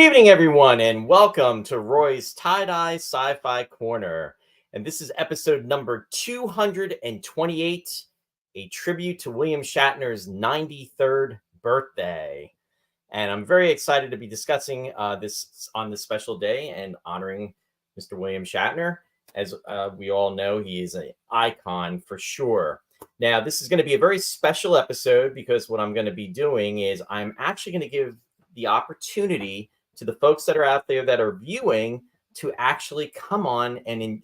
evening, everyone, and welcome to Roy's Tie-Dye Sci-Fi Corner. And this is episode number 228, a tribute to William Shatner's 93rd birthday. And I'm very excited to be discussing this on this special day and honoring Mr. William Shatner. As we all know, he is an icon for sure. Now, this is going to be a very special episode because what I'm going to be doing is I'm actually going to give the opportunity to the folks that are out there that are viewing to actually come on and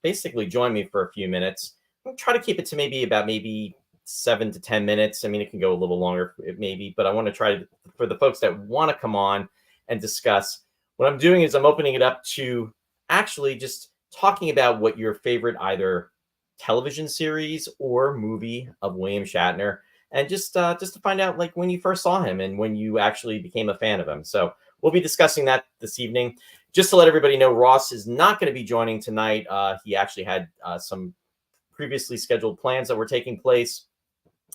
basically join me for a few minutes. I'll try to keep it to maybe 7 to 10 minutes. I mean, it can go a little longer maybe, but I want to try to, for the folks that want to come on and discuss. What I'm doing is I'm opening it up to actually just talking about what your favorite either television series or movie of William Shatner, and just to find out like when you first saw him and when you actually became a fan of him. So we'll be discussing that this evening. Just to let everybody know, Ross is not going to be joining tonight. He actually had some previously scheduled plans that were taking place.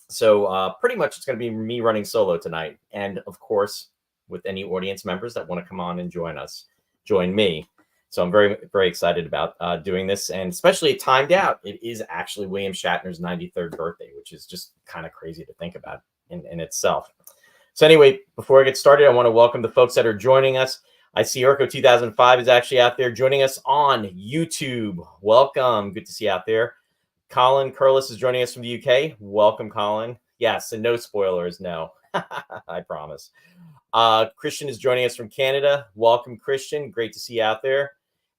So pretty much it's going to be me running solo tonight. And of course, with any audience members that want to come on and join me. So I'm very, very excited about doing this, and especially timed out. It is actually William Shatner's 93rd birthday, which is just kind of crazy to think about in itself. So anyway, before I get started, I want to welcome the folks that are joining us. I see Urko 2005 is actually out there joining us on YouTube. Welcome. Good to see you out there. Colin Curlis is joining us from the UK. Welcome, Colin. Yes, and no spoilers, no. I promise. Christian is joining us from Canada. Welcome, Christian. Great to see you out there.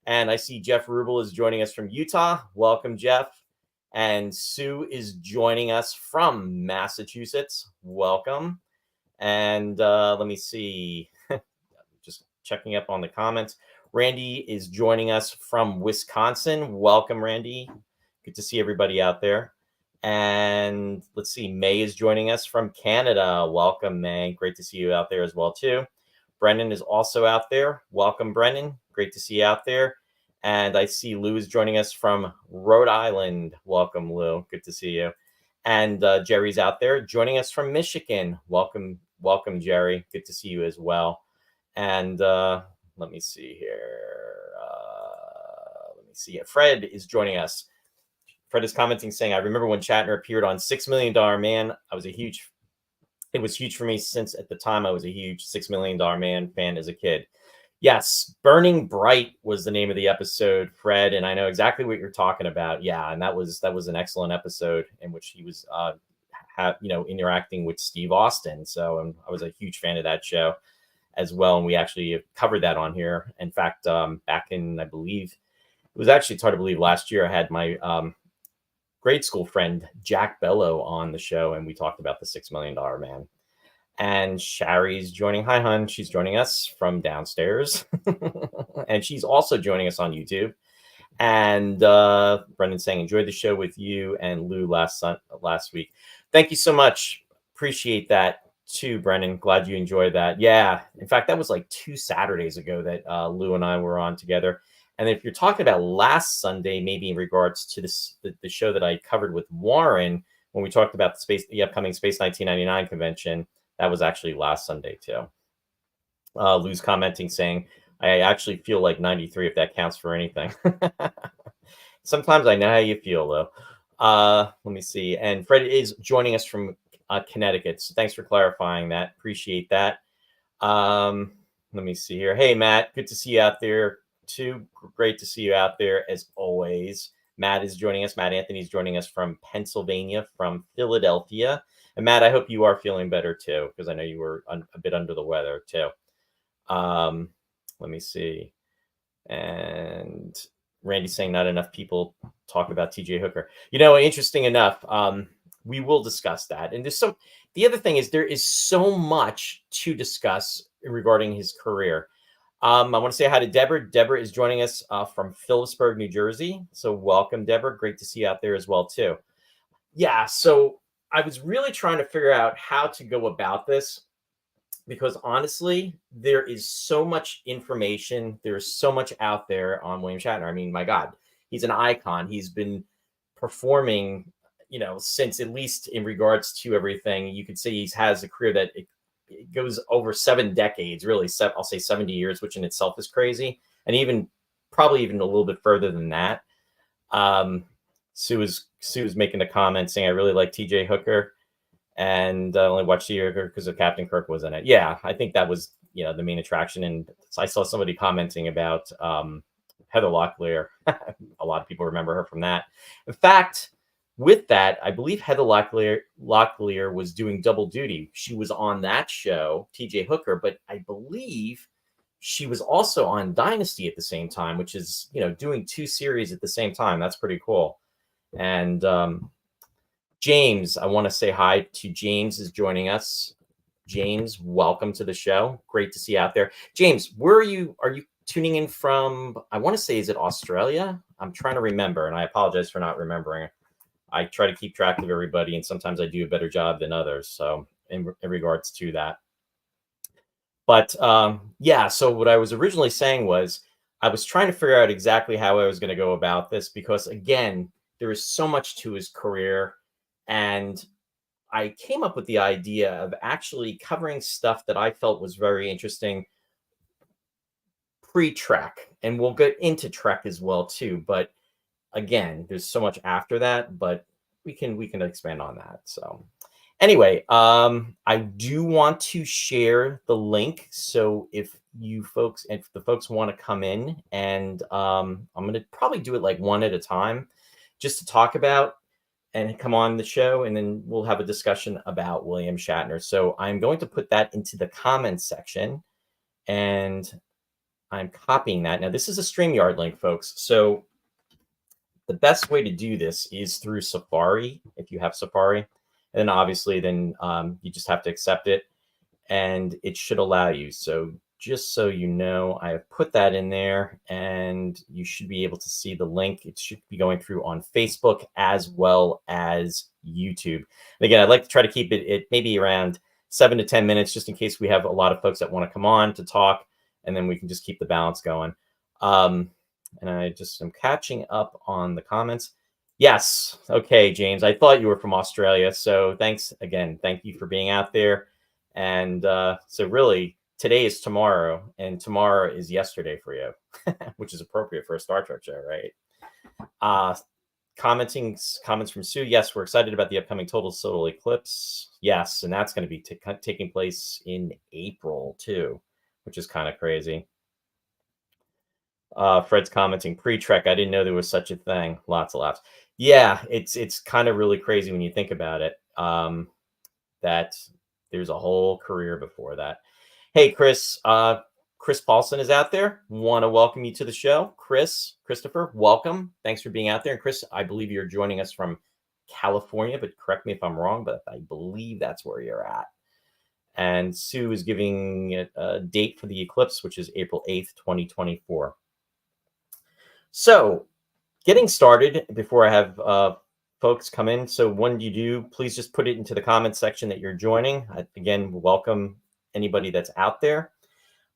And I see Jeff Rubel is joining us from Utah. Welcome, Jeff. And Sue is joining us from Massachusetts. Welcome. And let me see. Just checking up on the comments. Randy is joining us from Wisconsin. Welcome, Randy. Good to see everybody out there. And let's see. May is joining us from Canada. Welcome, May. Great to see you out there as well, too. Brennan is also out there. Welcome, Brennan. Great to see you out there. And I see Lou is joining us from Rhode Island. Welcome, Lou. Good to see you. And Jerry's out there joining us from Michigan. Welcome, Jerry. Good to see you as well. And let me see here. Fred is joining us. Fred is commenting saying, I remember when Shatner appeared on $6 Million Man. It was huge for me since at the time I was a huge $6 Million Man fan as a kid. Yes, Burning Bright was the name of the episode, Fred, and I know exactly what you're talking about. Yeah, and that was an excellent episode in which he was interacting with Steve Austin. So I was a huge fan of that show as well, and we actually covered that on here. In fact, back in, I believe, it was actually, it's hard to believe, last year I had my grade school friend Jack Bello on the show, and we talked about the $6 Million Man. And Shari's joining. Hi, hun. She's joining us from downstairs. And she's also joining us on YouTube. And Brendan saying, enjoyed the show with you and Lou last week. Thank you so much. Appreciate that too, Brendan. Glad you enjoyed that. Yeah. In fact, that was like 2 Saturdays ago that Lou and I were on together. And if you're talking about last Sunday, maybe in regards to the show that I covered with Warren, when we talked about the upcoming Space 1999 convention, that was actually last Sunday too. Lou's commenting saying, I actually feel like 93 if that counts for anything. Sometimes I know how you feel though. Let me see. And Fred is joining us from Connecticut. So thanks for clarifying that. Appreciate that. Let me see here. Hey, Matt, good to see you out there too. Great to see you out there as always. Matt is joining us. Matt Anthony is joining us from Pennsylvania, from Philadelphia. And Matt, I hope you are feeling better too, because I know you were a bit under the weather too. Let me see. And Randy's saying not enough people talk about TJ Hooker. Interesting enough, we will discuss that. And the other thing is there is so much to discuss regarding his career. I want to say hi to Deborah. Deborah is joining us from Phillipsburg, New Jersey. So welcome, Deborah. Great to see you out there as well too. Yeah, so I was really trying to figure out how to go about this because honestly, there is so much information. There's so much out there on William Shatner. I mean, my God, he's an icon. He's been performing, since at least in regards to everything, you could say he has a career that it goes over 7 decades, really. I'll say 70 years, which in itself is crazy, and even probably even a little bit further than that. Sue was making a comment saying, "I really like T.J. Hooker, and I only watched T.J. Hooker because of Captain Kirk was in it." Yeah, I think that was the main attraction. And I saw somebody commenting about Heather Locklear. A lot of people remember her from that. In fact, with that, I believe Heather Locklear was doing double duty. She was on that show, T.J. Hooker, but I believe she was also on Dynasty at the same time, which is doing 2 series at the same time. That's pretty cool. And James, I want to say hi to James is joining us. James, welcome to the show. Great to see you out there. James, where are you? Are you tuning in from? I want to say, is it Australia? I'm trying to remember, and I apologize for not remembering. I try to keep track of everybody, and sometimes I do a better job than others. So in regards to that. But yeah, so what I was originally saying was I was trying to figure out exactly how I was going to go about this, because again, there is so much to his career. And I came up with the idea of actually covering stuff that I felt was very interesting pre-Trek. And we'll get into Trek as well too. But again, there's so much after that, but we can expand on that. So anyway, I do want to share the link. So if the folks want to come in, and I'm going to probably do it like one at a time just to talk about and come on the show, and then we'll have a discussion about William Shatner. So I'm going to put that into the comments section, and I'm copying that. Now, this is a StreamYard link, folks. So the best way to do this is through Safari, if you have Safari. And then obviously, then you just have to accept it, and it should allow you. So just so you know, I have put that in there, and you should be able to see the link. It should be going through on Facebook as well as YouTube. And again, I'd like to try to keep it maybe around 7 to 10 minutes, just in case we have a lot of folks that want to come on to talk, and then we can just keep the balance going. And I just am catching up on the comments. Yes. Okay, James, I thought you were from Australia. So thanks again. Thank you for being out there. And so really, today is tomorrow, and tomorrow is yesterday for you, which is appropriate for a Star Trek show, right? Comments from Sue. Yes, we're excited about the upcoming total solar eclipse. Yes, and that's going to be taking place in April too, which is kind of crazy. Fred's commenting pre-Trek. I didn't know there was such a thing. Lots of laughs. Yeah, it's kind of really crazy when you think about it. That there's a whole career before that. Hey, Chris. Chris Paulson is out there. Want to welcome you to the show, Christopher. Welcome. Thanks for being out there. And Chris, I believe you're joining us from California, but correct me if I'm wrong, but I believe that's where you're at. And Sue is giving a date for the eclipse, which is April 8th, 2024. So getting started, before I have folks come in. So when you do, please just put it into the comments section that you're joining. Again, welcome anybody that's out there.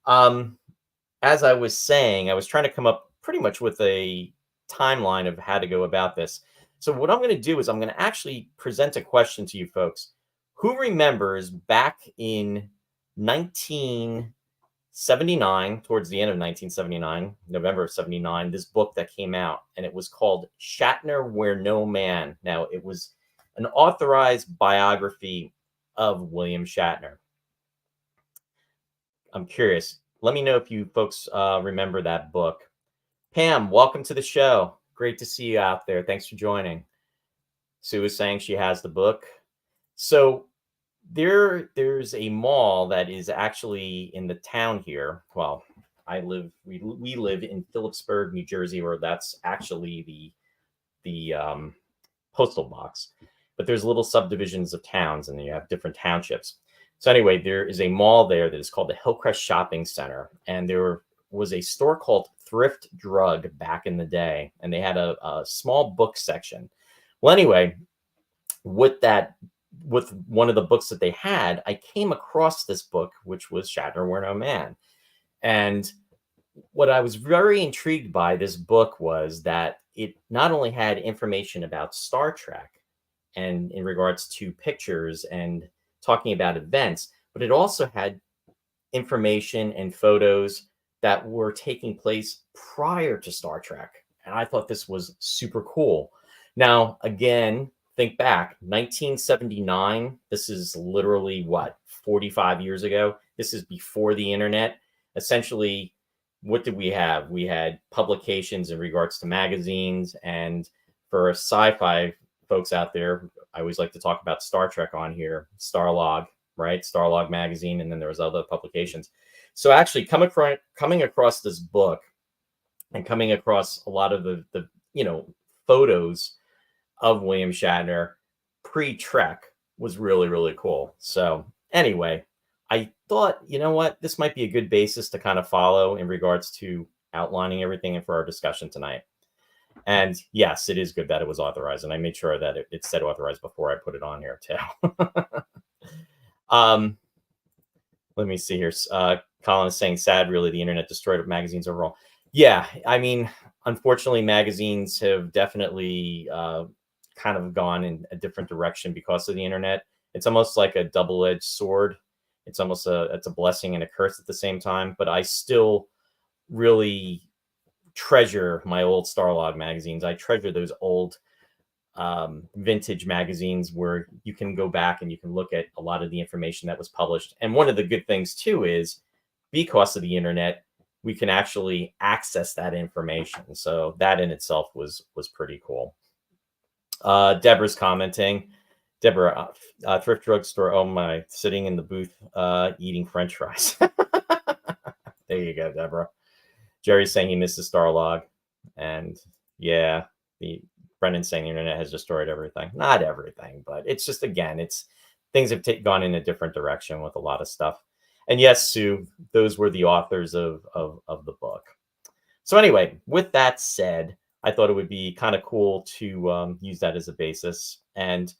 As I was saying, I was trying to come up pretty much with a timeline of how to go about this. So what I'm going to do is I'm going to actually present a question to you folks. Who remembers back in 1979, towards the end of 1979, November of 79, this book that came out, and it was called Shatner Where No Man. Now, it was an authorized biography of William Shatner. I'm curious. Let me know if you folks remember that book. Pam, welcome to the show. Great to see you out there. Thanks for joining. Sue is saying she has the book. So there's a mall that is actually in the town here. Well, we live in Phillipsburg, New Jersey, where that's actually the postal box. But there's little subdivisions of towns, and you have different townships. So anyway, there is a mall there that is called the Hillcrest Shopping Center, and there was a store called Thrift Drug back in the day, and they had a small book section. Well, anyway, with one of the books that they had, I came across this book, which was Shatner Where No Man. And what I was very intrigued by this book was that it not only had information about Star Trek and in regards to pictures and talking about events, but it also had information and photos that were taking place prior to Star Trek. And I thought this was super cool. Now, again, think back 1979. This is literally what, 45 years ago? This is before the internet. Essentially, what did we have? We had publications in regards to magazines. And for sci-fi folks out there, I always like to talk about Star Trek on here, Starlog, right? Starlog magazine, and then there was other publications. So actually coming across this book and coming across a lot of the photos of William Shatner pre-Trek was really, really cool. So anyway, I thought, you know what, this might be a good basis to kind of follow in regards to outlining everything and for our discussion tonight. And yes, it is good that it was authorized, and I made sure that it said authorized before I put it on here too. Let me see here. Colin is saying, sad, really, the internet destroyed magazines overall. Yeah, I mean, unfortunately, magazines have definitely kind of gone in a different direction because of the internet. It's almost like a double-edged sword. It's almost it's a blessing and a curse at the same time. But I still really treasure my old Starlog magazines. I treasure those old vintage magazines where you can go back and you can look at a lot of the information that was published. And one of the good things too is because of the internet, we can actually access that information. So that in itself was pretty cool. Deborah's commenting. Deborah, thrift drugstore. Oh my, sitting in the booth eating French fries. There you go, Deborah. Jerry's saying he misses Starlog, and yeah, Brendan's saying the internet has destroyed everything. Not everything, but it's just, again, it's things have gone in a different direction with a lot of stuff. And yes, Sue, those were the authors of the book. So anyway, with that said, I thought it would be kind of cool to use that as a basis. And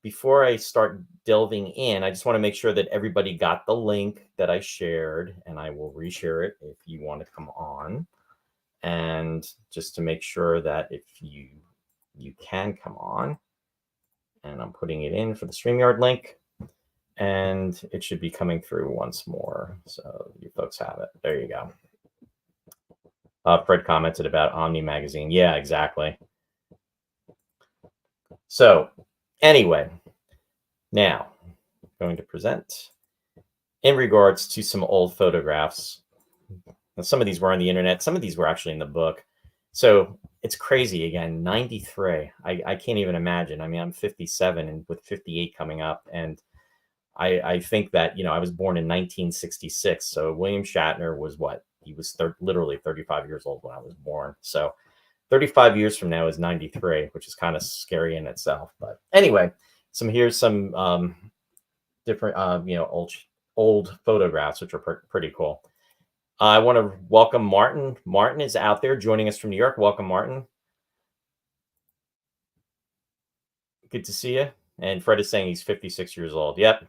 before I start delving in, I just want to make sure that everybody got the link that I shared, and I will reshare it if you want to come on. And just to make sure that if you can come on, and I'm putting it in for the StreamYard link, and it should be coming through once more. So you folks have it. There you go. Fred commented about Omni Magazine. Yeah, exactly. So anyway, now I'm going to present in regards to some old photographs. Now, some of these were on the internet. Some of these were actually in the book. So it's crazy. Again, 93. I can't even imagine. I mean, I'm 57 and with 58 coming up. And I think that, I was born in 1966. So William Shatner was what? He was literally 35 years old when I was born. So 35 years from now is 93, which is kind of scary in itself. But anyway, here's some different, old photographs, which are pretty cool. I want to welcome Martin. Martin is out there joining us from New York. Welcome, Martin. Good to see you. And Fred is saying he's 56 years old. Yep.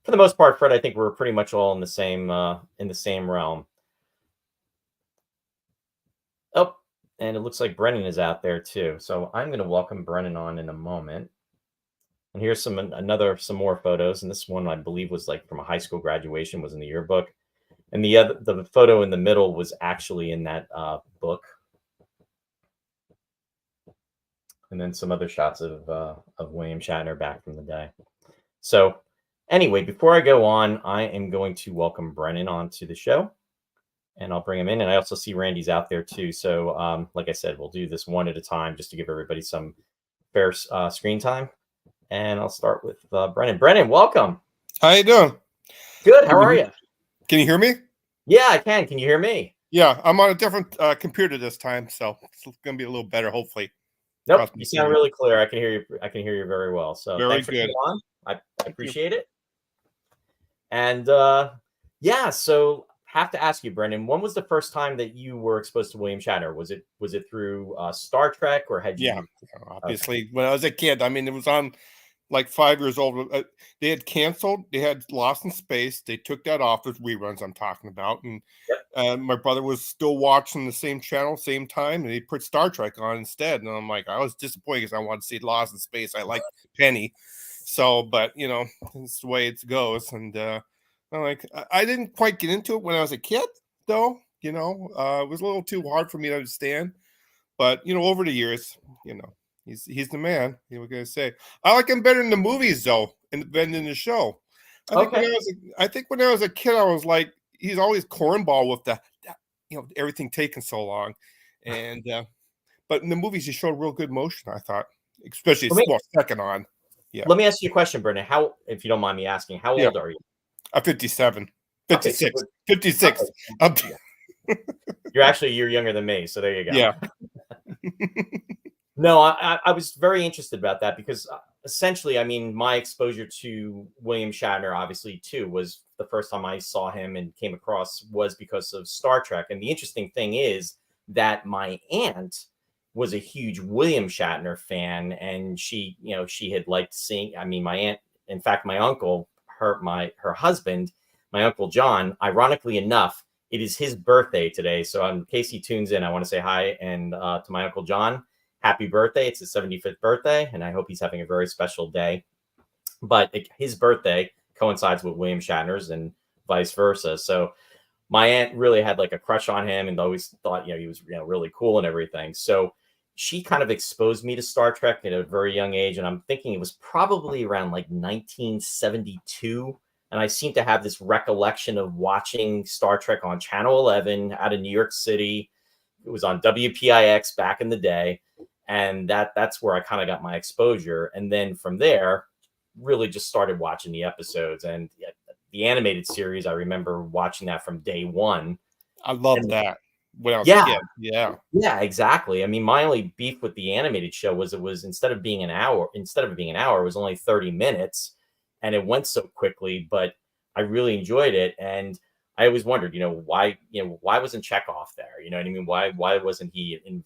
For the most part, Fred, I think we're pretty much all in the same realm. Oh, and it looks like Brennan is out there too. So I'm going to welcome Brennan on in a moment. And here's some more photos. And this one, I believe, was like from a high school graduation, was in the yearbook. And the photo in the middle was actually in that book. And then some other shots of William Shatner back from the day. So anyway, before I go on, I am going to welcome Brennan onto the show. And I'll bring him in. And I also see Randy's out there too. So like I said, we'll do this one at a time just to give everybody some fair screen time. And I'll start with Brennan. Brennan, welcome. How you doing? Good. How are you? Can you hear me? Yeah, I can. Can you hear me? Yeah, I'm on a different computer this time, so it's going to be a little better, hopefully. Nope, you sound really clear. I can hear you. I can hear you very well. So very thanks for good. coming on. I appreciate it. And yeah, so have to ask you, Brendan, when was the first time that you were exposed to William Shatner? Was it through Star Trek, or had you? Yeah, obviously, when I was a kid. I mean, it was on like 5 years old. They had canceled. They had Lost in Space. They took that off. Those reruns I'm talking about. And my brother was still watching the same channel, same time, and he put Star Trek on instead. And I'm like, I was disappointed because I wanted to see Lost in Space. I like Penny. So, but it's the way it goes. And I didn't quite get into it when I was a kid, though. It was a little too hard for me to understand. But over the years, he's the man. What can I say? I like him better in the movies though, than in the show. Okay. I think when I was a kid, I was like, he's always cornball with everything taking so long, and but in the movies he showed real good motion. I thought, especially second on. Yeah. Let me ask you a question, Brendan. How, if you don't mind me asking, how old are you? I'm 57, Okay, so 56, 56. okay. You're actually a year younger than me, so there you go. Yeah. No, I was very interested about that because essentially, I mean, my exposure to William Shatner, obviously, too, was the first time I saw him and came across was because of Star Trek. And the interesting thing is that my aunt was a huge William Shatner fan, and she had liked seeing. I mean, my aunt, in fact, my uncle, her husband, my uncle John. Ironically enough, it is his birthday today. So in case he tunes in, I want to say hi and to my uncle John. Happy birthday. It's his 75th birthday, and I hope he's having a very special day. But his birthday coincides with William Shatner's and vice versa. So my aunt really had like a crush on him and always thought, he was really cool and everything. So she kind of exposed me to Star Trek at a very young age. And I'm thinking it was probably around like 1972. And I seem to have this recollection of watching Star Trek on Channel 11 out of New York City. It was on WPIX back in the day. And that's where I kind of got my exposure. And then from there, really just started watching the episodes. And the animated series, I remember watching that from day one. I loved that when I was a kid. Yeah. Yeah, exactly. I mean, my only beef with the animated show was it was instead of being an hour, it was only 30 minutes. And it went so quickly, but I really enjoyed it. And I always wondered, why wasn't Chekhov there? You know what I mean? Why wasn't he in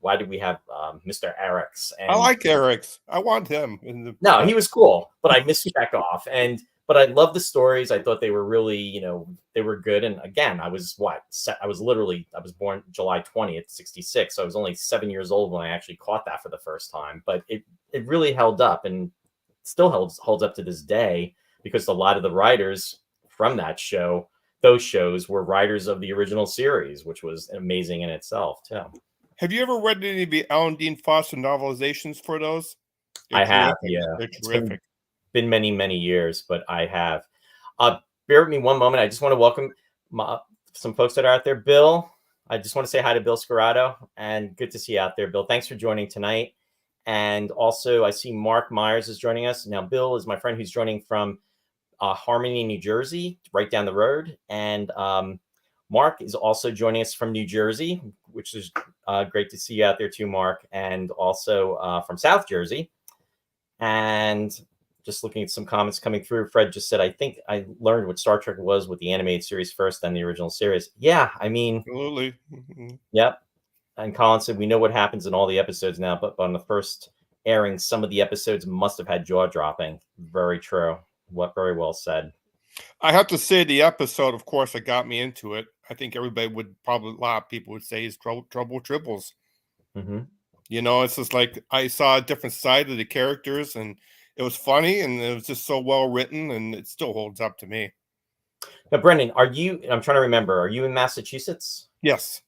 why did we have Mr. Eriks? I like Eriks. I want him. No, he was cool, but I missed Chekhov. But I loved the stories. I thought they were really, they were good. And again, I was born July 20th, 66. So I was only 7 years old when I actually caught that for the first time. But it really held up and still holds up to this day because a lot of the writers from those shows were writers of the original series, which was amazing in itself, too. Have you ever read any of the Alan Dean Foster novelizations for those? I have, yeah. They're terrific. It's been many, many years, but I have. Bear with me one moment. I just want to welcome some folks that are out there. Bill, I just want to say hi to Bill Scarrato, and good to see you out there, Bill. Thanks for joining tonight. And also, I see Mark Myers is joining us. Now, Bill is my friend who's joining from Harmony, New Jersey, right down the road. And Mark is also joining us from New Jersey, which is great to see you out there too, Mark. And also from South Jersey. And just looking at some comments coming through, Fred just said, I think I learned what Star Trek was with the animated series first, then the original series. Yeah, I mean. Absolutely. Mm-hmm. Yep. And Colin said, we know what happens in all the episodes now, but on the first airing, some of the episodes must have had jaw dropping. Very true. Very well said. I have to say the episode, of course, that got me into it. I think a lot of people would say is Trouble with Tribbles. Mm-hmm. It's just like I saw a different side of the characters, and it was funny, and it was just so well written, and it still holds up to me. Now, Brendan, I'm trying to remember, are you in Massachusetts? Yes.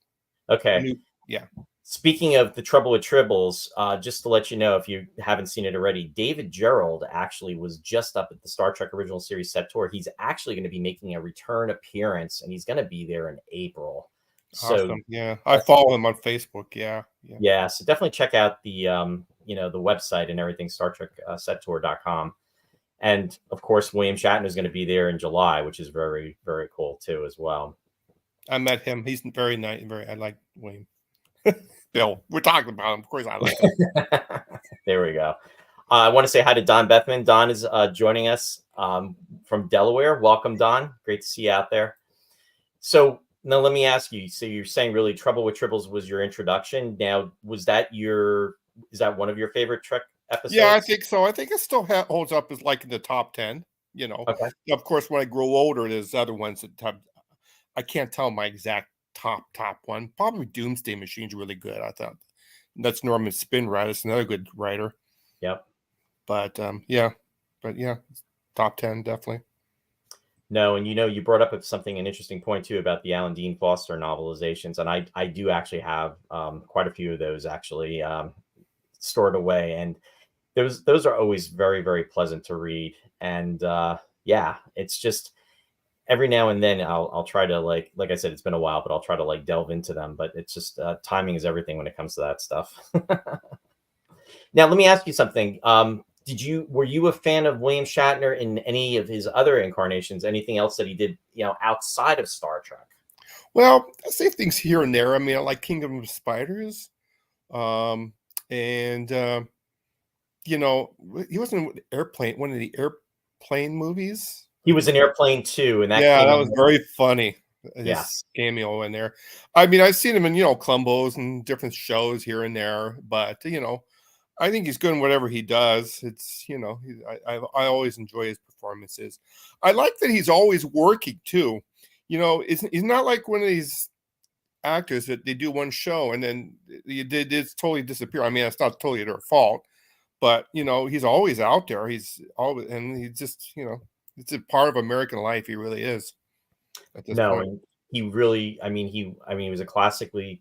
Okay. Yeah. Speaking of the Trouble with Tribbles, just to let you know, if you haven't seen it already, David Gerrold actually was just up at the Star Trek Original Series set tour. He's actually going to be making a return appearance, and he's going to be there in April. Awesome. So yeah, I follow him on Facebook. Yeah. So definitely check out the the website and everything, StarTrekSetTour.com. And of course, William Shatner is going to be there in July, which is very, very cool too, as well. I met him. He's very nice. I like William. Bill, we're talking about him. Of course, I like him. There we go. I want to say hi to Don Bethman. Don is joining us from Delaware. Welcome, Don. Great to see you out there. So now let me ask you. So you're saying really Trouble with Tribbles was your introduction. Now, is that one of your favorite Trek episodes? Yeah, I think so. I think it still holds up as like in the top 10. Okay. Of course, when I grow older, there's other ones that I can't tell my exact top one. Probably Doomsday Machine's really good. I thought that's Norman Spinrad. It's another good writer. Yep. But top 10 definitely. No, and you brought up an interesting point too about the Alan Dean Foster novelizations, and I do actually have quite a few of those actually stored away, and those are always very, very pleasant to read. And yeah, it's just every now and then I'll try to like I said, it's been a while, but I'll try to like delve into them. But it's just timing is everything when it comes to that stuff. Now, let me ask you something. Were you a fan of William Shatner in any of his other incarnations? Anything else that he did, outside of Star Trek? Well, I say things here and there. I mean, I like Kingdom of Spiders, and he wasn't one of the airplane movies. He was in Airplane 2, and that Yeah, came that out. was very funny. His Yes. cameo in there. I mean, I've seen him in Clumbos and different shows here and there, but I think he's good in whatever he does. It's I always enjoy his performances. I like that he's always working too. He's not like one of these actors that they do one show and then they just totally disappear. I mean, it's not totally their fault, but he's always out there. He's always, and he just it's a part of American life. He really is at this No, point. and he really, he was a classically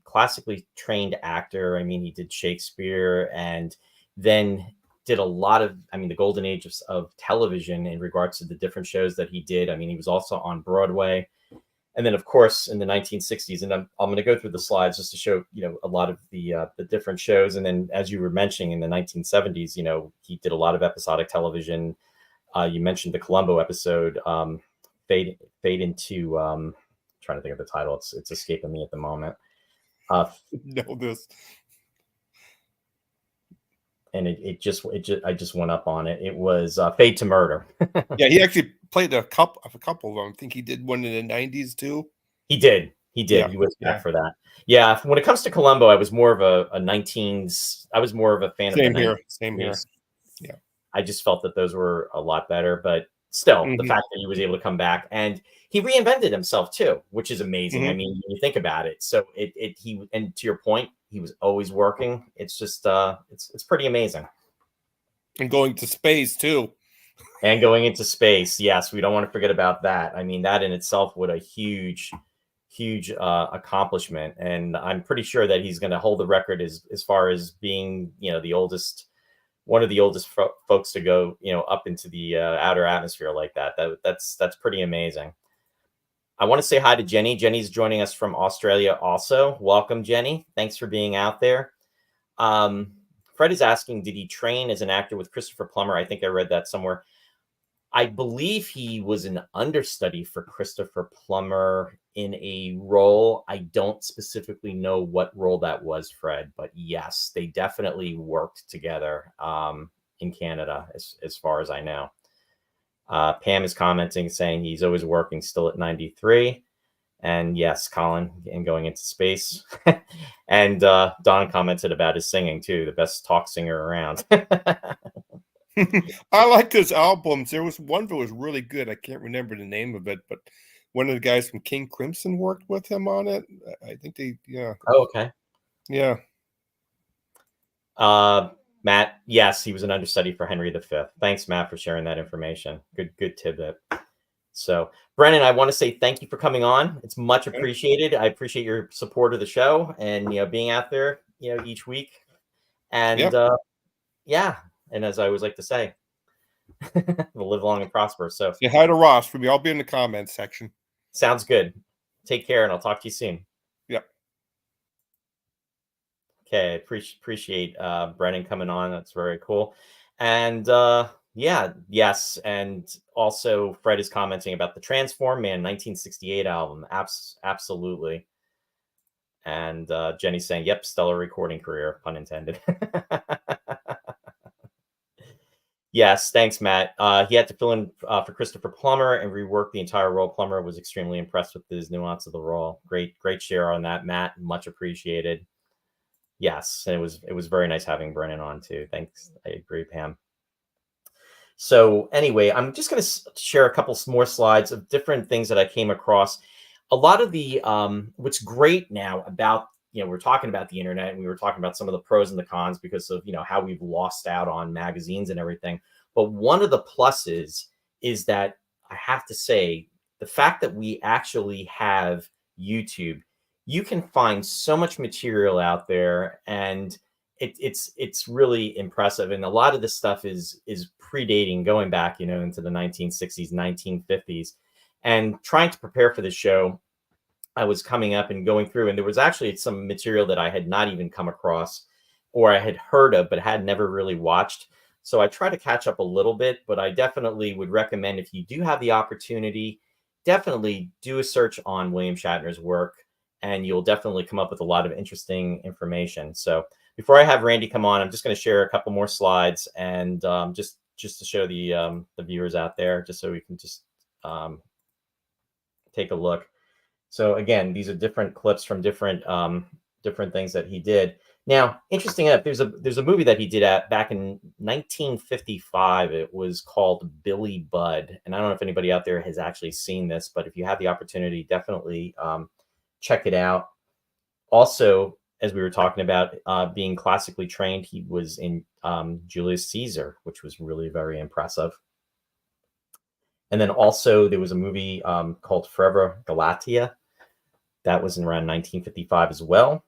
trained actor. I mean, he did Shakespeare and then did a lot of, the golden age of television in regards to the different shows that he did. I mean, he was also on Broadway. And then, of course, in the 1960s, and I'm going to go through the slides just to show, a lot of the different shows. And then, as you were mentioning, in the 1970s, he did a lot of episodic television. You mentioned the Columbo episode, Fade into, trying to think of the title. It's escaping me at the moment. Know this. And I just went up on it. It was Fade to Murder. Yeah, he actually played a couple of them. I think he did one in the 90s too. He did. Yeah, he was back for that. Yeah. When it comes to Columbo, I was more of a 19s. I was more of a fan of the 90s. Same here. Yeah. I just felt that those were a lot better, but still, the fact that he was able to come back and he reinvented himself too, which is amazing. I mean, when you think about it. So and to your point, he was always working. It's just it's pretty amazing. And going to space too. And going into space, yes, we don't want to forget about that. I mean, that in itself would a huge accomplishment, and I'm pretty sure that he's going to hold the record as far as being one of the oldest folks to go up into the outer atmosphere like that. That's pretty amazing. I want to say hi to Jenny. Jenny's joining us from Australia also. Welcome, Jenny. Thanks for being out there. Fred is asking, did he train as an actor with Christopher Plummer? I think I read that somewhere. I believe he was an understudy for Christopher Plummer in a role. I don't specifically know what role that was, Fred, but yes, they definitely worked together in Canada, as far as I know. Pam is commenting, saying he's always working, still at 93. And yes, Colin, and going into space. And Don commented about his singing too, the best talk singer around. I liked his albums. There was one that was really good. I can't remember the name of it, but one of the guys from King Crimson worked with him on it. I think yeah. Oh, okay. Yeah. Matt, yes, he was an understudy for Henry V. Thanks, Matt, for sharing that information. Good tidbit. So, Brennan, I want to say thank you for coming on. It's much appreciated. I appreciate your support of the show and being out there each week. And yeah. And as I always like to say, we'll live long and prosper. So say hi to Ross for me. I'll be in the comments section. Sounds good. Take care, and I'll talk to you soon. Yep. Okay, appreciate Brennan coming on. That's very cool. And yes, and also Fred is commenting about the Transform Man 1968 album. Absolutely. And Jenny's saying, "Yep, stellar recording career," pun intended. Yes, thanks, Matt. He had to fill in for Christopher Plummer and rework the entire role. Plummer was extremely impressed with his nuance of the role. Great share on that, Matt. Much appreciated. Yes, and it was very nice having Brennan on too. Thanks. I agree, Pam. So anyway, I'm just going to share a couple more slides of different things that I came across. A lot of the what's great now about we're talking about the internet, and we were talking about some of the pros and the cons because of how we've lost out on magazines and everything. But one of the pluses is that I have to say the fact that we actually have YouTube, you can find so much material out there, and it's really impressive. And a lot of this stuff is predating, going back, into the 1960s, 1950s. And trying to prepare for the show, I was coming up and going through, and there was actually some material that I had not even come across, or I had heard of, but had never really watched. So I try to catch up a little bit, but I definitely would recommend, if you do have the opportunity, definitely do a search on William Shatner's work, and you'll definitely come up with a lot of interesting information. So before I have Randy come on, I'm just going to share a couple more slides, and just to show the viewers out there, just so we can just take a look. So again, these are different clips from different things that he did. Now, interesting enough, there's a movie that he did back in 1955. It was called Billy Budd, and I don't know if anybody out there has actually seen this, but if you have the opportunity, definitely check it out. Also, as we were talking about being classically trained, he was in Julius Caesar, which was really very impressive. And then also there was a movie called Forever Galatea. That was in around 1955 as well.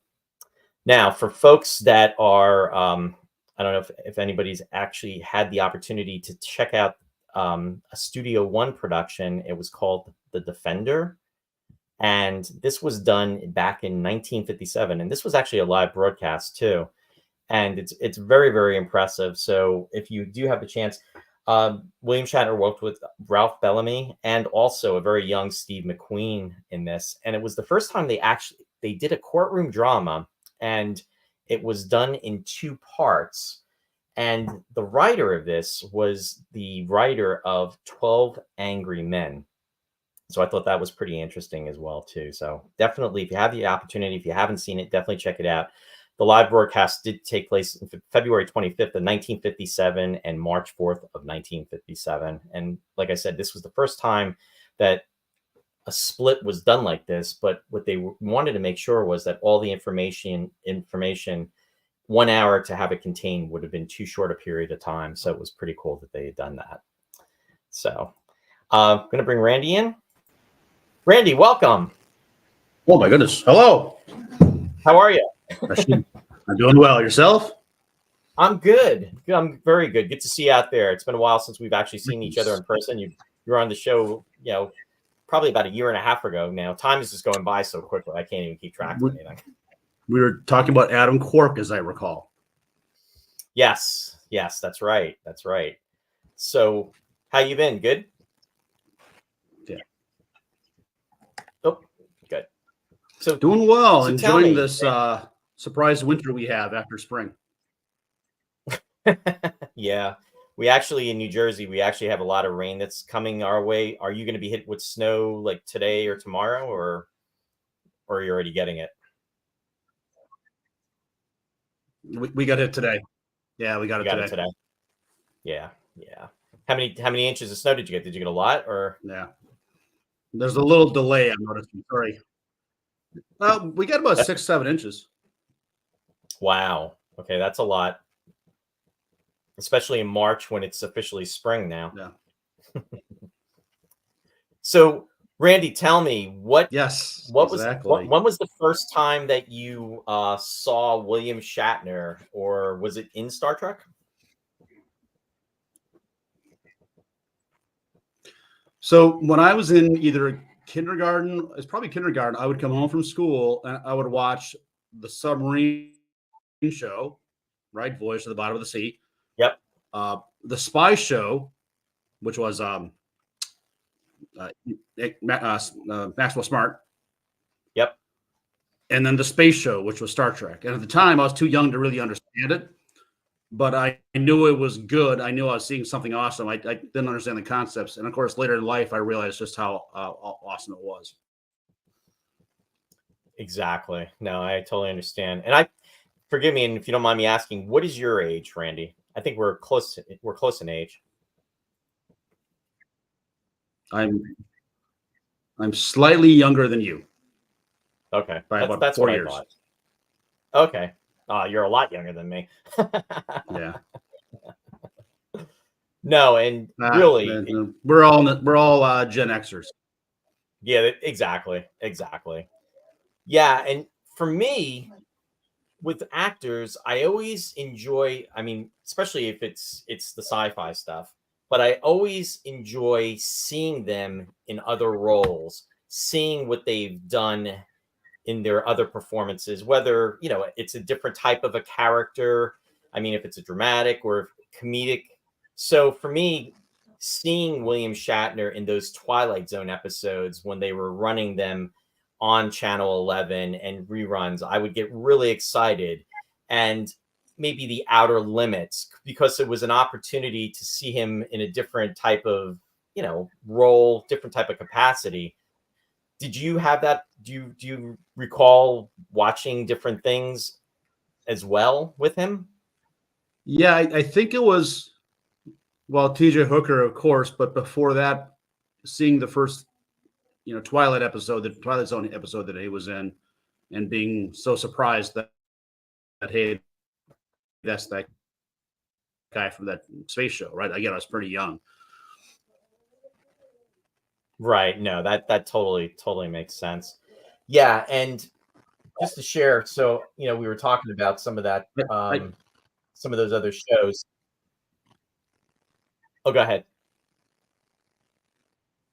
Now, for folks that are, I don't know if anybody's actually had the opportunity to check out a Studio One production. It was called The Defender. And this was done back in 1957. And this was actually a live broadcast too. And it's very, very impressive. So if you do have the chance, William Shatner worked with Ralph Bellamy and also a very young Steve McQueen in this. And it was the first time they did a courtroom drama, and it was done in 2 parts. And the writer of this was the writer of 12 Angry Men. So I thought that was pretty interesting as well too. So definitely, if you have the opportunity, if you haven't seen it, definitely check it out. The live broadcast did take place February 25th of 1957 and March 4th of 1957. And like I said, this was the first time that a split was done like this. But what they wanted to make sure was that all the information 1 hour to have it contained would have been too short a period of time. So it was pretty cool that they had done that. So I'm going to bring Randy in. Randy, welcome. Oh my goodness. Hello. How are you? I'm doing well. Yourself? I'm good. I'm very good. Good to see you out there. It's been a while since we've actually seen each other in person. You were on the show, probably about 1.5 years ago now. Time is just going by so quickly. I can't even keep track of anything. We were talking about Adam Quark, as I recall. Yes, that's right. That's right. So how you been? Good? Yeah. Oh, good. So doing well. So enjoying this surprise winter we have after spring. Yeah. We actually, in New Jersey, we actually have a lot of rain that's coming our way. Are you going to be hit with snow like today or tomorrow, or are you already getting it? We got it today. Yeah, we got it today. Yeah. How many inches of snow did you get? Did you get a lot, or? Yeah. There's a little delay, I'm noticing. Sorry. We got about 6-7 inches. Wow. Okay, that's a lot. Especially in March when it's officially spring now. Yeah. So, Randy, tell me when was the first time that you saw William Shatner, or was it in Star Trek? So when I was in either kindergarten, it's probably kindergarten, I would come home from school and I would watch the submarine show, right? Voyage to the Bottom of the Sea. Yep. The spy show, which was Maxwell Smart. Yep. And then the space show, which was Star Trek. And at the time, I was too young to really understand it, but I knew it was good. I knew I was seeing something awesome. I didn't understand the concepts. And of course, later in life, I realized just how awesome it was. Exactly. No, I totally understand. And forgive me, and if you don't mind me asking, what is your age, Randy? I think we're close in age. I'm slightly younger than you. Okay. By about that's 4 what years. I thought. Okay. You're a lot younger than me. Yeah. No, and really, we're all Gen Xers. Yeah, exactly. Exactly. Yeah. And for me, with actors, I always enjoy, I mean, especially if it's the sci-fi stuff, but I always enjoy seeing them in other roles, seeing what they've done in their other performances, whether, it's a different type of a character. I mean, if it's a dramatic or comedic. So for me, seeing William Shatner in those Twilight Zone episodes when they were running them on Channel 11 and reruns, I would get really excited. And maybe The Outer Limits, because it was an opportunity to see him in a different type of, role, different type of capacity. Did you have that? Do you recall watching different things as well with him? Yeah, I think it was, well, TJ Hooker, of course, but before that, seeing the first, Twilight episode, the Twilight Zone episode that he was in, and being so surprised that hey, that's that guy from that space show, right? Again, I was pretty young. Right. No, that totally makes sense. Yeah, and just to share, so we were talking about some of that, some of those other shows. Oh, go ahead.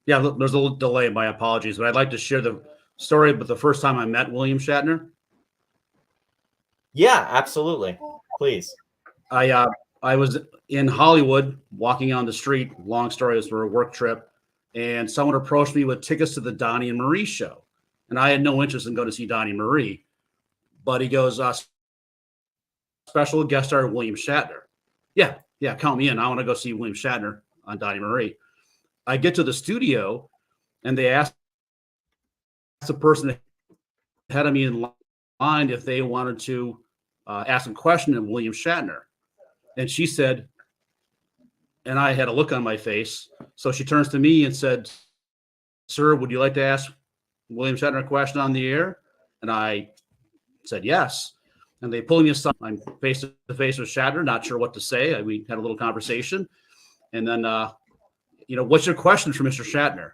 Yeah, there's a little delay. My apologies, but I'd like to share the story about the first time I met William Shatner. Yeah, absolutely. Please. I was in Hollywood walking on the street. Long story, it was for a work trip, and someone approached me with tickets to the Donnie and Marie show, and I had no interest in going to see Donnie and Marie, but he goes, special guest star William Shatner. Yeah, count me in. I want to go see William Shatner on Donnie and Marie. I get to the studio, and they asked the person ahead of me in line if they wanted to ask a question of William Shatner. And she said, and I had a look on my face. So she turns to me and said, "Sir, would you like to ask William Shatner a question on the air?" And I said, "Yes." And they pulled me aside. I'm face to face with Shatner, not sure what to say. We had a little conversation. And then, what's your question for Mr. Shatner?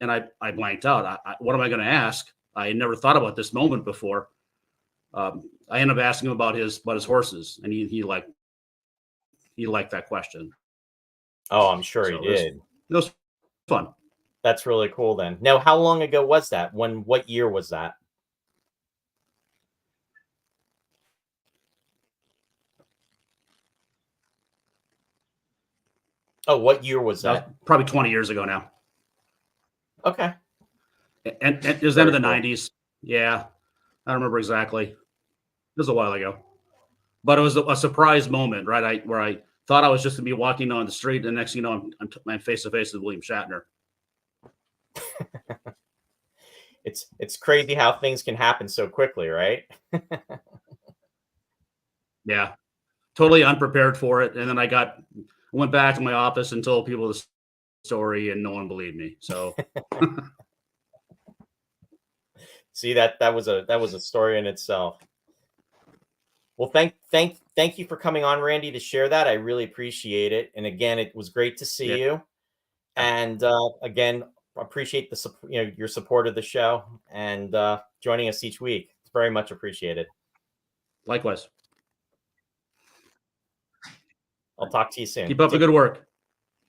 And I blanked out. What am I going to ask? I had never thought about this moment before. I ended up asking him about his horses, and he liked that question. Oh, I'm sure he did. It was fun. That's really cool then. Now, how long ago was that? What year was that? Oh, what year was that? Probably 20 years ago now. Okay. And it was the end of the 90s. Yeah. I don't remember exactly. It was a while ago. But it was a surprise moment, right? Where I thought I was just going to be walking on the street, and next thing you know, I'm face to face with William Shatner. It's crazy how things can happen so quickly, right? Yeah. Totally unprepared for it. And then I went back to my office and told people the story, and no one believed me. So see, that was a story in itself. Well, thank you for coming on, Randy, to share that. I really appreciate it. And again, it was great to see you. And again, appreciate your support of the show and joining us each week. It's very much appreciated. Likewise. I'll talk to you soon. Keep up the good work.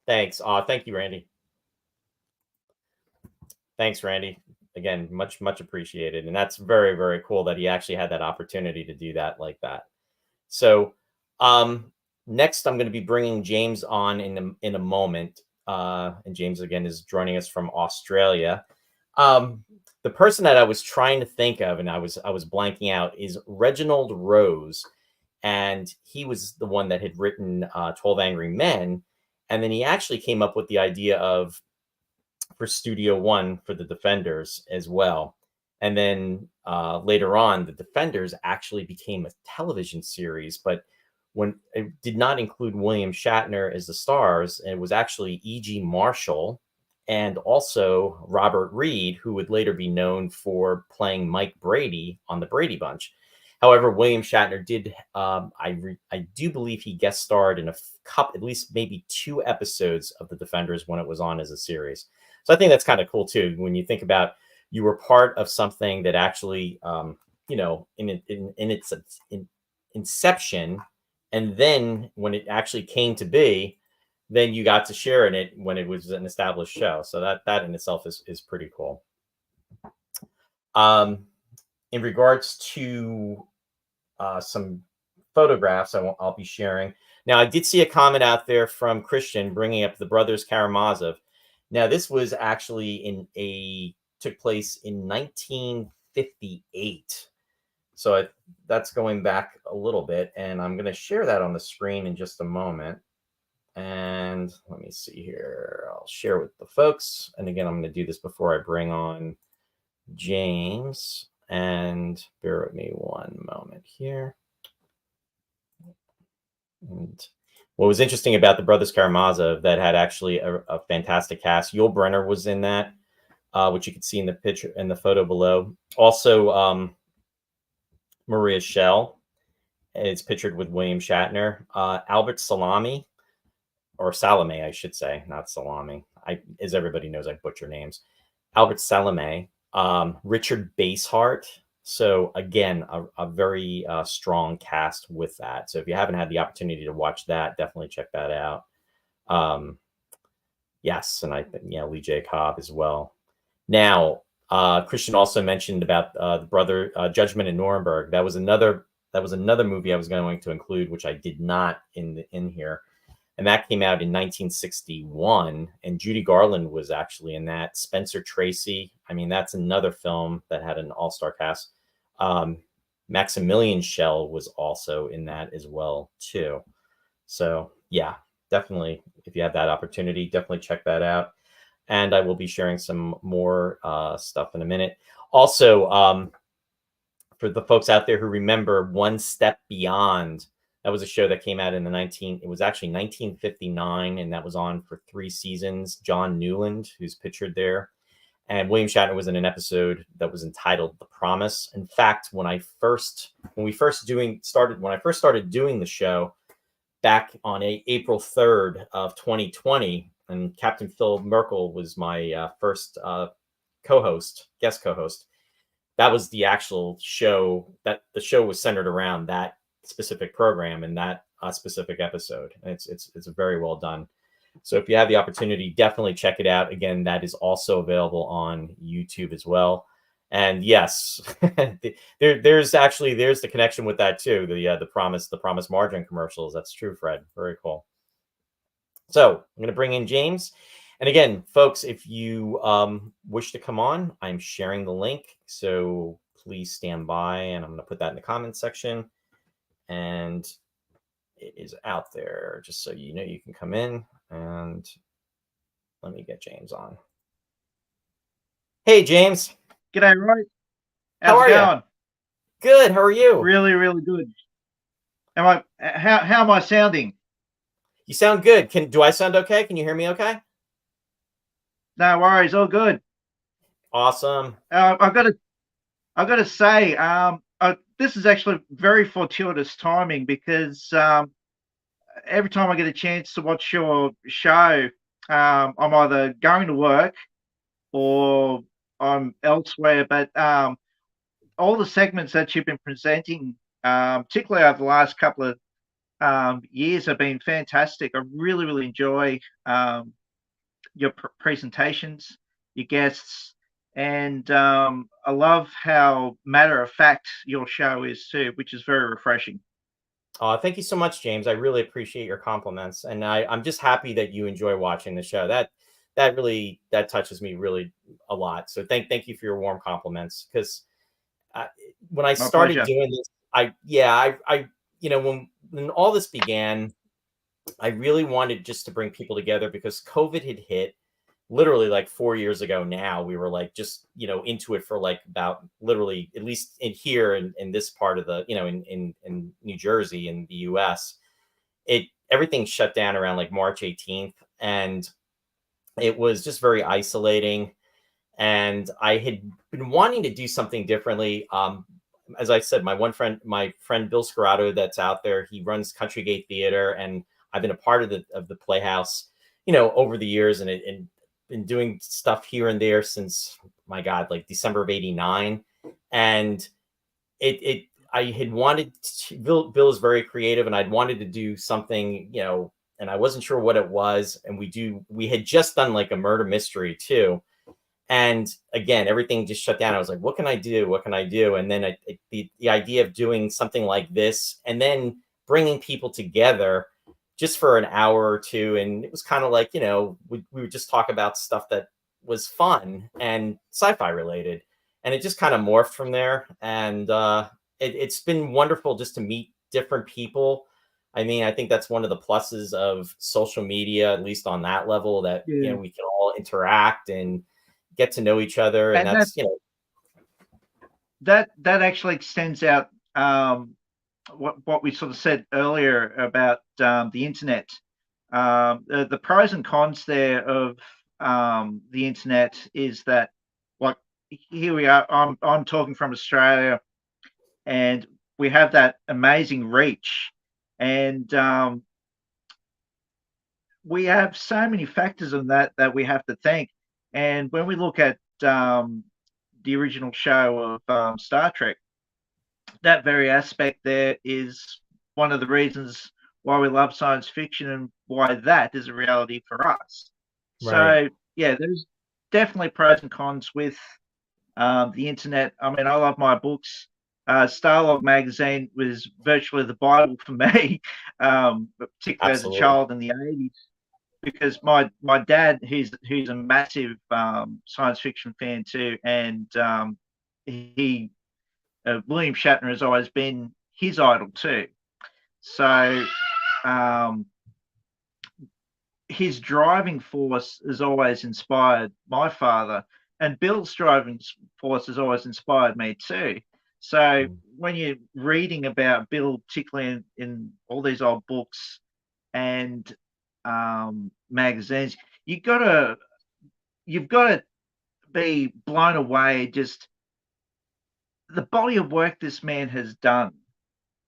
Thanks. Thank you, Randy. Thanks, Randy. Again, much appreciated. And that's very, very cool that he actually had that opportunity to do that like that. So next, I'm going to be bringing James on in a moment. And James, again, is joining us from Australia. The person that I was trying to think of, and I was blanking out, is Reginald Rose. And he was the one that had written 12 Angry Men. And then he actually came up with the idea for Studio One for the Defenders as well. And then later on, the Defenders actually became a television series, but when it did not include William Shatner as the stars, and it was actually E.G. Marshall and also Robert Reed, who would later be known for playing Mike Brady on the Brady Bunch. However, William Shatner did, I do believe he guest starred in at least maybe 2 episodes of The Defenders when it was on as a series. So I think that's kind of cool too, when you think about you were part of something that actually, in its inception, and then when it actually came to be, then you got to share in it when it was an established show. So that in itself is pretty cool. In regards to some photographs I'll be sharing. Now, I did see a comment out there from Christian bringing up the brothers Karamazov. Now, this was actually took place in 1958. So that's going back a little bit, and I'm going to share that on the screen in just a moment. And let me see here. I'll share with the folks. And again, I'm going to do this before I bring on James. And bear with me one moment here. And what was interesting about the Brothers Karamazov, that had actually a fantastic cast. Yul Brynner was in that, which you can see in the picture and the photo below. Also, Maria Schell is pictured with William Shatner. Albert Salami, or Salome, I should say, not Salami. As everybody knows, I butcher names. Albert Salome, Richard Basehart. So again, a very strong cast with that. So if you haven't had the opportunity to watch that, definitely check that out. Yes, and I think Lee J. Cobb as well. Now, Christian also mentioned about the brother Judgment in Nuremberg. That was another movie I was going to include, which I did not in here. And that came out in 1961, and Judy Garland was actually in that. Spencer Tracy. I mean, that's another film that had an all-star cast. Maximilian Schell was also in that as well, too. So, yeah, definitely, if you have that opportunity, definitely check that out. And I will be sharing some more stuff in a minute. Also, for the folks out there who remember One Step Beyond, that was a show that came out in it was actually 1959, and that was on for 3 seasons. John Newland, who's pictured there, and William Shatner was in an episode that was entitled The Promise. In fact, when I first started doing the show back on April 3rd of 2020, and Captain Phil Merkel was my first guest co-host. That was the actual show. That the show was centered around that specific program and that specific episode. And it's very well done. So if you have the opportunity, definitely check it out. Again, that is also available on YouTube as well. And yes, there's the connection with that too. The Promise margarine commercials. That's true, Fred. Very cool. So I'm going to bring in James. And again, folks, if you wish to come on, I'm sharing the link. So please stand by, and I'm going to put that in the comments section. And it is out there, just so you know you can come in. And let me get James on. Hey, James. G'day, Roy. How are you? Good. How are you? Really, really good. How am I sounding? You sound good. Do I sound okay? Can you hear me okay? No worries. All good. Awesome. I've got to say, this is actually very fortuitous timing, because every time I get a chance to watch your show, I'm either going to work or I'm elsewhere. But all the segments that you've been presenting, particularly over the last couple of years, have been fantastic. I really, really enjoy your presentations, your guests, and I love how matter of fact your show is too, which is very refreshing. Oh, thank you so much, James. I really appreciate your compliments, and I'm just happy that you enjoy watching the show. That really touches me really a lot. So thank you for your warm compliments. Because when I started doing this, I when all this began, I really wanted just to bring people together, because COVID had hit literally like 4 years ago now. We were like just into it for like about literally, at least in here in this part of the in New Jersey in the US, everything shut down around like March 18th, and it was just very isolating. And I had been wanting to do something differently. As I said, my friend Bill Scarato, that's out there, he runs Country Gate Theater, and I've been a part of the Playhouse over the years, and been doing stuff here and there since, my God, like December of '89. And I had wanted to, Bill is very creative, and I'd wanted to do something, and I wasn't sure what it was. And we had just done like a murder mystery too. And again, everything just shut down. I was like, what can I do? What can I do? And then the idea of doing something like this, and then bringing people together just for an hour or two. And it was kind of like, we would just talk about stuff that was fun and sci-fi related. And it just kind of morphed from there. And it's been wonderful just to meet different people. I mean, I think that's one of the pluses of social media, at least on that level, that, we can all interact and get to know each other. And that's, that actually extends out what we sort of said earlier about the internet. The pros and cons there of the internet is that, like, here we are, I'm talking from Australia, and we have that amazing reach, and we have so many factors in that we have to think. And when we look at the original show of Star Trek, that very aspect there is one of the reasons why we love science fiction and why that is a reality for us. Right. So yeah, there's definitely pros and cons with the internet. I mean, I love my books. Starlog magazine was virtually the Bible for me, particularly as a child in the 80s, because my dad, he's a massive science fiction fan too, and William Shatner has always been his idol too. So his driving force has always inspired my father, and Bill's driving force has always inspired me too. So when you're reading about Bill, particularly in all these old books and magazines, you've got to be blown away, just the body of work this man has done.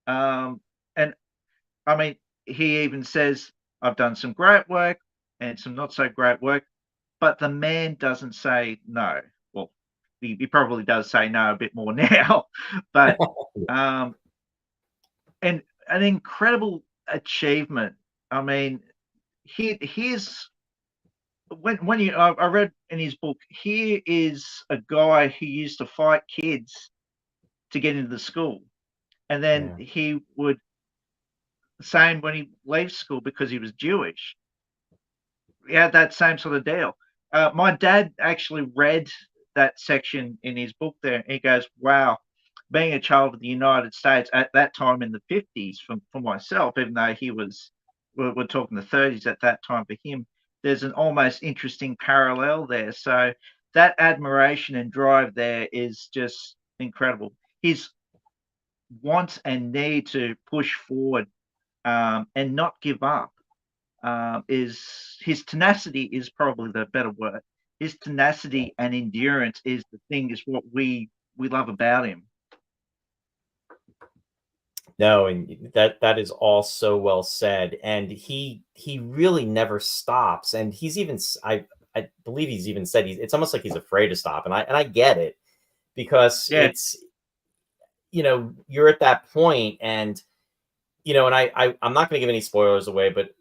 And I mean, he even says, I've done some great work and some not so great work, but the man doesn't say no. Well, he probably does say no a bit more now, but and an incredible achievement. I mean, here's when I read in his book, here is a guy who used to fight kids to get into the school, and then he would, same when he leaves school because he was Jewish. He had that same sort of deal. My dad actually read that section in his book there. He goes, wow, being a child of the United States at that time in the 50s for myself, even though we're talking the 30s at that time for him, there's an almost interesting parallel there. So that admiration and drive there is just incredible. His want and need to push forward and not give up is his tenacity is probably the better word. His tenacity and endurance is what we love about him. No, and that is all so well said. And he really never stops. And he's even, I believe he's even said it's almost like he's afraid to stop. And I get it, because it's, you're at that point, and and I'm not going to give any spoilers away, but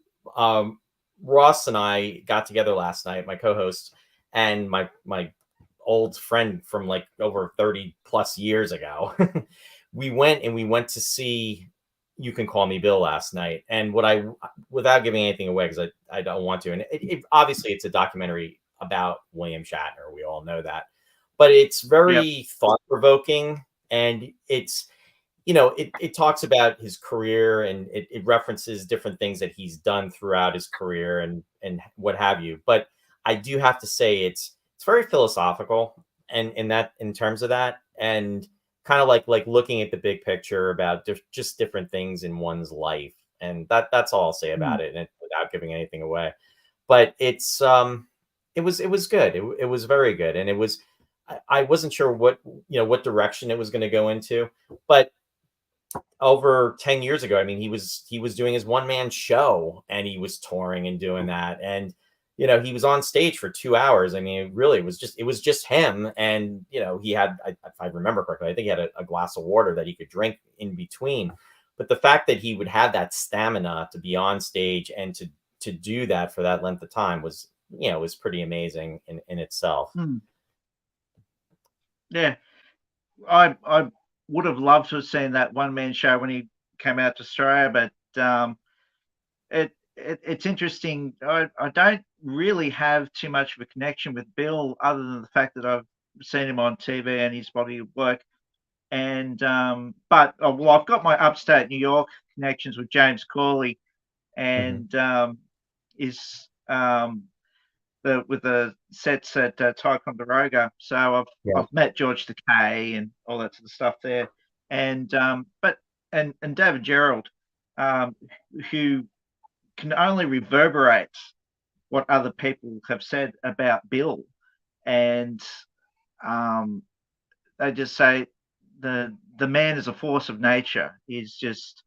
Ross and I got together last night, my co-host, and my old friend from like over 30 plus years ago. we went to see You Can Call Me Bill last night. And without giving anything away, because I don't want to, and it obviously it's a documentary about William Shatner. We all know that, but it's very thought-provoking, and it's, it talks about his career, and it references different things that he's done throughout his career and what have you. But I do have to say it's very philosophical, and in terms of that, and kind of like looking at the big picture about just different things in one's life. And that's all I'll say about it, and without giving anything away. But it's it was good. It was very good, and it was, I wasn't sure what direction it was going to go into, but over 10 years ago, I mean, he was doing his one-man show, and he was touring and doing that. And you know, he was on stage for 2 hours. I mean, really, it was just him. And, you know, he had, if I remember correctly, I think he had a glass of water that he could drink in between. But the fact that he would have that stamina to be on stage and to do that for that length of time was, you know, was pretty amazing in itself. Yeah, I would have loved to have seen that one man show when he came out to Australia, but it's interesting. I don't really have too much of a connection with Bill, other than the fact that I've seen him on TV and his body of work. And but well, I've got my upstate New York connections with James Corley, and is with the sets at Ticonderoga. So I've met George Takei and all that sort of stuff there, and but and David Gerald, who can only reverberate what other people have said about Bill, and they just say the man is a force of nature. He's just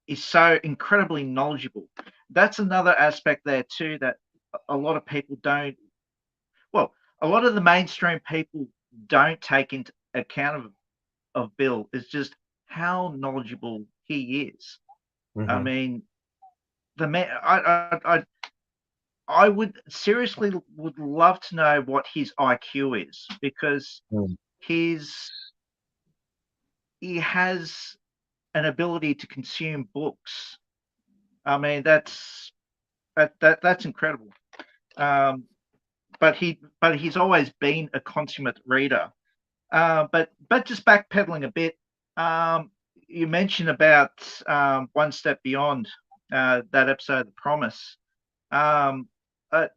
is so incredibly knowledgeable. That's another aspect there too that a lot of people don't. Well, a lot of the mainstream people don't take into account of Bill is just how knowledgeable he is. I mean, the man. I would seriously would love to know what his IQ is, because he has an ability to consume books. I mean, that's incredible. But he's always been a consummate reader. But just backpedaling a bit, you mentioned about One Step Beyond, that episode, The Promise.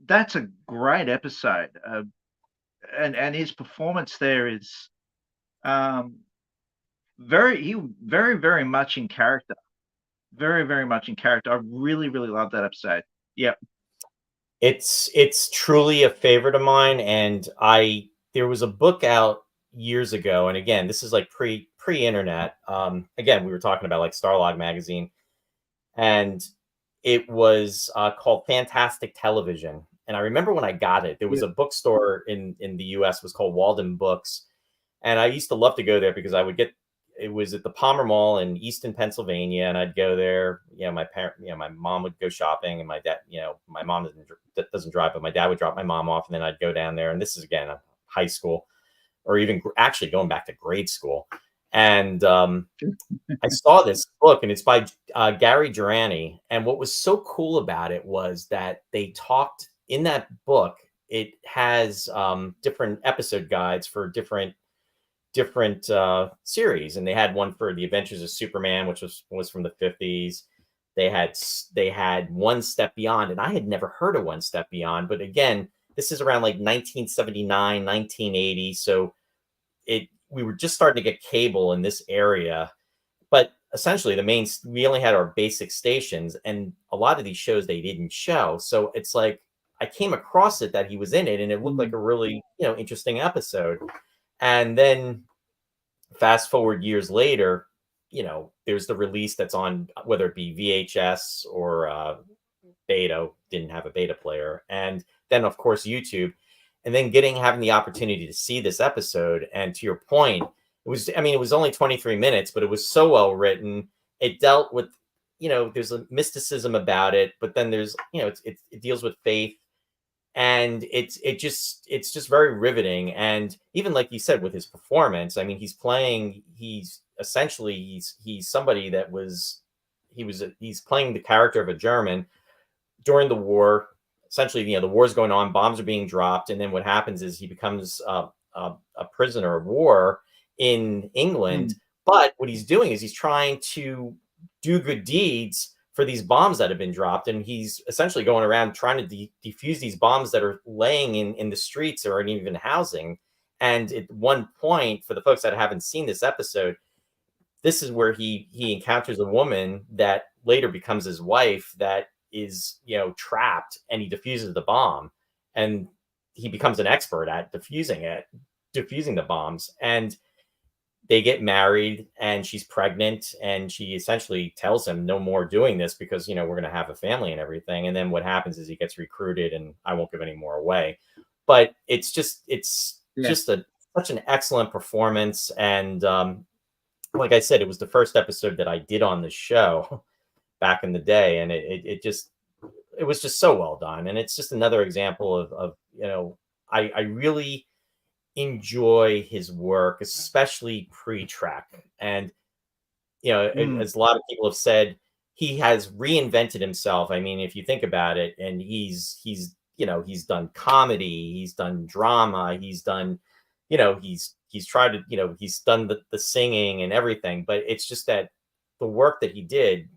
That's a great episode, and his performance there is very much in character. Very much in character. I really love that episode. Yep. It's truly a favorite of mine, and there was a book out years ago, and again, this is like pre-internet. Again, we were talking about like Starlog magazine, and it was called Fantastic Television. And I remember when I got it, there was a bookstore in the US, was called Walden Books, and I used to love to go there because it was at the Palmer Mall in Easton, Pennsylvania, and I'd go there. You know, my mom would go shopping, and my dad, you know, my mom doesn't drive, but my dad would drop my mom off, and then I'd go down there. And this is again high school, or even actually going back to grade school. And I saw this book, and it's by Gary Durrani. And what was so cool about it was that they talked in that book. It has different episode guides for different series, and they had one for The Adventures of Superman, which was from the 50s. They had One Step Beyond, and I had never heard of One Step Beyond, but again, this is around like 1979, 1980, so we were just starting to get cable in this area. But essentially we only had our basic stations, and a lot of these shows they didn't show. So it's like I came across it that he was in it, and it looked like a really, you know, interesting episode. And then fast forward years later, you know, there's the release that's on, whether it be VHS or beta, didn't have a beta player. And then of course YouTube, and then having the opportunity to see this episode. And to your point, it was only 23 minutes, but it was so well written. It dealt with, you know, there's a mysticism about it, but then there's, you know, it deals with faith. And it's just very riveting. And even like you said, with his performance, I mean, he's essentially somebody that he's playing the character of a German during the war. Essentially, you know, the war's going on, bombs are being dropped, and then what happens is he becomes a prisoner of war in England. But what he's doing is he's trying to do good deeds for these bombs that have been dropped, and he's essentially going around trying to defuse these bombs that are laying in the streets or in even housing. And at one point, for the folks that haven't seen this episode, this is where he encounters a woman that later becomes his wife that is, you know, trapped, and he defuses the bomb, and he becomes an expert at defusing the bombs. And they get married and she's pregnant, and she essentially tells him no more doing this because, we're going to have a family and everything. And then what happens is he gets recruited, and I won't give any more away, but it's just Yeah. such an excellent performance. And like I said, it was the first episode that I did on the show back in the day, and it was just so well done. And it's just another example of I really enjoy his work, especially pre-Trek. And as a lot of people have said, he has reinvented himself. I mean, if you think about it, and he's done comedy, he's done drama, he's done, he's tried to, he's done the singing and everything. But it's just that the work that he did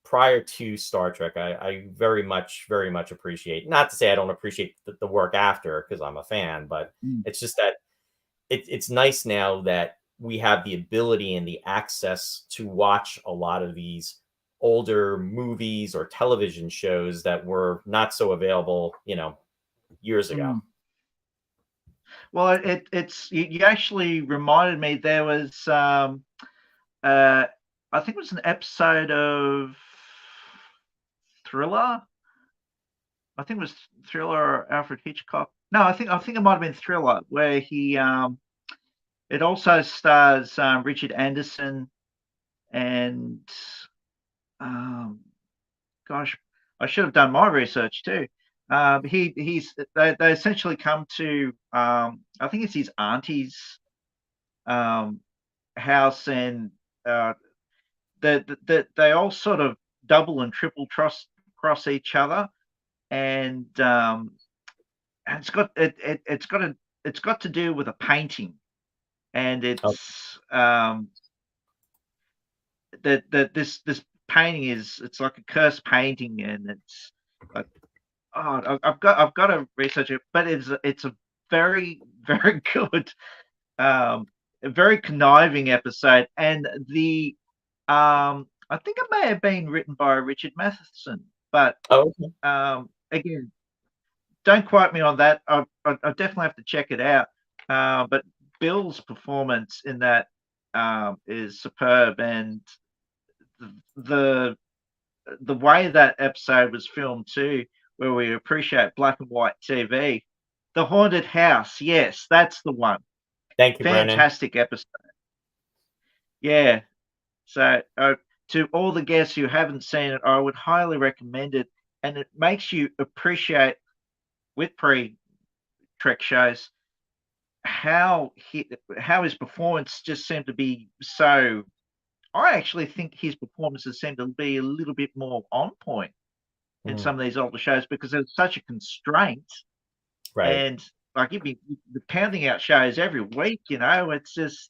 prior to Star Trek, I very much appreciate. Not to say I don't appreciate the work after, because I'm a fan, but it's just that it's nice now that we have the ability and the access to watch a lot of these older movies or television shows that were not so available, years ago. Well, it's you actually reminded me. There was I think it was an episode of Thriller. I think it was Thriller or Alfred Hitchcock. No, I think it might have been Thriller, where he it also stars Richard Anderson and gosh, I should have done my research too. They essentially come to I think it's his auntie's house, and they all sort of double and triple cross each other, and it's got to do with a painting, and it's this painting it's like a cursed painting, and it's like, I've got to research it, but it's a very, very good, a very conniving episode. And I think it may have been written by Richard Matheson, but again, don't quote me on that. I definitely have to check it out. But Bill's performance in that is superb, and the way that episode was filmed too, where we appreciate black and white TV. The Haunted House, yes, that's the one. Thank you, fantastic Brennan. Episode. Yeah. So to all the guests who haven't seen it, I would highly recommend it, and it makes you appreciate, with pre-Trek shows, how his performance just seemed to be so. I actually think his performances seem to be a little bit more on point in some of these older shows, because there's such a constraint, right? And like you'd be pounding out shows every week, it's just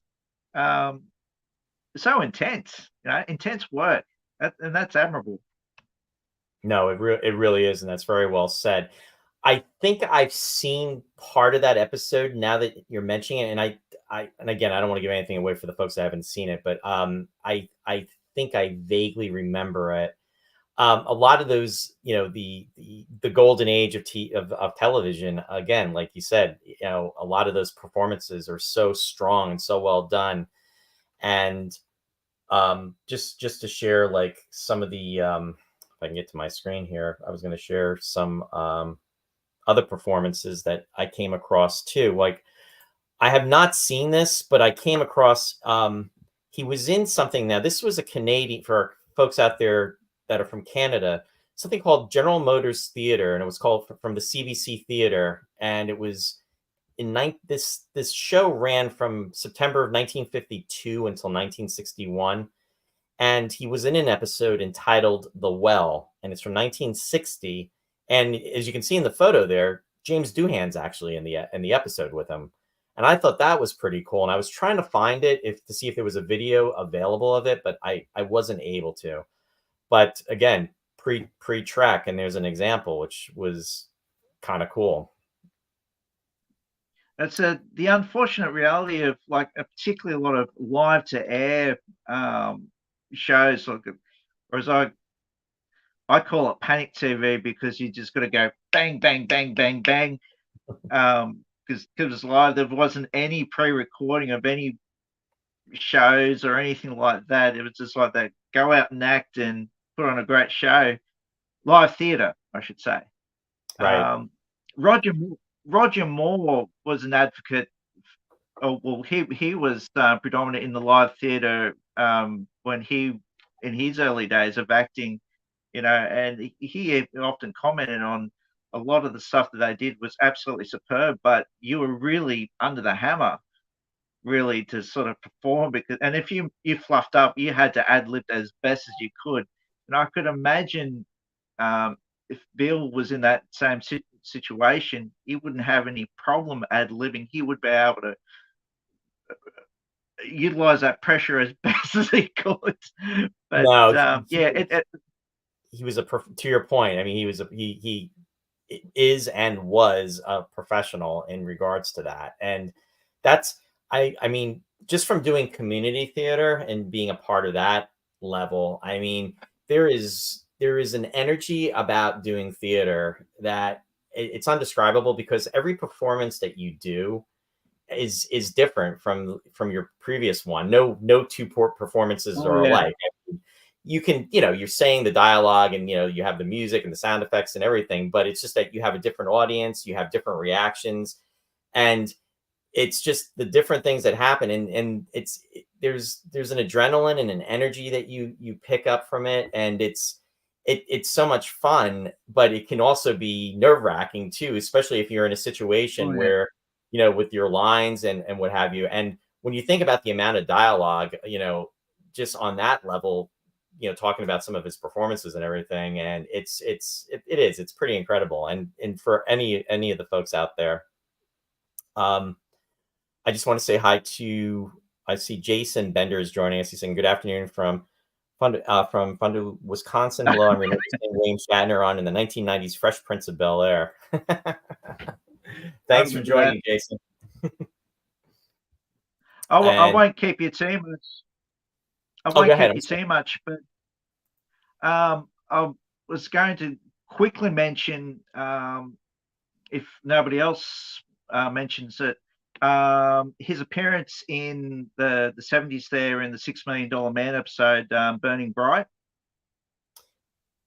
so intense, intense work, and that's admirable. No, it really is, and that's very well said. I think I've seen part of that episode now that you're mentioning it, and again, I don't want to give anything away for the folks that haven't seen it, but I think I vaguely remember it. A lot of those, the golden age of television, again, like you said, a lot of those performances are so strong and so well done. And just to share like some of the if I can get to my screen here, I was going to share some other performances that I came across too. Like, I have not seen this, but I came across he was in something. Now, this was a Canadian, for folks out there that are from Canada, something called General Motors Theater, and it was called from the CBC Theater, and it was this show ran from September of 1952 until 1961, and he was in an episode entitled The Well, and it's from 1960. And as you can see in the photo there, James Doohan's actually in the episode with him. And I thought that was pretty cool. And I was trying to find it to see if there was a video available of it, but I wasn't able to. But again, pre-Trek, and there's an example, which was kind of cool. That's the unfortunate reality of, like, particularly a lot of live to air shows, like, or as I call it panic TV, because you just got to go bang, bang, bang, bang, bang. Because live, there wasn't any pre-recording of any shows or anything like that. It was just like that, go out and act and put on a great show. Live theatre, I should say. Right. Roger Roger Moore was an advocate. Oh, well, he was predominant in the live theatre when he in his early days of acting, and he often commented on a lot of the stuff that they did was absolutely superb, but you were really under the hammer, really, to sort of perform, because and if you fluffed up, you had to ad lib as best as you could. And I could imagine if Bill was in that same situation, he wouldn't have any problem ad libbing. He would be able to utilize that pressure as best as he could. But No, he he was to your point. I mean, he is and was a professional in regards to that, and that's I mean, just from doing community theater and being a part of that level, I mean, there is an energy about doing theater that it's undescribable, because every performance that you do is different from your previous one. No two performances are alike. You can, you're saying the dialogue, and you have the music and the sound effects and everything, but it's just that you have a different audience, you have different reactions, and it's just the different things that happen, and there's an adrenaline and an energy that you pick up from it, and it's so much fun, but it can also be nerve-wracking too, especially if you're in a situation where with your lines and what have you. And when you think about the amount of dialogue, just on that level, talking about some of his performances and everything, and it's pretty incredible. And for any of the folks out there, I just want to say hi to, I see Jason Bender is joining us. He's saying good afternoon from Fundu, Wisconsin. Hello, I'm remembering William Shatner on in the 1990s Fresh Prince of Bel-Air. Thanks for joining, Jason. I won't keep you too much. But I was going to quickly mention, if nobody else mentions it, his appearance in the 70s there in the $6 Million Man episode, Burning Bright.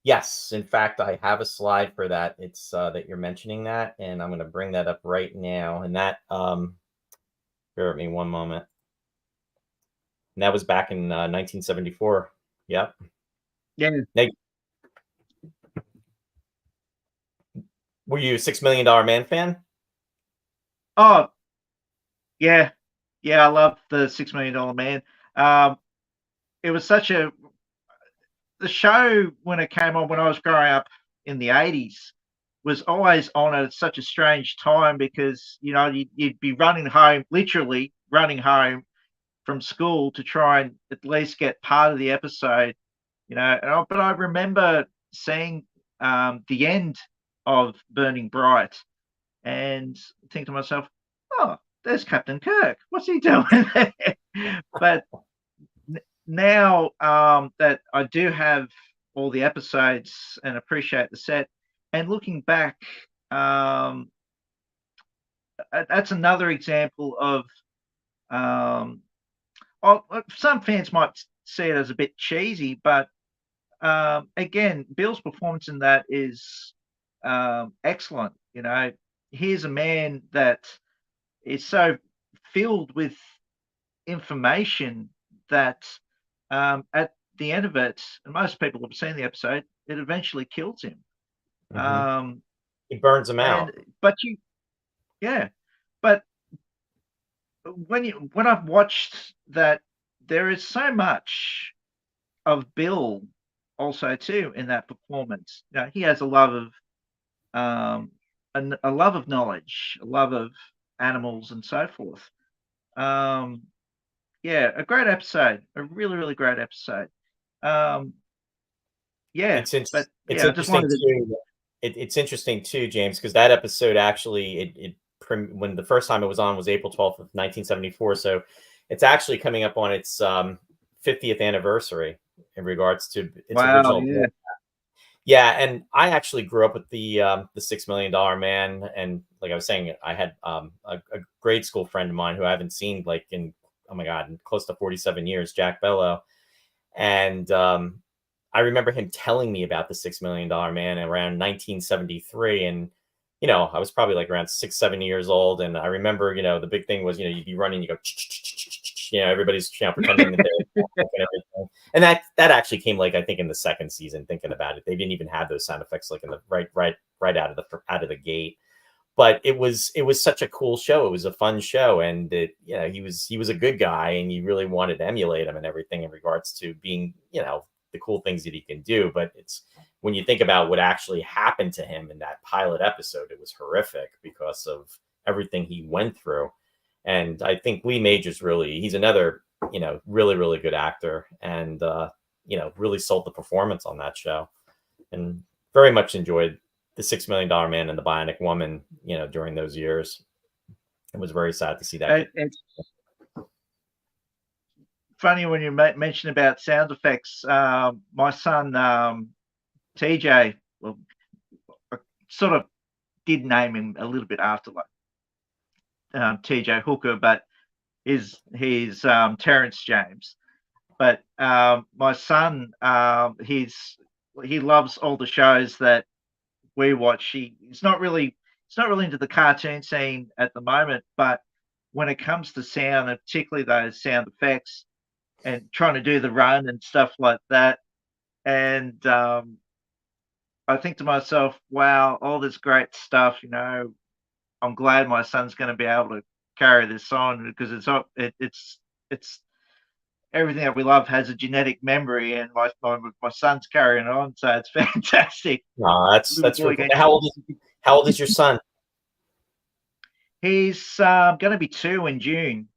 Yes, in fact, I have a slide for that. It's that you're mentioning that, and I'm going to bring that up right now. And that, bear with me one moment. And that was back in 1974. Yep. Yeah. Were you a $6 Million Man fan? Oh, yeah. I love the $6 Million Man. It was the show when it came on when I was growing up in the 80s was always on at such a strange time, because you'd be literally running home from school to try and at least get part of the episode, but I remember seeing the end of Burning Bright and think to myself, oh, there's Captain Kirk. What's he doing there? But now that I do have all the episodes and appreciate the set, and looking back, that's another example of some fans might see it as a bit cheesy, but again, Bill's performance in that is excellent. Here's a man that is so filled with information that at the end of it, and most people have seen the episode, it eventually kills him. Mm-hmm. It burns him out. But when I've watched that, there is so much of Bill also too in that performance. He has a love of a love of knowledge, a love of animals, and so forth. A great episode, a really, really great episode. It's interesting too, James, because that episode actually when the first time it was on was April 12th of 1974, so it's actually coming up on its 50th anniversary in regards to its original. Yeah, and I actually grew up with the $6 Million Man, and like I was saying, I had a grade school friend of mine who I haven't seen like in oh my God, close to 47 years, Jack Bellow. And I remember him telling me about the $6 Million Man around 1973. And, I was probably like around 6, 7 years old. And I remember, the big thing was, you'd be running, you go, everybody's pretending that they're and everything. And that actually came like, I think in the second season, thinking about it, they didn't even have those sound effects like in the right out of the gate. But it was such a cool show. It was a fun show. And he was a good guy, and you really wanted to emulate him and everything in regards to being, the cool things that he can do. But it's, when you think about what actually happened to him in that pilot episode, it was horrific because of everything he went through. And I think Lee Majors he's another, really, really good actor, and, really sold the performance on that show, and very much enjoyed the $6 Million Man and the Bionic Woman, during those years. It was very sad to see that. It's funny when you mention about sound effects. My son, TJ, well, I sort of did name him a little bit after TJ Hooker, but he's Terrence James. But my son, he loves all the shows that we watch. He's not really into the cartoon scene at the moment, but when it comes to sound, and particularly those sound effects, and trying to do the run and stuff like that, and I think to myself, wow, all this great stuff, I'm glad my son's going to be able to carry this on, because it's everything that we love has a genetic memory, and my son's carrying it on, so it's fantastic. No, that's really cool. How old is your son? He's going to be 2 in June.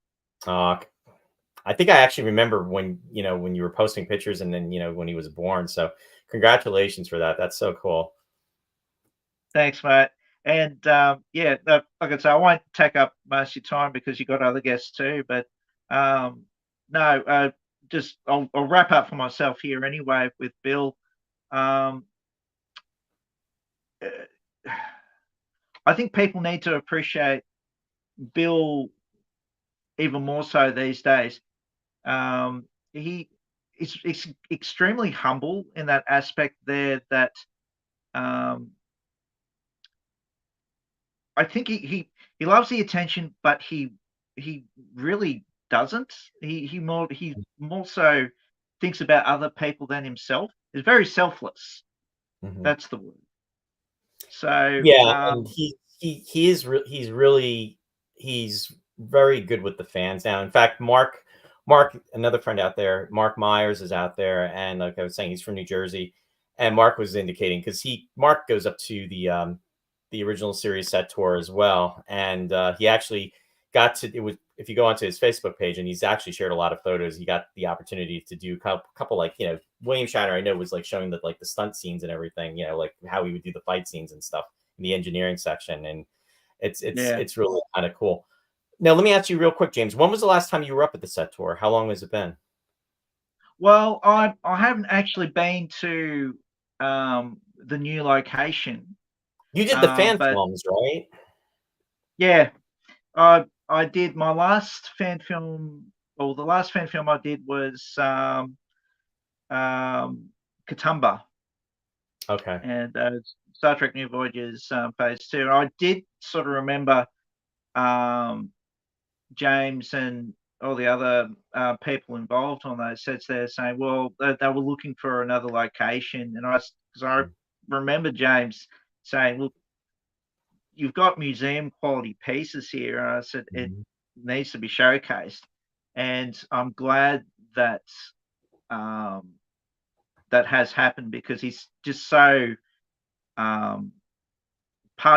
I think I actually remember when you were posting pictures, and then when he was born. So congratulations for that. That's so cool. Thanks, mate. And like I say, I won't take up most of your time because you got other guests too. But I'll wrap up for myself here anyway with Bill. I think people need to appreciate Bill even more so these days. He is extremely humble in that aspect there, that I think he loves the attention, but he really doesn't. He more so thinks about other people than himself. He's very selfless. Mm-hmm. That's the word. So yeah, and he's very good with the fans now. In fact, Mark, another friend out there, Mark Myers, is out there, and like I was saying, he's from New Jersey, and Mark was indicating, because Mark goes up to the original series set tour as well, and he actually got to, it was, if you go onto his Facebook page, and he's actually shared a lot of photos, he got the opportunity to do a couple like, William Shatner, I know, was like showing the stunt scenes and everything, like how he would do the fight scenes and stuff in the engineering section, and it's really kind of cool. Now, let me ask you real quick, James, when was the last time you were up at the set tour? How long has it been? Well, I haven't actually been to the new location. You did the fan films, right? Yeah, I did my last fan film. Well, the last fan film I did was Katoomba. Okay. And Star Trek New Voyages Phase 2. I did sort of remember James and all the other people involved on those sets there saying, well, they were looking for another location. And because I remember James saying, look, you've got museum quality pieces here. And I said, it needs to be showcased. And I'm glad that that has happened, because he's just so, pardon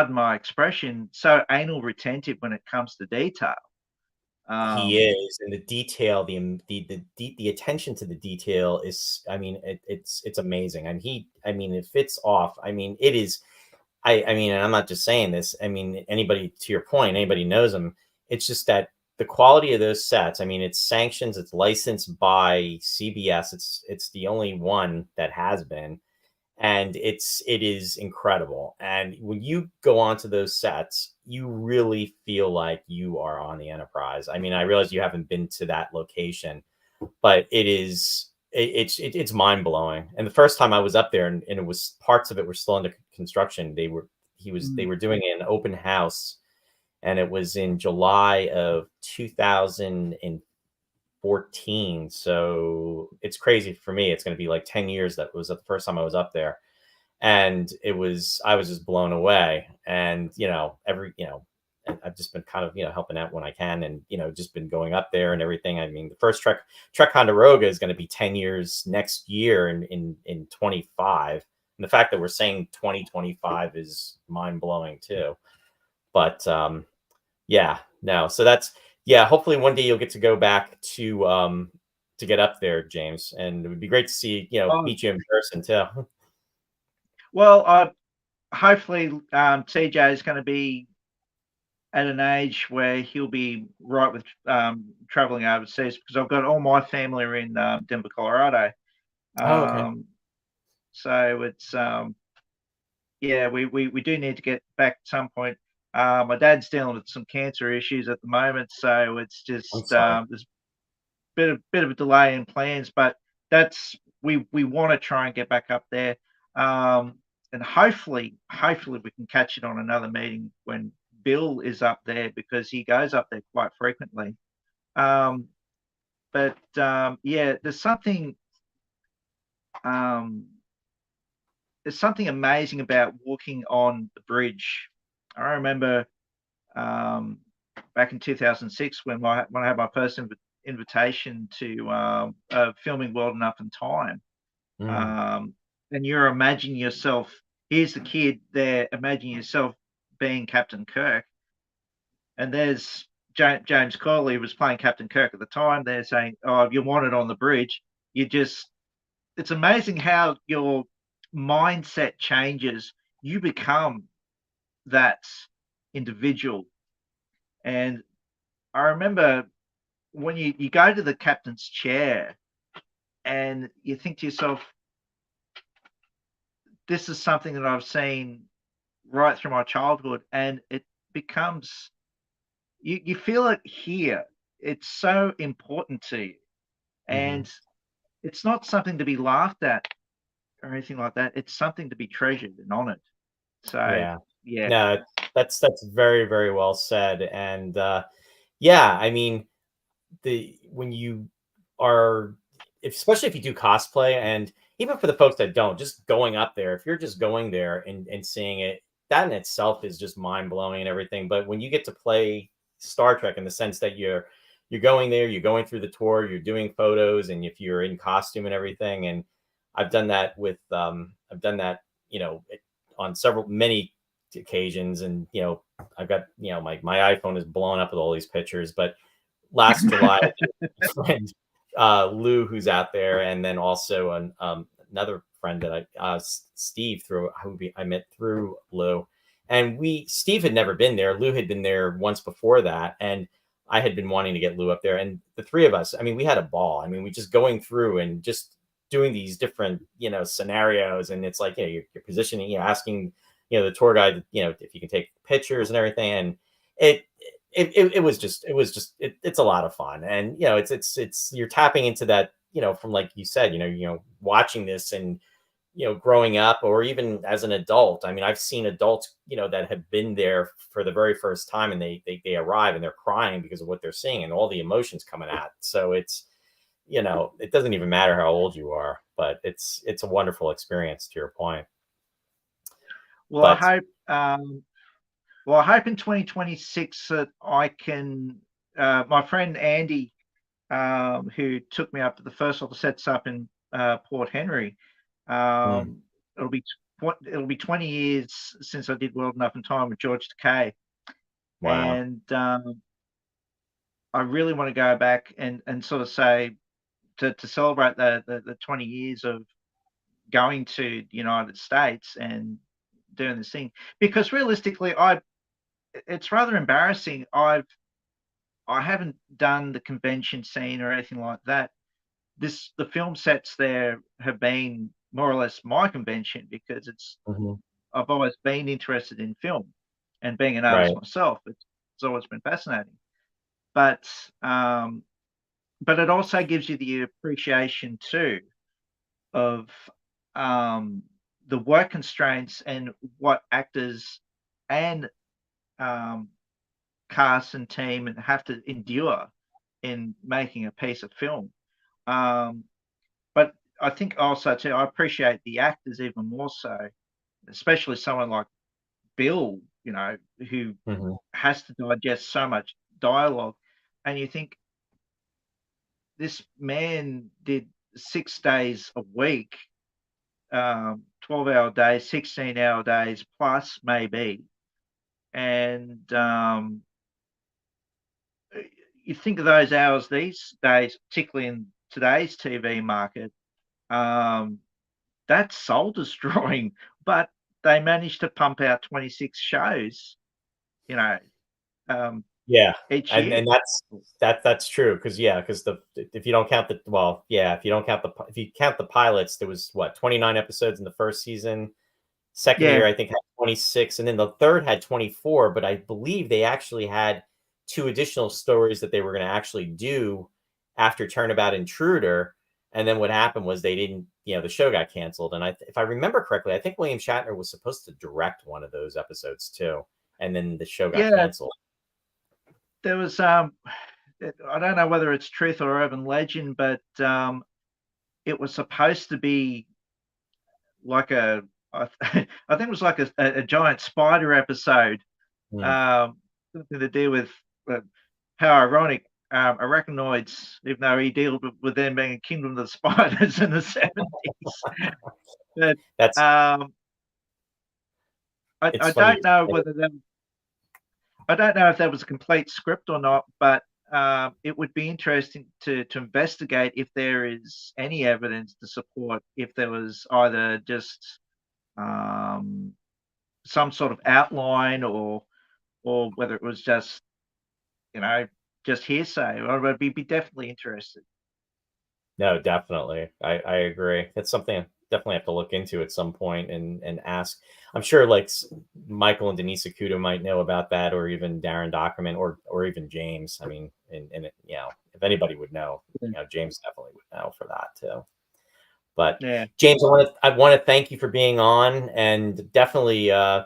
my expression, so anal retentive when it comes to detail. He is, and the detail, the attention to the detail is, I mean, it's amazing. And it fits off. I mean, it is. I mean, and I'm not just saying this. I mean, anybody, to your point, anybody knows him. It's just that the quality of those sets. I mean, it's sanctioned, it's licensed by CBS. It's the only one that has been, and it is incredible. And when you go onto those sets, you really feel like you are on the Enterprise. I mean, I realize you haven't been to that location, but it's mind blowing. And the first time I was up there, and it was parts of it were still under construction. They were doing an open house, and it was in July of 2014. So it's crazy for me. It's going to be like 10 years. That was the first time I was up there, and I was just blown away. And I've just been kind of helping out when I can, and just been going up there and everything. I mean, the first Trek Ticonderoga is going to be 10 years next year in 25, and the fact that we're saying 2025 is mind blowing too. But yeah, no, so that's hopefully one day you'll get to go back to get up there, James, and it would be great to see meet you in person too. Well, hopefully TJ is going to be at an age where he'll be right with traveling overseas, because I've got all my family are in Denver, Colorado. Oh, okay. So it's we do need to get back at some point. My dad's dealing with some cancer issues at the moment, so it's just there's a bit of a delay in plans, but we want to try and get back up there, and hopefully we can catch it on another meeting when Bill is up there, because he goes up there quite frequently. There's something amazing about walking on the bridge. I remember back in 2006 when I had my first invitation to filming World Enough and Time. And you're imagining yourself, here's the kid there, imagine yourself being Captain Kirk. And there's James Corley was playing Captain Kirk at the time. They're saying, oh, you want it on the bridge. It's amazing how your mindset changes. You become that individual. And I remember when you go to the captain's chair and you think to yourself, this is something that I've seen right through my childhood, and it becomes, you feel it here. It's so important to you. And it's not something to be laughed at or anything like that. It's something to be treasured and honored. So yeah. No, that's very, very well said. And I mean, when you are, especially if you do cosplay, and even for the folks that don't, just going up there, if you're just going there and seeing it, that in itself is just mind blowing and everything. But when you get to play Star Trek in the sense that you're going there, you're going through the tour, you're doing photos, and if you're in costume and everything, and I've done that on many occasions, and I've got my iPhone is blowing up with all these pictures. But last July, my friend Lou, who's out there, and then also another friend that Steve, I met through Lou, and Steve had never been there. Lou had been there once before that, and I had been wanting to get Lou up there, and the three of us, I mean, we had a ball. I mean, we just going through and just doing these different scenarios, and it's like you're positioning, asking the tour guide if you can take pictures and everything, and it's a lot of fun. And it's you're tapping into that from, like you said, watching this and growing up, or even as an adult. I mean, I've seen adults that have been there for the very first time, and they arrive and they're crying because of what they're seeing and all the emotions coming out. So it's it doesn't even matter how old you are, but it's a wonderful experience, to your point. Well, I hope in 2026 that I can. My friend Andy, who took me up to the first of the sets up in Port Henry, it'll be 20 years since I did World Enough and Time with George Takei. Wow. And I really want to go back and sort of say to celebrate the 20 years of going to the United States and doing this thing, because realistically it's rather embarrassing. I haven't done the convention scene or anything like that. The film sets there have been more or less my convention, because I've always been interested in film, and being an artist Right. myself, it's always been fascinating. But it also gives you the appreciation too of the work constraints and what actors and cast and team have to endure in making a piece of film. But I think also too, I appreciate the actors even more so, especially someone like Bill, who has to digest so much dialogue. And you think, this man did 6 days a week, 12-hour days, 16-hour days plus maybe. And you think of those hours these days, particularly in today's TV market, that's soul destroying. But they managed to pump out 26 shows, Yeah, each and year. that's true, because if you don't count if you count the pilots, there was 29 episodes in the first season. Second year, Yeah, I think, had 26, and then the third had 24. But I believe they actually had 2 additional stories that they were going to actually do after Turnabout Intruder. And then what happened was they didn't, the show got canceled. And if I remember correctly, I think William Shatner was supposed to direct one of those episodes too, and then the show got yeah. canceled. There was I don't know whether it's truth or urban legend, but it was supposed to be like I think it was like a giant spider episode. Something to do with how ironic, arachnoids, even though he dealt with them being a kingdom of the spiders in the 70s. But That's I funny. don't know whether I don't know if that was a complete script or not, but it would be interesting to investigate if there is any evidence to support if there was either just some sort of outline, or whether it was just just hearsay. I'd be definitely interested. No, definitely. I agree. That's something I definitely have to look into at some point and ask. I'm sure Michael and Denise Akuta might know about that, or even Darren Dockerman, or even James. I mean, if anybody would know, James definitely would know for that too. But Yeah. James, I want to thank you for being on, and definitely, I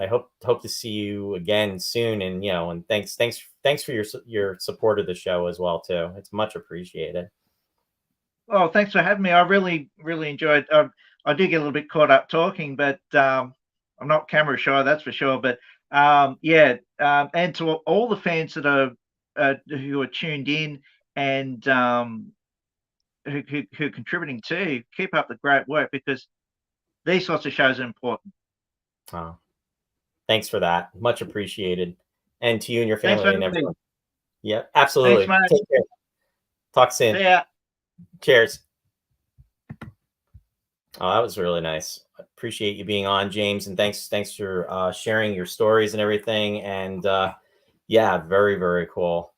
hope to see you again soon. And and thanks for your support of the show as well too. It's much appreciated. Oh, thanks for having me. I really enjoyed. I do get a little bit caught up talking, but I'm not camera shy, that's for sure. But and to all the fans that are who are tuned in, and who are contributing too, keep up the great work, because these sorts of shows are important. Oh, thanks for that. Much appreciated. And to you and your Thanks for family and having me. everyone. Yeah, Thanks, absolutely. mate. Take care. Talk soon. See ya. Cheers. Oh, that was really nice. I appreciate you being on, James, and thanks for sharing your stories and everything. And very, very cool.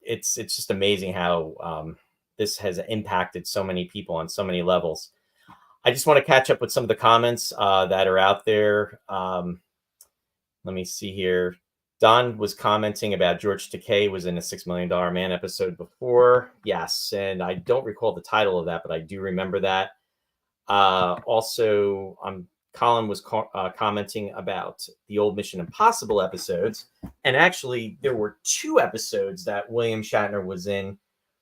It's just amazing how this has impacted so many people on so many levels. I just want to catch up with some of the comments that are out there. Let me see here. Don was commenting about George Takei was in a $6 Million Man episode before. Yes, and I don't recall the title of that, but I do remember that. Also, Colin was commenting about the old Mission Impossible episodes. And actually, there were 2 episodes that William Shatner was in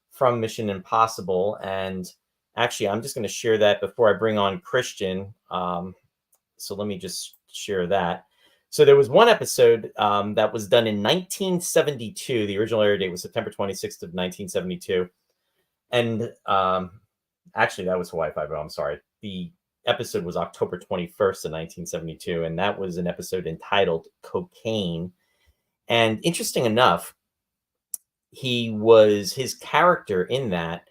from Mission Impossible. And actually, I'm just going to share that before I bring on Christian. So let me just share that. So there was one episode that was done in 1972. The original air date was September 26th of 1972. And actually, that was Hawaii Five-O. I'm sorry. The episode was October 21st of 1972. And that was an episode entitled Cocaine. And interesting enough, his character in that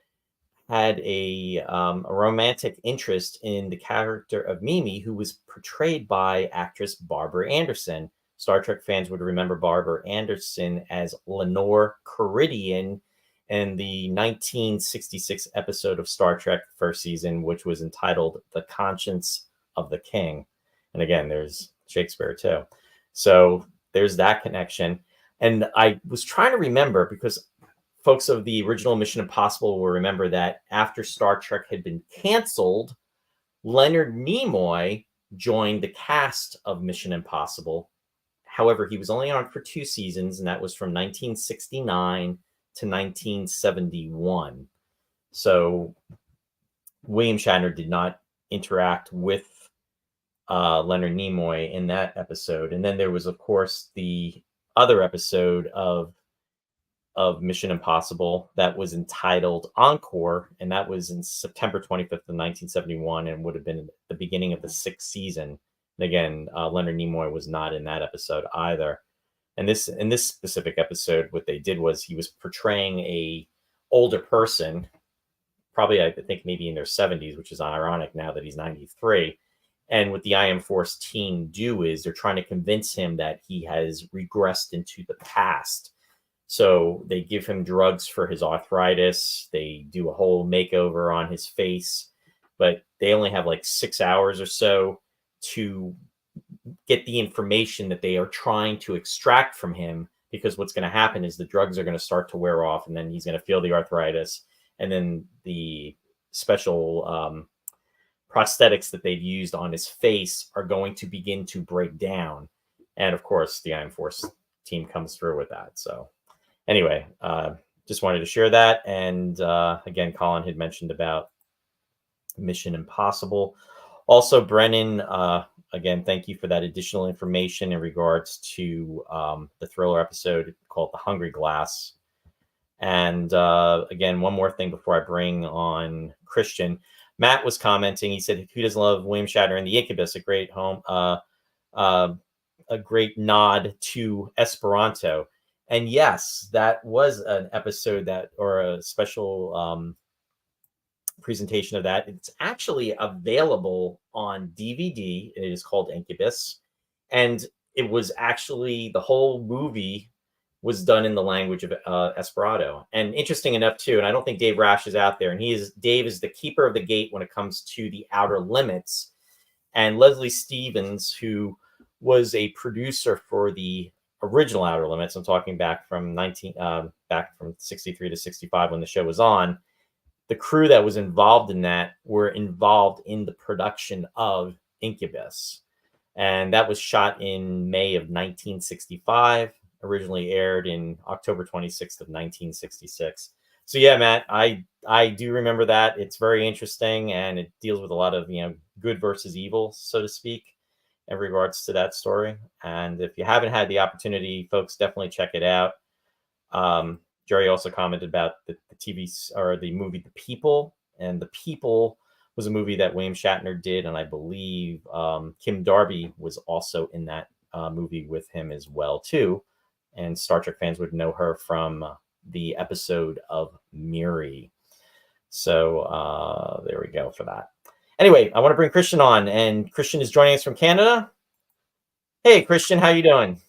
had a romantic interest in the character of Mimi, who was portrayed by actress Barbara Anderson. Star Trek fans would remember Barbara Anderson as Lenore Caridian in the 1966 episode of Star Trek, first season, which was entitled The Conscience of the King. And again, there's Shakespeare too. So there's that connection. And I was trying to remember, because folks of the original Mission Impossible will remember that after Star Trek had been canceled, Leonard Nimoy joined the cast of Mission Impossible. However, he was only on for 2 seasons, and that was from 1969 to 1971. So William Shatner did not interact with Leonard Nimoy in that episode. And then there was, of course, the other episode of Mission Impossible that was entitled Encore, and that was in September 25th of 1971, and would have been the beginning of the 6th season. And again, Leonard Nimoy was not in that episode either. And in this specific episode, what they did was he was portraying a older person, probably I think maybe in their 70s, which is ironic now that he's 93. And what the IM Force team do is they're trying to convince him that he has regressed into the past. So they give him drugs for his arthritis. They do a whole makeover on his face, but they only have like 6 hours or so to get the information that they are trying to extract from him, because what's going to happen is the drugs are going to start to wear off, and then he's going to feel the arthritis, and then the special prosthetics that they've used on his face are going to begin to break down. And of course, the Iron Force team comes through with that. So anyway, just wanted to share that. And again, Colin had mentioned about Mission Impossible. Also, Brennan, again, thank you for that additional information in regards to the thriller episode called The Hungry Glass. And again, one more thing before I bring on Christian. Matt was commenting. He said, "Who doesn't love William Shatner and the Incubus? A great a great nod to Esperanto." And yes, that was an episode or a special presentation of that. It's actually available on DVD. It is called Incubus, and it was actually, the whole movie was done in the language of Esperanto. And interesting enough too, and I don't think Dave Rash is out there, and Dave is the keeper of the gate when it comes to the Outer Limits. And Leslie Stevens, who was a producer for the original Outer Limits, I'm talking back from 63 to 65 when the show was on, the crew that was involved in that were involved in the production of Incubus. And that was shot in May of 1965, originally aired in October 26th of 1966. So yeah, Matt, I do remember that. It's very interesting, and it deals with a lot of, good versus evil, so to speak, in regards to that story. And if you haven't had the opportunity, folks, definitely check it out. Jerry also commented about the TV or the movie The People, and The People was a movie that William Shatner did, and I believe Kim Darby was also in that movie with him as well too. And Star Trek fans would know her from the episode of Miri. So there we go for that. Anyway, I want to bring Christian on, and Christian is joining us from Canada. Hey, Christian, how you doing?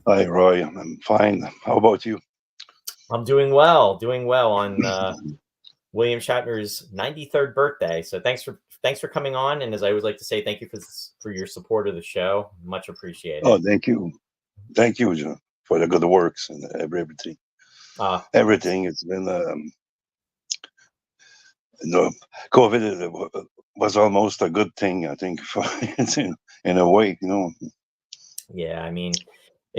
Hi, Roy. I'm fine. How about you? I'm doing well on William Shatner's 93rd birthday. So thanks for coming on. And as I always like to say, thank you for your support of the show. Much appreciated. Oh, thank you. Thank you, John, for the good works and everything. Everything. It's been, COVID was almost a good thing, I think, for in a way, Yeah, I mean,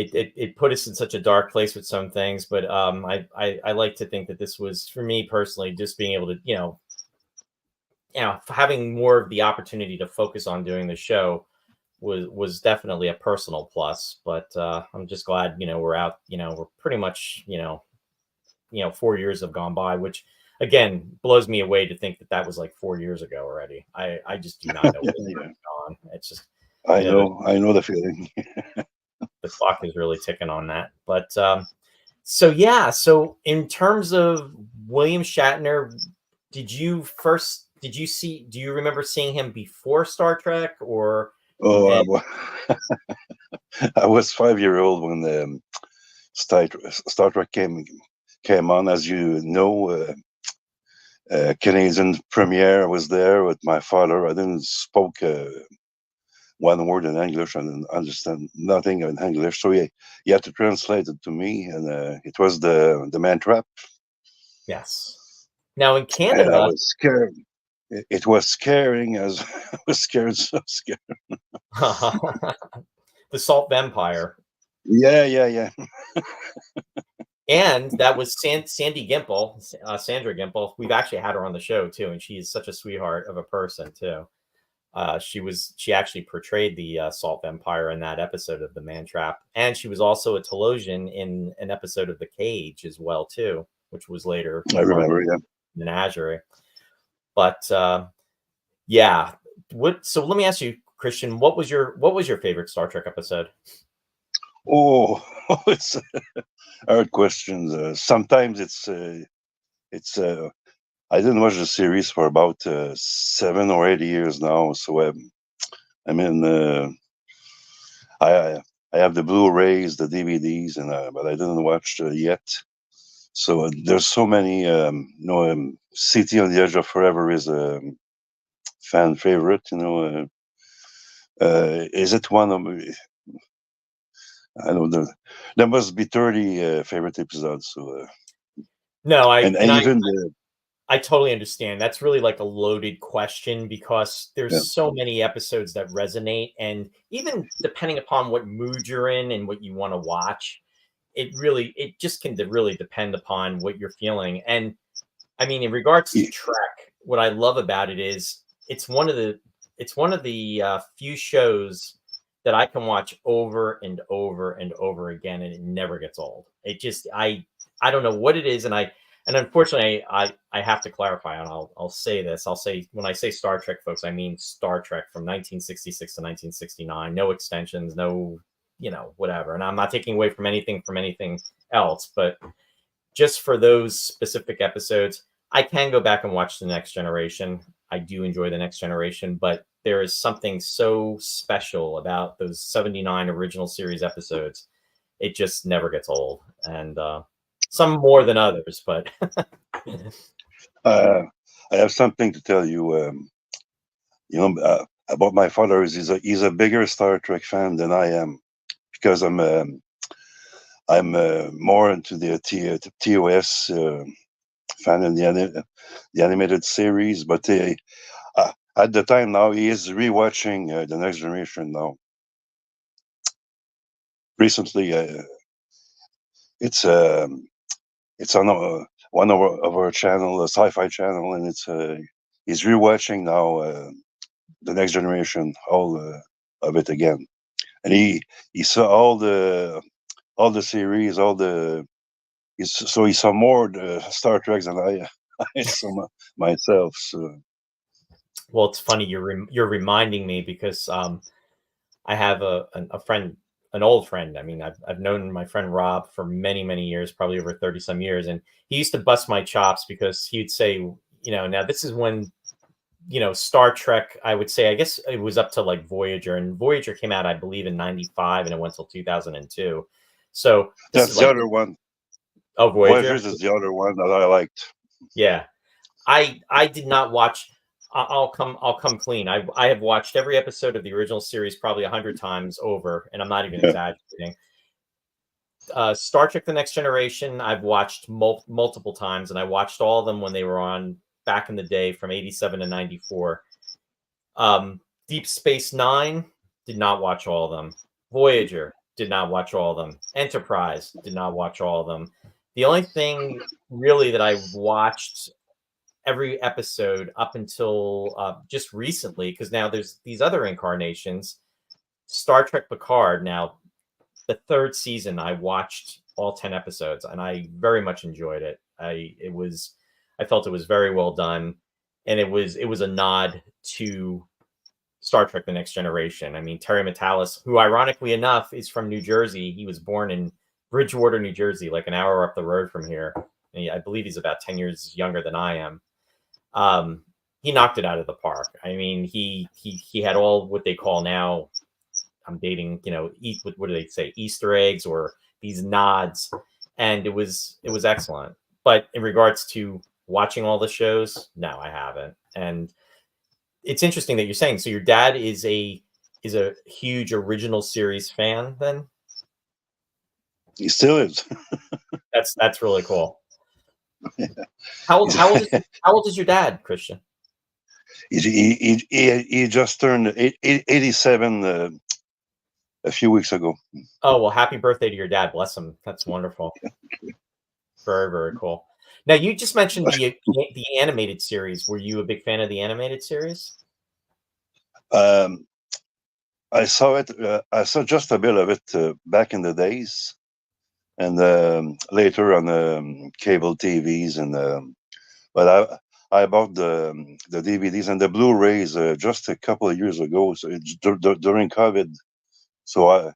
it put us in such a dark place with some things, but I like to think that this was, for me personally, just being able to, having more of the opportunity to focus on doing the show was definitely a personal plus. But I'm just glad, we're out, we're pretty much, 4 years have gone by, which again blows me away to think that was like 4 years ago already. I just do not know what's going on. It's just, I know the feeling. The clock is really ticking on that. But so in terms of William Shatner, do you remember seeing him before Star Trek, or? I was 5 years old when the Star Trek came on. As you know, Canadian premiere was there with my father. I didn't spoke one word in English. I didn't understand nothing in English, so he had to translate it to me, and it was the Man Trap. Yes. Now in And Canada, I was scared. It was scaring as I was scared, so scared. the Salt Vampire. Yeah. And that was Sandy Gimple, Sandra Gimple. We've actually had her on the show too, and she is such a sweetheart of a person too. She actually portrayed the Salt Vampire in that episode of The Man Trap, and she was also a Telosian in an episode of The Cage as well too, which was later. I remember, yeah. Menagerie. But yeah, so let me ask you, Christian, what was your favorite Star Trek episode? Oh, it's hard questions. Sometimes it's I didn't watch the series for about 7 or 8 years now, so I mean I have the Blu-rays, the DVDs, and but I didn't watch yet. So there's so many. City on the Edge of Forever is a fan favorite. Is it one of? I don't know. There must be 30 favorite episodes. So no, I totally understand. That's really like a loaded question because there's so many episodes that resonate, and even depending upon what mood you're in and what you want to watch, it just can really depend upon what you're feeling. And I mean, in regards to Trek, what I love about it is it's one of the few shows that I can watch over and over and over again, and it never gets old. It just I don't know what it is, and unfortunately, I have to clarify, and I'll say this. I'll say, when I say Star Trek, folks, I mean Star Trek from 1966 to 1969. No extensions, no, whatever. And I'm not taking away from anything else, but just for those specific episodes, I can go back and watch The Next Generation. I do enjoy The Next Generation, but there is something so special about those 79 original series episodes. It just never gets old. And some more than others, but I have something to tell you. About my father. He's a bigger Star Trek fan than I am, because I'm more into the TOS fan in the animated series. But at the time now, he is rewatching The Next Generation now. Recently, it's on one of our channel, the Sci-Fi channel, and he's rewatching now The Next Generation, all of it again, and he saw all the series, he saw more the Star Trek than I saw myself. So. Well, it's funny you're reminding me, because I have a friend, an old friend. I mean, I've known my friend Rob for many years, probably over 30 some years, and he used to bust my chops because he'd say, now this is when, Star Trek, I would say, I guess it was up to like Voyager, and Voyager came out, I believe, in 95, and it went till 2002. So that's the other one. Oh, Voyager is the other one that I liked. Yeah, I did not watch. I'll come clean. I have watched every episode of the original series probably 100 times over, and I'm not even exaggerating. Star Trek: The Next Generation, I've watched multiple times, and I watched all of them when they were on back in the day from 87 to 94. Deep Space Nine, did not watch all of them. Voyager, did not watch all of them. Enterprise, did not watch all of them. The only thing really that I watched every episode up until just recently, because now there's these other incarnations, Star Trek Picard. Now, the third season, I watched all 10 episodes, and I very much enjoyed it. I felt it was very well done, and it was a nod to Star Trek: The Next Generation. I mean, Terry Matalas, who ironically enough is from New Jersey. He was born in Bridgewater, New Jersey, like an hour up the road from here. And I believe he's about 10 years younger than I am. He knocked it out of the park. I mean, he had all what they call now, I'm dating, what do they say, Easter eggs, or these nods. and it was excellent. But in regards to watching all the shows, no, I haven't. And it's interesting that you're saying so. Your dad is a huge original series fan. Then He still is. that's really cool. How old is your dad, Christian? He just turned 87 a few weeks ago. Oh, well, happy birthday to your dad. Bless him. That's wonderful. Very, very cool. Now, you just mentioned the animated series. Were you a big fan of the animated series? I saw it. I saw just a bit of it back in the days, and later on cable TVs. But I bought the DVDs and the Blu-rays just a couple of years ago. So it's during COVID. So I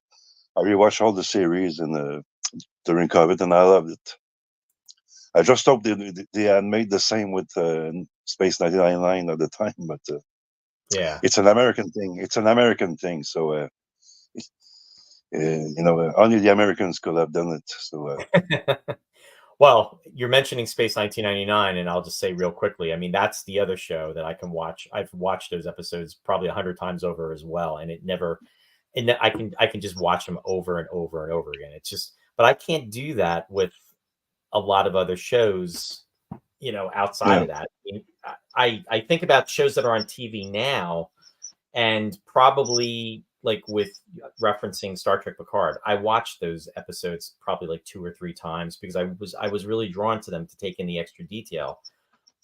rewatched all the series during COVID, and I loved it. I just hope they had made the same with Space 1999 at the time, but yeah, it's an American thing. It's an American thing, so only the Americans could have done it. So, well, you're mentioning Space 1999, and I'll just say real quickly. I mean, that's the other show that I can watch. I've watched those episodes probably 100 times over as well, and I can just watch them over and over and over again. It's just, but I can't do that with a lot of other shows, outside of that. I think about shows that are on TV now, and probably like with referencing Star Trek Picard, I watched those episodes probably like 2 or 3 times because I was really drawn to them to take in the extra detail.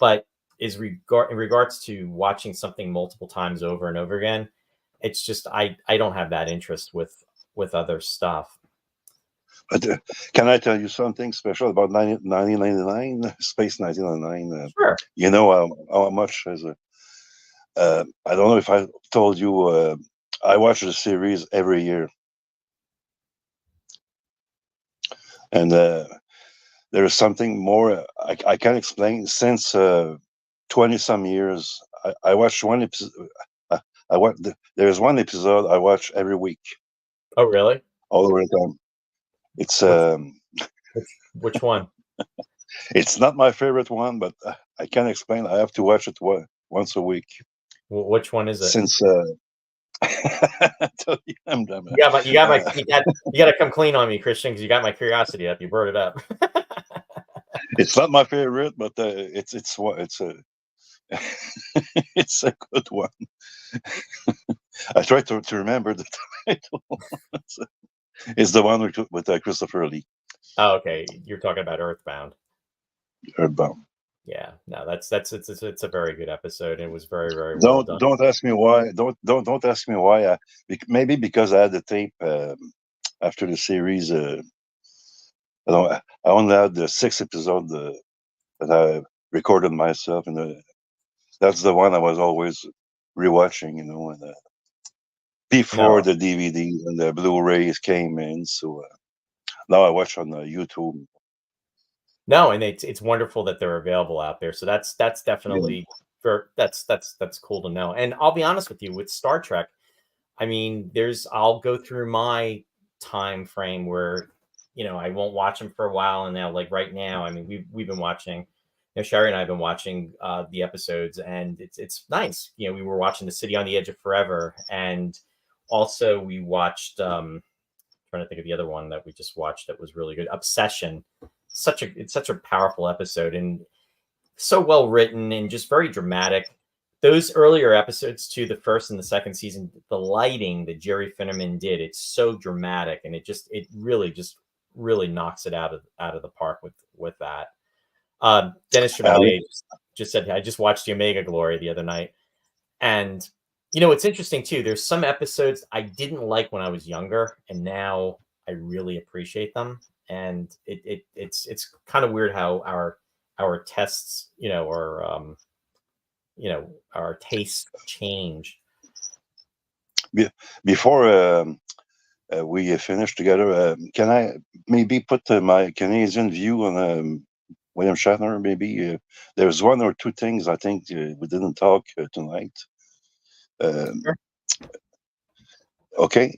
But in regards to watching something multiple times over and over again, it's just I don't have that interest with other stuff. But can I tell you something special about 1999, Space 1999? Sure. You know how much as I don't know if I told you, I watch the series every year. And there is something more I can't explain. Since 20-some years, I watched one episode. There's one episode I watch every week. Oh, really? All over the time. It's which one? It's not my favorite one, but I can't explain. I have to watch it once a week. Well, which one is it? Since you got to come clean on me, Christian, because you got my curiosity up. You brought it up. It's not my favorite, but it's a it's a good one. I try to remember the title. It's the one with Christopher Lee. Oh, okay. You're talking about Earthbound. Earthbound. Yeah, no, it's a very good episode. It was very, very well done. Don't ask me why. Don't ask me why. Maybe because I had the tape after the series. I only had the 6th episode that I recorded myself, and that's the one I was always rewatching. And before the DVDs and the Blu-rays came in, so now I watch on YouTube. No, and it's wonderful that they're available out there. So that's definitely that's cool to know. And I'll be honest with you, with Star Trek, I mean, I'll go through my time frame where I won't watch them for a while, and now like right now, I mean, we've been watching. Sherry and I have been watching the episodes, and it's nice. We were watching The City on the Edge of Forever, and also we watched. Trying to think of the other one that we just watched that was really good. Obsession. It's such a powerful episode and so well written and just very dramatic. Those earlier episodes too, the first and the second season, the lighting that Jerry Finnerman did, it's so dramatic, and it really knocks it out of the park with that. Dennis Chevalier just said, I just watched the Omega Glory the other night, and it's interesting too. There's some episodes I didn't like when I was younger, and now I really appreciate them. And it's kind of weird how our tests, or our tastes change. Before we finish together, can I maybe put my Canadian view on William Shatner? Maybe there's 1 or 2 things I think we didn't talk tonight. Sure. Okay.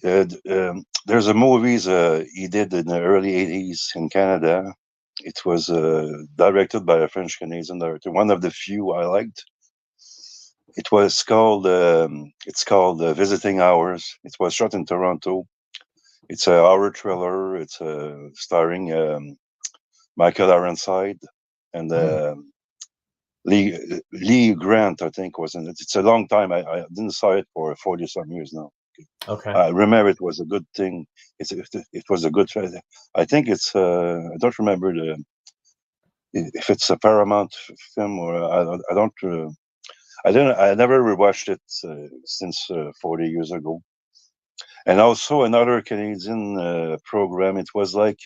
there's a movies he did in the early 80s in Canada. It was directed by a French Canadian director, one of the few I liked. It was called Visiting Hours. It was shot in Toronto. It's a horror thriller. It's starring Michael Ironside and Lee Grant, I think, was in it. It's a long time. I didn't saw it for 40-some years now. Okay. I remember it was a good thing. It was a good. I think it's. I don't remember if it's a Paramount film or I don't. I never rewatched it since 40 years ago. And also another Canadian program. It was like.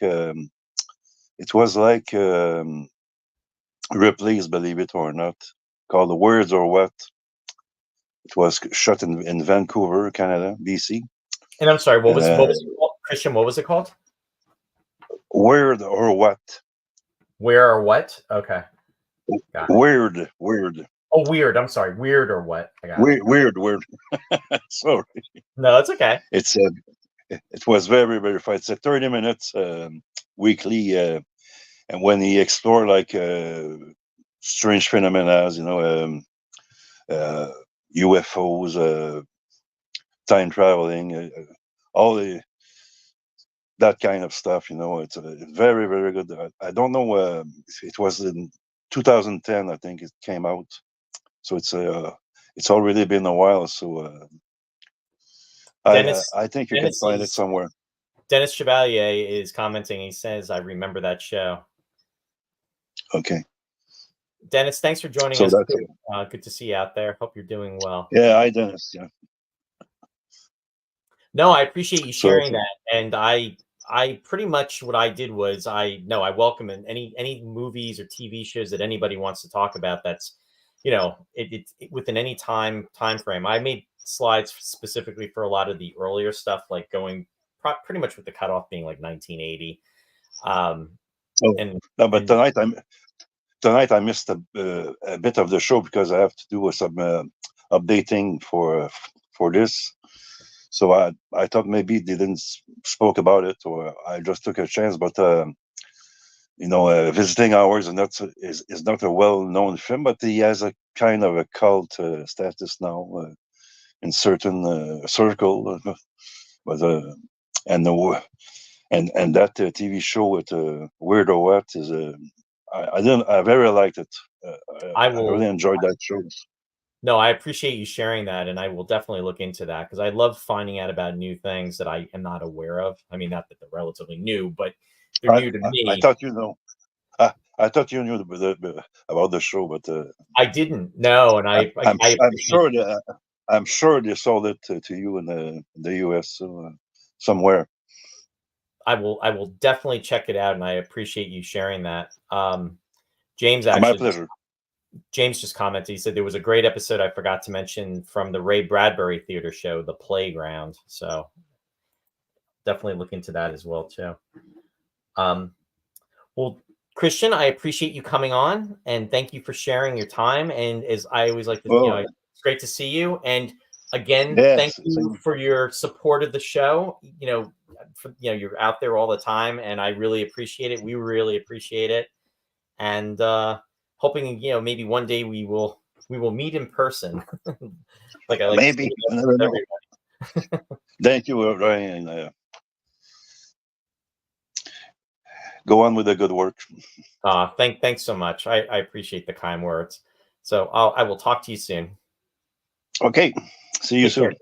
Ripley's, believe it or not, called The Words or What. It was shot in Vancouver, Canada, BC. And I'm sorry, what was it called? Christian, what was it called? Weird or What. Where or what? Okay. Weird. Oh, weird. I'm sorry. Weird or what? I got it. Weird. Sorry. No, it's okay. It was very, very fun. It's a 30 minutes weekly, and when he explored like strange phenomena, UFOs, time traveling, all that kind of stuff. It's very, very good. I don't know. It was in 2010, I think it came out. So it's already been a while. So I think you can find it somewhere. Dennis Chevalier is commenting. He says, "I remember that show." Okay. Dennis, thanks for joining us. Good to see you out there. Hope you're doing well. Yeah, hi, Dennis. Yeah. No, I appreciate you sharing that. And I pretty much what I did was I welcome any movies or TV shows that anybody wants to talk about. That's it within any time frame. I made slides specifically for a lot of the earlier stuff, like going pretty much with the cutoff being like 1980. But tonight I missed a bit of the show because I have to do some updating for this. So I thought maybe they didn't spoke about it, or I just took a chance. But Visiting Hours is not a well-known film, but he has a kind of a cult status now in certain circle. But and that TV show with Weird or What is I very liked it. I really enjoyed that show. No, I appreciate you sharing that, and I will definitely look into that because I love finding out about new things that I am not aware of. I mean, not that they're relatively new, but they're new to me. I thought I thought you knew about the show, but I didn't know, and I'm sure they sold it to you in the U.S. Somewhere. I will definitely check it out, and I appreciate you sharing that. James My pleasure. James just commented. He said there was a great episode I forgot to mention from the Ray Bradbury Theater show, The Playground. So definitely look into that as well too. Well, Christian, I appreciate you coming on, and thank you for sharing your time. And as I always like to, it's great to see you. And again, thank you for your support of the show. You're out there all the time, and I really appreciate it. We really appreciate it, and hoping maybe one day we will meet in person. Like I like maybe. I never know. Thank you, Ryan. Go on with the good work. Thanks so much. I appreciate the kind words. So I will talk to you soon. Okay. See you soon.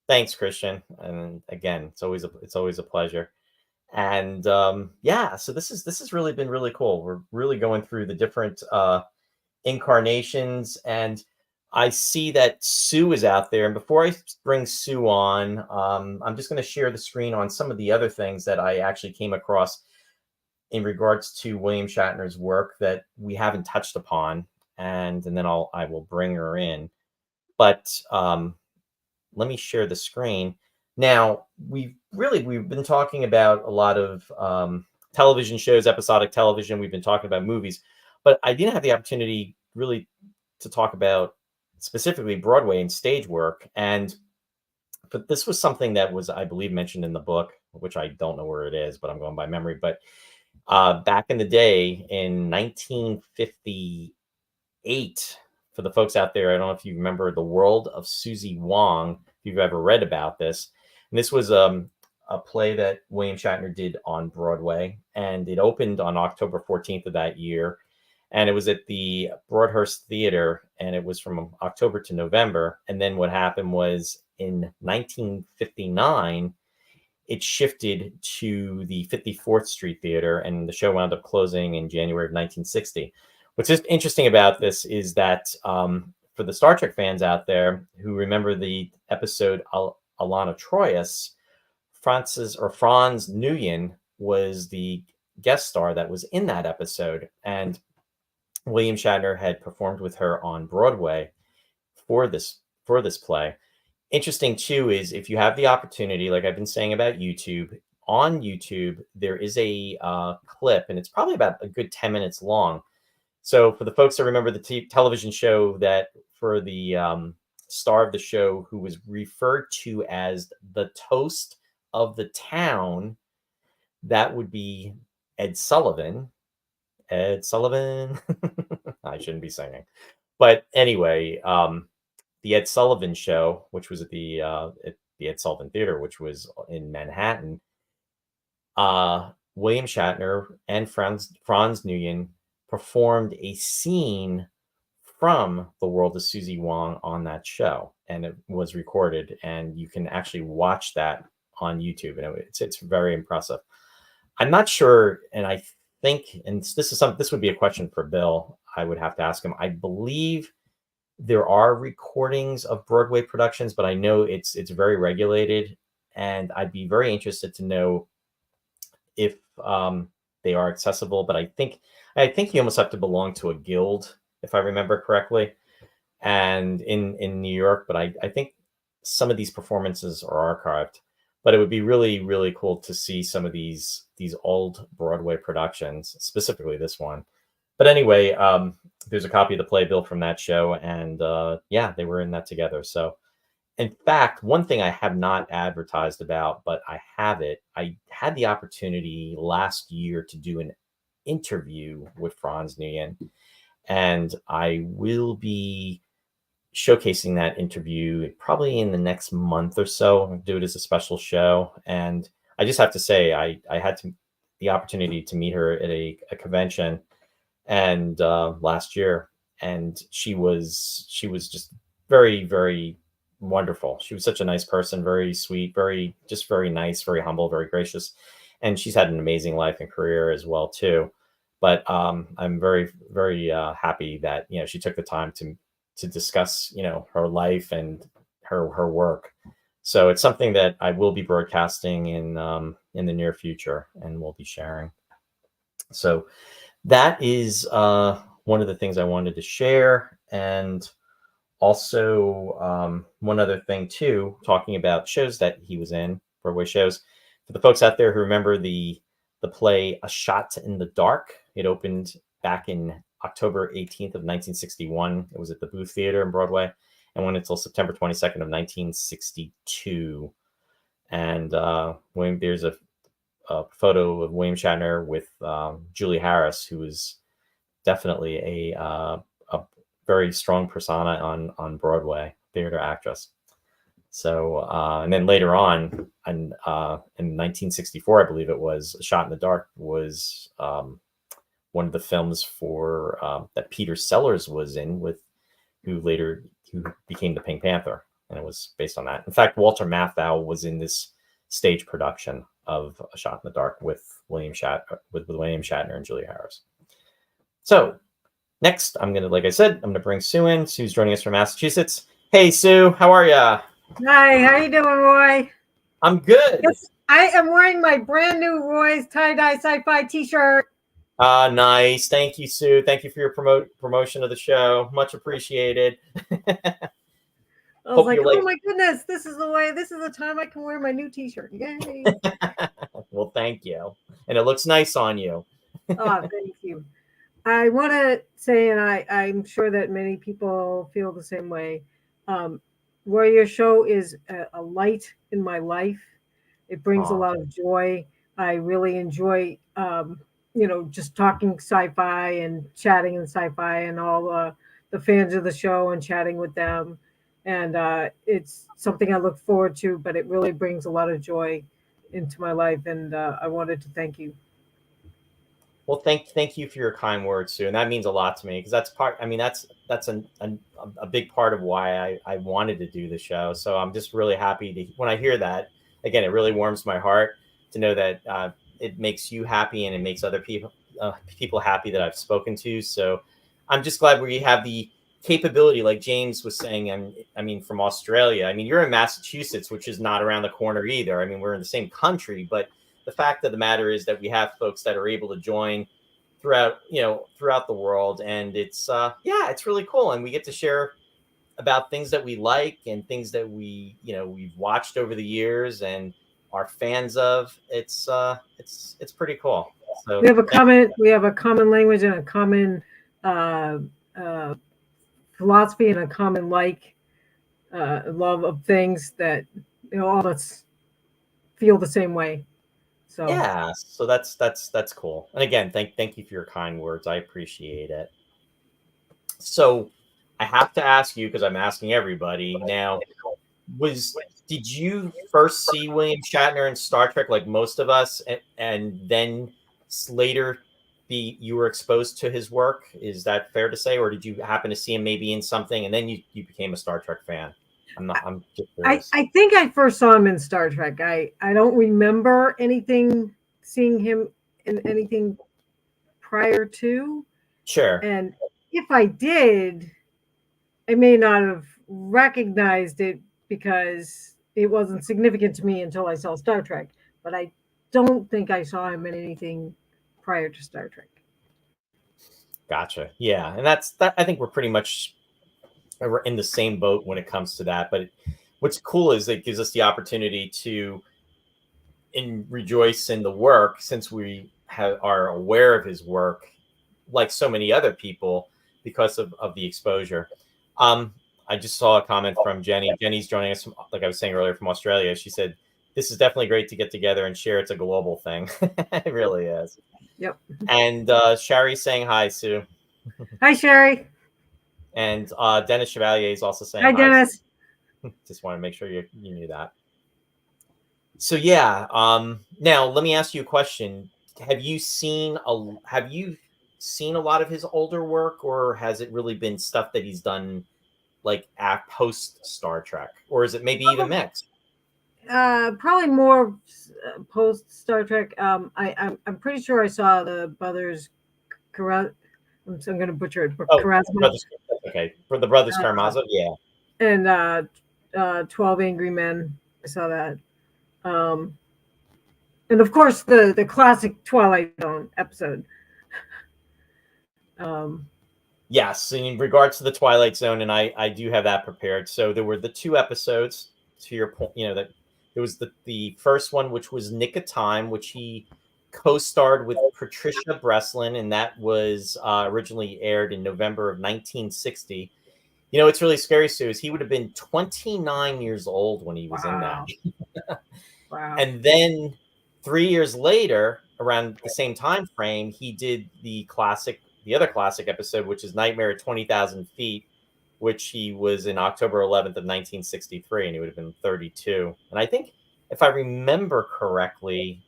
Thanks, Christian. And again, it's always a pleasure. And so this has really been really cool. We're really going through the different incarnations, and I see that Sue is out there. And before I bring Sue on, I'm just going to share the screen on some of the other things that I actually came across in regards to William Shatner's work that we haven't touched upon, and then I will bring her in. But let me share the screen. Now, we've been talking about a lot of television shows, episodic television. We've been talking about movies, but I didn't have the opportunity really to talk about specifically Broadway and stage work. And but this was something that was, I believe, mentioned in the book, which I don't know where it is, but I'm going by memory. But back in the day in 1958, for the folks out there, I don't know if you remember The World of Susie Wong, if you've ever read about this. And this was a play that William Shatner did on Broadway, and it opened on October 14th of that year. And it was at the Broadhurst Theater, and it was from October to November. And then what happened was in 1959, it shifted to the 54th Street Theater, and the show wound up closing in January of 1960. What's just interesting about this is that for the Star Trek fans out there who remember the episode Alana Troyes, Franz Nguyen was the guest star that was in that episode. And William Shatner had performed with her on Broadway for this play. Interesting too is if you have the opportunity, like I've been saying about YouTube, on YouTube there is a clip, and it's probably about a good 10 minutes long. So for the folks that remember the television show, that for the star of the show who was referred to as the toast of the town, that would be Ed Sullivan. Ed Sullivan. I shouldn't be singing. But anyway, the Ed Sullivan Show, which was at the Ed Sullivan Theater, which was in Manhattan, William Shatner and Franz Nguyen performed a scene from The World of Susie Wong on that show, and it was recorded, and you can actually watch that on YouTube, and it's very impressive. I'm not sure, and I think, and this would be a question for Bill. I would have to ask him. I believe there are recordings of Broadway productions, but I know it's very regulated, and I'd be very interested to know if they are accessible. But I think you almost have to belong to a guild, if I remember correctly, and in New York. But I think some of these performances are archived. But it would be really, really cool to see some of these old Broadway productions, specifically this one. But anyway, there's a copy of the playbill from that show, and yeah, they were in that together. So, in fact, one thing I have not advertised about, but I have it. I had the opportunity last year to do an interview with Franz Nguyen, and I will be showcasing that interview probably in the next month or so. I'll do it as a special show. And I just have to say, I had the opportunity to meet her at a convention and last year, and she was just very, very wonderful. She was such a nice person, very sweet, very nice, very humble, very gracious, and she's had an amazing life and career as well too. But I'm very, very happy that she took the time to discuss her life and her work. So it's something that I will be broadcasting in the near future, and we'll be sharing. So that is one of the things I wanted to share. And also one other thing too, talking about shows that he was in, Broadway shows. For the folks out there who remember the play A Shot in the Dark, it opened back in October 18th of 1961. It was at the Booth Theater in Broadway, and went until September 22nd of 1962. And there's a photo of William Shatner with Julie Harris, who was definitely a very strong persona on Broadway, theater actress. So, and then later on, in 1964, I believe it was, A Shot in the Dark was one of the films for that Peter Sellers was in, who became the Pink Panther, and it was based on that. In fact, Walter Matthau was in this stage production of A Shot in the Dark with William Shatner and Julia Harris. So next, like I said, I'm gonna bring Sue in. Sue's joining us from Massachusetts. Hey, Sue, how are ya? Hi, how you doing, Roy? I'm good. Yes, I am wearing my brand new Roy's tie-dye sci-fi t-shirt. Nice. Thank you, Sue. Thank you for your promotion of the show. Much appreciated. I was like, oh my goodness, this is the time I can wear my new t-shirt. Yay. Well, thank you. And it looks nice on you. Oh, thank you. I want to say, and I'm sure that many people feel the same way. Warrior Show is a light in my life. It brings a Aw. lot of joy. I really enjoy, just talking sci-fi and chatting in sci-fi and all the fans of the show and chatting with them. And it's something I look forward to, but it really brings a lot of joy into my life. And I wanted to thank you. Well, thank you for your kind words, Sue, and that means a lot to me because that's part. I mean, that's a big part of why I wanted to do the show. So I'm just really happy to when I hear that. Again, it really warms my heart to know that it makes you happy and it makes other people happy that I've spoken to. So I'm just glad we have the capability, like James was saying. I mean, from Australia. I mean, you're in Massachusetts, which is not around the corner either. I mean, we're in the same country, but the fact of the matter is that we have folks that are able to join throughout the world, and it's it's really cool, and we get to share about things that we like and things that we've watched over the years and are fans of. It's pretty cool. So We have a common language and a common uh, uh, philosophy and a common love of things that all of us feel the same way. So yeah, so that's cool. And again, thank you for your kind words. I appreciate it. So I have to ask you because I'm asking everybody now. Did you first see William Shatner in Star Trek like most of us, and then later you were exposed to his work? Is that fair to say, or did you happen to see him maybe in something and then you became a Star Trek fan? I'm just curious. I think I first saw him in Star Trek. I don't remember seeing him in anything prior to. Sure. And if I did, I may not have recognized it because it wasn't significant to me until I saw Star Trek. But I don't think I saw him in anything prior to Star Trek. Gotcha. Yeah, and that's that. I think we're pretty much in the same boat when it comes to that. But what's cool is it gives us the opportunity to rejoice in the work since we are aware of his work, like so many other people, because of the exposure. I just saw a comment from Jenny. Jenny's joining us, like I was saying earlier, from Australia. She said, "This is definitely great to get together and share. It's a global thing." It really is. Yep. And Sherry's saying hi, Sue. Hi, Sherry. And Dennis Chevalier is also saying hi, Dennis. Just want to make sure you knew that. So yeah, now let me ask you a question. Have you seen a lot of his older work, or has it really been stuff that he's done like at post Star Trek, or is it maybe even mixed? Probably more post Star Trek. I'm pretty sure I saw the brothers. I'm going to butcher it. Okay, for the brothers Karamazov, yeah. And 12 Angry Men. I saw that. And of course the classic Twilight Zone episode. Yes, in regards to the Twilight Zone, and I do have that prepared. So there were the two episodes, to your point, that there was the first one, which was Nick of Time, which he co-starred with Patricia Breslin, and that was originally aired in November of 1960. It's really scary, Sue, is he would have been 29 years old when he was in that. Wow. And then 3 years later, around the same time frame, he did the other classic episode, which is Nightmare at 20,000 Feet, which he was in October 11th of 1963, and he would have been 32. And I think, if I remember correctly,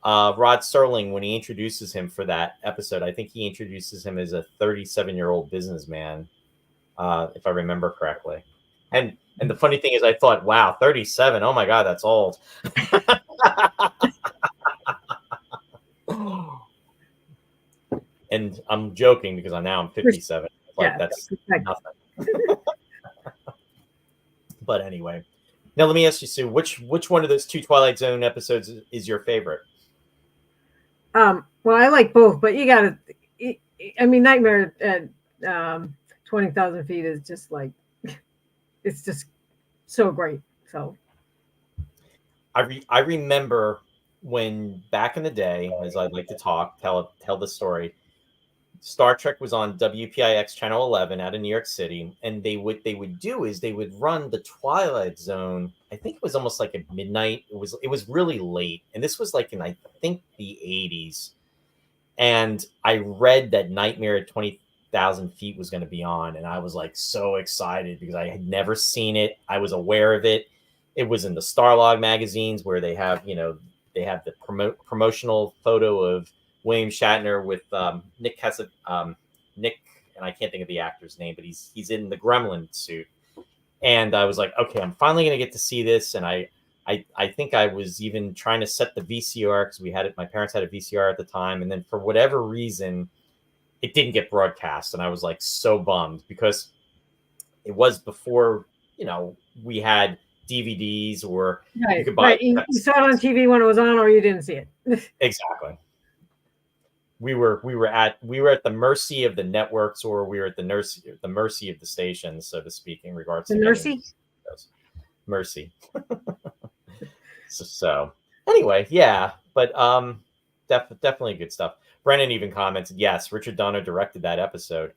Rod Serling, when he introduces him for that episode, I think he introduces him as a 37-year-old businessman, if I remember correctly. And the funny thing is, I thought, wow, 37. Oh my God, that's old. And I'm joking because I'm 57. That's nothing. But anyway, now let me ask you, Sue, which one of those two Twilight Zone episodes is your favorite? Well, I like both, but you gotta. I mean, Nightmare at 20,000 feet is just like, it's just so great. So I remember when back in the day, as I'd like to tell the story. Star Trek was on WPIX Channel 11 out of New York City, and they would do is they would run the Twilight Zone. I think it was almost like at midnight. It was really late, and this was like in I think the 80s. And I read that Nightmare at 20,000 Feet was going to be on, and I was like so excited because I had never seen it. I was aware of it. It was in the Starlog magazines where they have the promotional photo of William Shatner with Nick Nick, and I can't think of the actor's name, but he's in the Gremlin suit. And I was like, okay, I'm finally going to get to see this. And I think I was even trying to set the VCR because my parents had a VCR at the time. And then for whatever reason, it didn't get broadcast. And I was like so bummed because it was before, we had DVDs or right, you could buy. Right. You saw it on TV when it was on, or you didn't see it. Exactly. We were at the mercy of the networks, or we were at the mercy of the stations, so to speak, in regards to mercy. So anyway, yeah, but definitely good stuff. Brennan even commented, yes, Richard Donner directed that episode.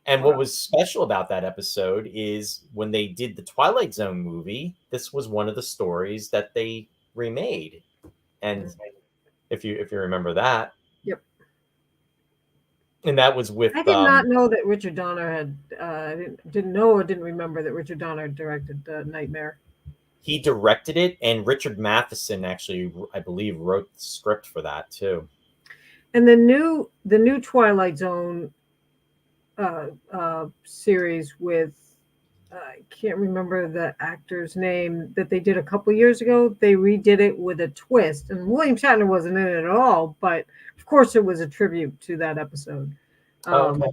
And what was special about that episode is when they did the Twilight Zone movie, this was one of the stories that they remade. And if you remember that. Yep. And that was with I did not know that Richard Donner had didn't know or didn't remember that Richard Donner directed Nightmare. He directed it, and Richard Matheson actually, I believe, wrote the script for that too. And the new Twilight Zone series with I can't remember the actor's name that they did a couple years ago. They redid it with a twist, and William Shatner wasn't in it at all, but of course it was a tribute to that episode. Okay.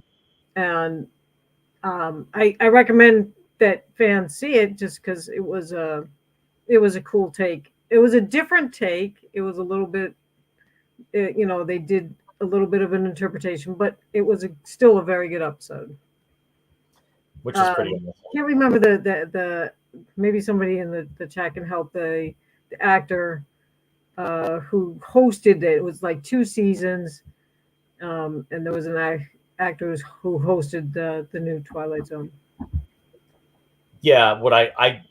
And I recommend that fans see it just because it was a cool take. It was a different take. It was a little bit, they did a little bit of an interpretation, but it was still a very good episode. Which is pretty amazing. I can't remember the maybe somebody in the chat can help the actor who hosted it. It was like 2 seasons, and there was an actor who hosted the new Twilight Zone. Yeah, what I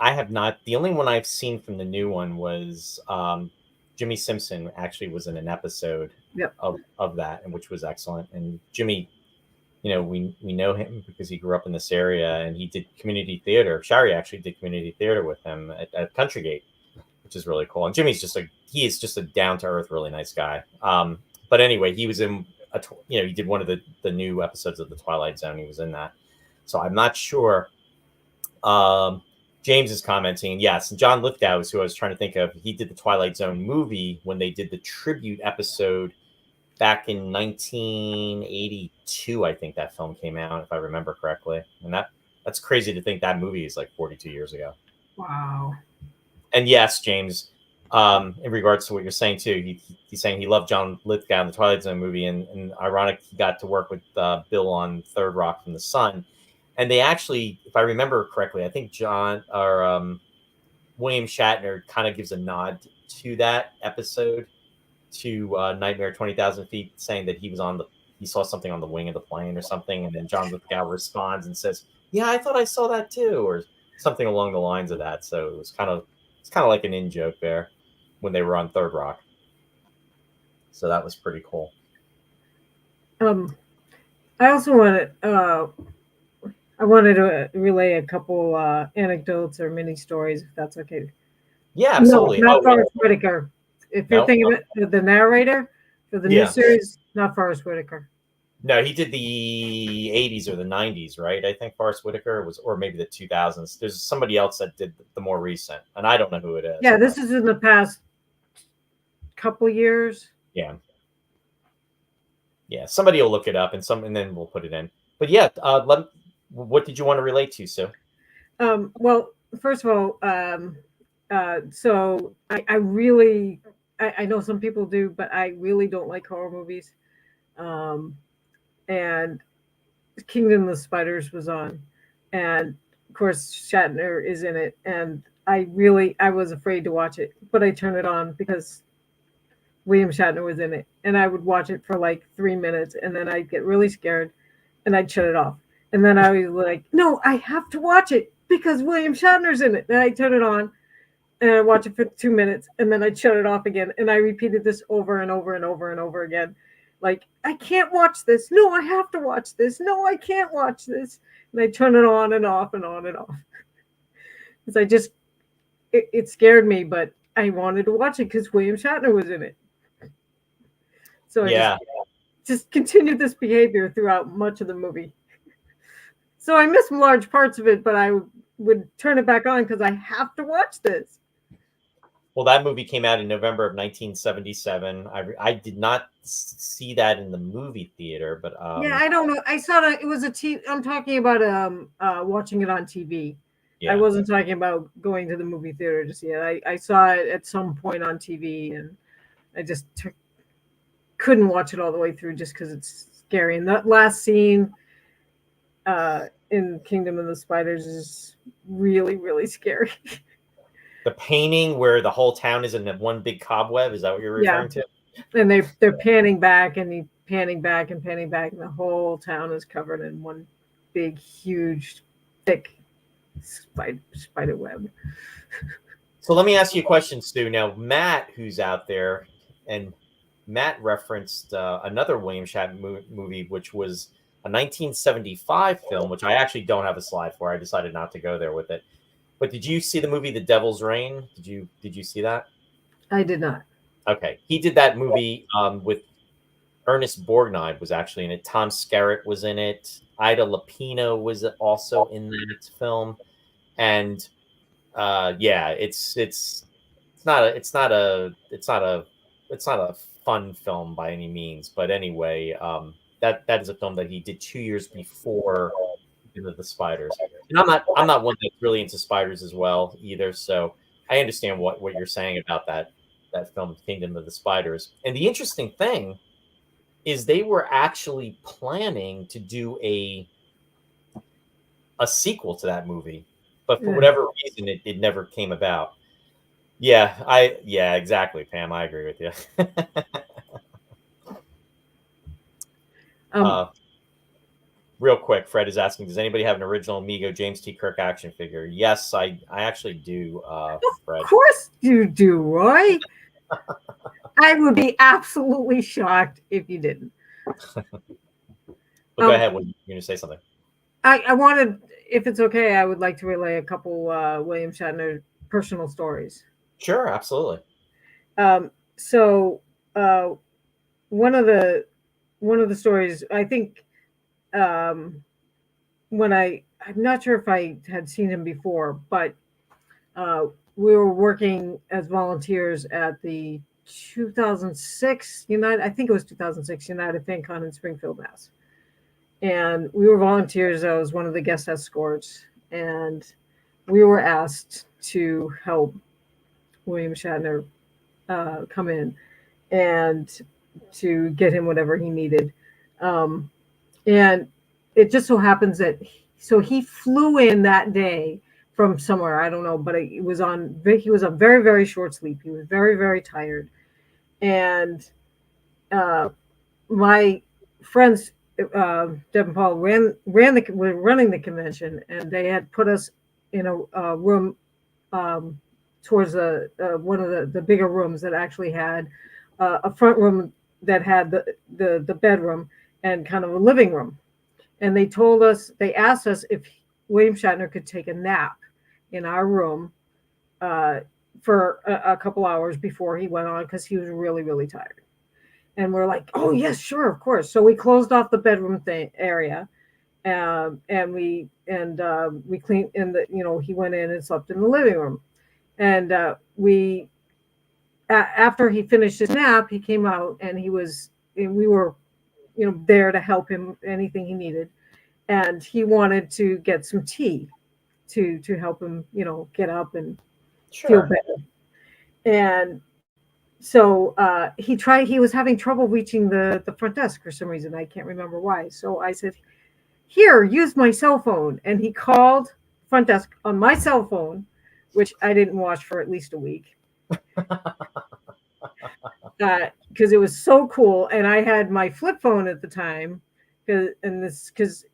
have not. The only one I've seen from the new one was Jimmy Simpson actually was in an episode of that, and which was excellent. And Jimmy, we know him because he grew up in this area, and he did community theater. Shari actually did community theater with him at Country Gate, which is really cool. And Jimmy's he is just a down to earth, really nice guy. But anyway, he was in he did one of the new episodes of the Twilight Zone. He was in that, so I'm not sure. James is commenting, yes, John Lithgow is who I was trying to think of. He did the Twilight Zone movie when they did the tribute episode back in 1982. I think that film came out, if I remember correctly. And that's crazy to think that movie is like 42 years ago. Wow. And yes, James, in regards to what you're saying too, he's saying he loved John Lithgow in the Twilight Zone movie, and ironic he got to work with Bill on Third Rock from the Sun. And they actually, if I remember correctly, I think William Shatner kind of gives a nod to that episode, to Nightmare 20,000 Feet, saying that he saw something on the wing of the plane or something. And then John Lithgow responds and says, yeah, I thought I saw that too, or something along the lines of that. So it's kind of like an in joke there when they were on Third Rock. So that was pretty cool. I also wanted to relay a couple anecdotes or mini stories, if that's okay. Yeah, absolutely. No, not Forrest Whitaker. If you're thinking of it, the narrator for the new series, not Forrest Whitaker. No, he did the 80s or the 90s, right? I think Forrest Whitaker was, or maybe the 2000s. There's somebody else that did the more recent, and I don't know who it is. Yeah, this is in the past couple years. Yeah. Yeah, somebody will look it up, and then we'll put it in. But yeah, what did you want to relate to, Sue? Well, first of all, so I really, I know some people do, but I really don't like horror movies. And Kingdom of the Spiders was on, and of course Shatner is in it, and I was afraid to watch it, but I turned it on because William Shatner was in it, and I would watch it for like 3 minutes, and then I'd get really scared, and I'd shut it off. And then I was like, no, I have to watch it because William Shatner's in it. And I turn it on, and I watch it for 2 minutes, and then I'd shut it off again. And I repeated this over and over and over and over again. Like, I can't watch this. No, I have to watch this. No, I can't watch this. And I turn it on and off and on and off. Because it scared me, but I wanted to watch it because William Shatner was in it. So I just continued this behavior throughout much of the movie. So I missed large parts of it, but I would turn it back on because I have to watch this. Well, that movie came out in November of 1977. I did not see that in the movie theater, but yeah, I don't know. I saw that it was a TV. I'm talking about watching it on TV. Yeah. I wasn't talking about going to the movie theater to see it. I saw it at some point on TV, and I just couldn't watch it all the way through just because it's scary. And that last scene in Kingdom of the Spiders is really, really scary. The painting where the whole town is in one big cobweb, is that what you're referring to? And they're panning back and panning back and panning back, and the whole town is covered in one big, huge, thick spider web. So let me ask you a question, Stu. Now, Matt, who's out there, and Matt referenced another William Shatner movie, which was a 1975 film, which I actually don't have a slide for. I decided not to go there with it. But did you see the movie The Devil's Rain? Did you see that? I did not. Okay. He did that movie with Ernest Borgnine was actually in it. Tom Skerritt was in it. Ida Lupino was also in that film. And it's not a fun film by any means. But anyway, that is a film that he did 2 years before Into the Spiders. And I'm not one that's really into spiders as well either. So I understand what you're saying about that film, Kingdom of the Spiders. And the interesting thing is they were actually planning to do a sequel to that movie, but for whatever reason, it never came about. Yeah, exactly, Pam. I agree with you. Real quick, Fred is asking, does anybody have an original Amigo James T. Kirk action figure? Yes, I actually do, Fred. Of course you do, Roy. I would be absolutely shocked if you didn't. Go ahead. You're going to say something. I wanted, if it's okay, I would like to relay a couple William Shatner personal stories. Sure, absolutely. So one of the stories, I think, when I'm not sure if I had seen him before, but we were working as volunteers at the 2006 United Fan Con in Springfield, Mass. And we were volunteers. I was one of the guest escorts, and we were asked to help William Shatner come in and to get him whatever he needed. And it just so happens that he flew in that day from somewhere, I don't know, but he was on very, very short sleep. He was very, very tired. And my friends, Deb and Paul, were running the convention, and they had put us in a room towards one of the bigger rooms that actually had a front room that had the bedroom and kind of a living room. And they asked us if William Shatner could take a nap in our room for a couple hours before he went on, because he was really, really tired. And we're like, oh yes, sure, of course. So we closed off the bedroom area, and we cleaned. And he went in and slept in the living room. And after he finished his nap, he came out, and we were there to help him anything he needed, and he wanted to get some tea to help him get up and feel better. And so he was having trouble reaching the front desk for some reason. I can't remember why. So I said, here, use my cell phone. And he called front desk on my cell phone, which I didn't watch for at least a week. because it was so cool. And I had my flip phone at the time, because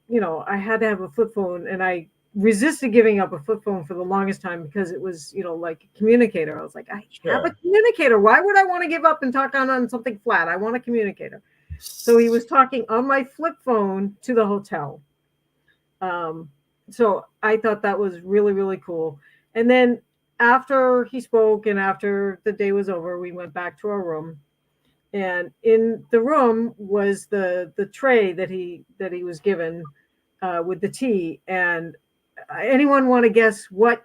I had to have a flip phone, and I resisted giving up a flip phone for the longest time because it was like a communicator. I was like, I have a communicator. Why would I want to give up and talk on something flat? I want a communicator. So he was talking on my flip phone to the hotel. So I thought that was really, really cool. And then after he spoke and after the day was over, we went back to our room. And in the room was the tray that he was given with the tea. And anyone want to guess what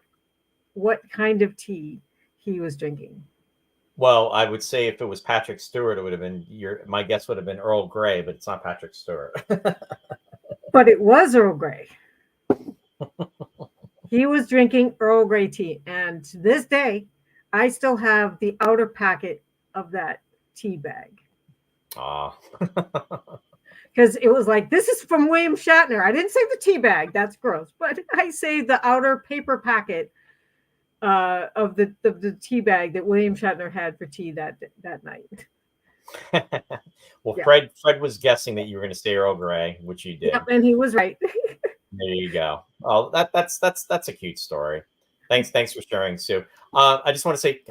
kind of tea he was drinking? Well, I would say if it was Patrick Stewart, it would have been my guess would have been Earl Grey, but it's not Patrick Stewart. But it was Earl Grey. He was drinking Earl Grey tea, and to this day, I still have the outer packet of that tea bag. Ah. Because it was like, this is from William Shatner. I didn't say the tea bag. That's gross. But I saved the outer paper packet of the tea bag that William Shatner had for tea that night. Well, yeah. Fred was guessing that you were going to say Earl Grey, which you did. Yep, and he was right. There you go. Oh, that's a cute story. Thanks for sharing, Sue. I just want to say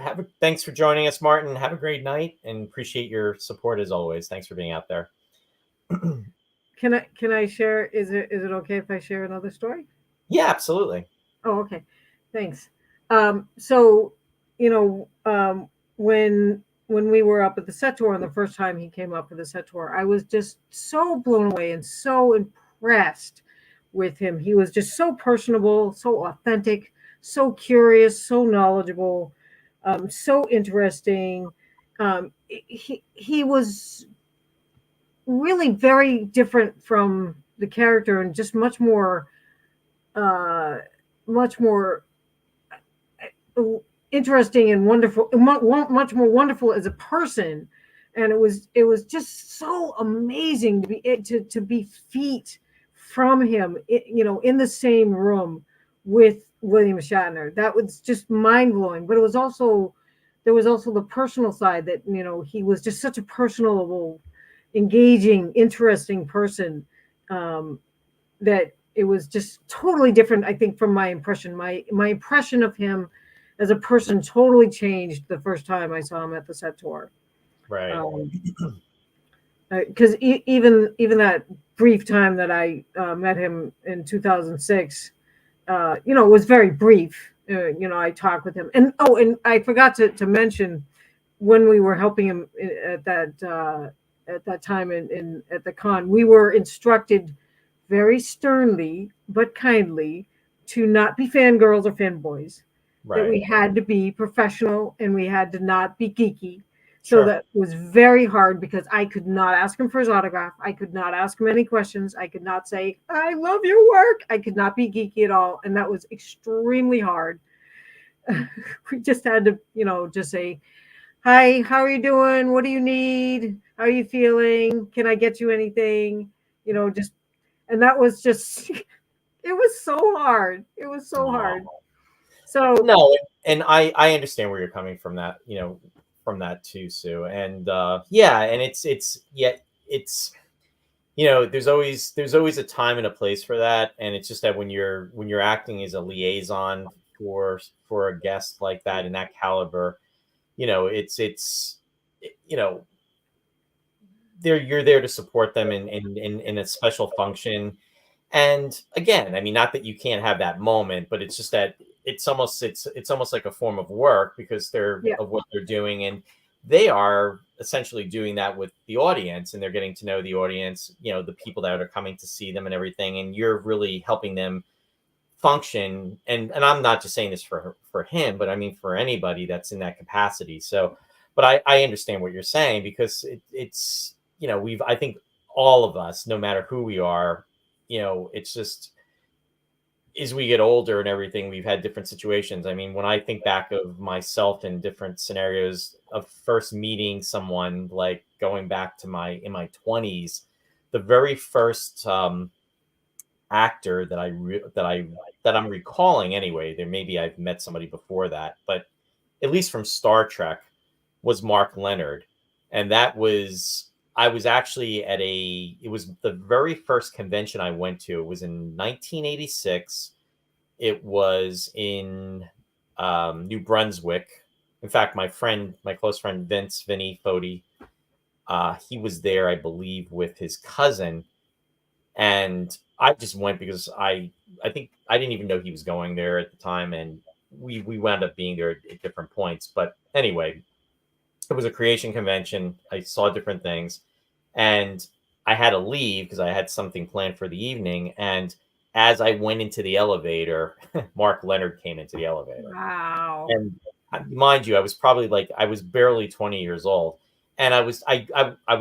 thanks for joining us, Martin. Have a great night, and appreciate your support as always. Thanks for being out there. Can I share? Is it okay if I share another story? Yeah, absolutely. Oh, okay. Thanks. So, when we were up at the set tour, and the first time he came up for the set tour, I was just so blown away and so impressed with him. He was just so personable, so authentic, so curious, so knowledgeable, so interesting. He was really very different from the character, and just much more interesting and wonderful, much more wonderful as a person. And it was just so amazing to be feet from him, in the same room with William Shatner. That was just mind blowing. But there was also the personal side that he was just such a personable, engaging, interesting person, that it was just totally different, I think, from my impression. My impression of him as a person totally changed the first time I saw him at the set tour. Right. Because even that brief time that I met him in 2006, it was very brief. I talked with him, and I forgot to mention, when we were helping him at that time at the con, we were instructed very sternly but kindly to not be fangirls or fanboys. Right. That we had to be professional and we had to not be geeky. So that was very hard, because I could not ask him for his autograph. I could not ask him any questions. I could not say, I love your work. I could not be geeky at all. And that was extremely hard. We just had to, just say, hi, how are you doing? What do you need? How are you feeling? Can I get you anything? And that was just, it was so hard. It was so hard. So no, and I understand where you're coming from that, from that too, Sue. And and it's there's always a time and a place for that. And it's just that when you're acting as a liaison for a guest like that in that caliber, you're there to support them in a special function. And again, I mean, not that you can't have that moment, but it's just that it's almost like a form of work, because of what they're doing, and they are essentially doing that with the audience, and they're getting to know the audience, the people that are coming to see them and everything, and you're really helping them function. And I'm not just saying this for him, but I mean for anybody that's in that capacity. So, but I understand what you're saying, because it's I think all of us, no matter who we are, it's just, as we get older and everything, we've had different situations. I mean, when I think back of myself in different scenarios of first meeting someone, like going back to in my 20s, the very first actor that I'm recalling anyway, there maybe I've met somebody before that, but at least from Star Trek, was Mark Leonard. and that was I was actually at it was the very first convention I went to. It was in 1986. It was in New Brunswick. In fact, my close friend Vinny Fodi, he was there, I believe, with his cousin, and I just went because I think I didn't even know he was going there at the time, and we wound up being there at different points. But anyway, it was a creation convention. I saw different things, and I had to leave because I had something planned for the evening. And as I went into the elevator, Mark Leonard came into the elevator. Wow. And mind you, I was probably like I was barely 20 years old, and I was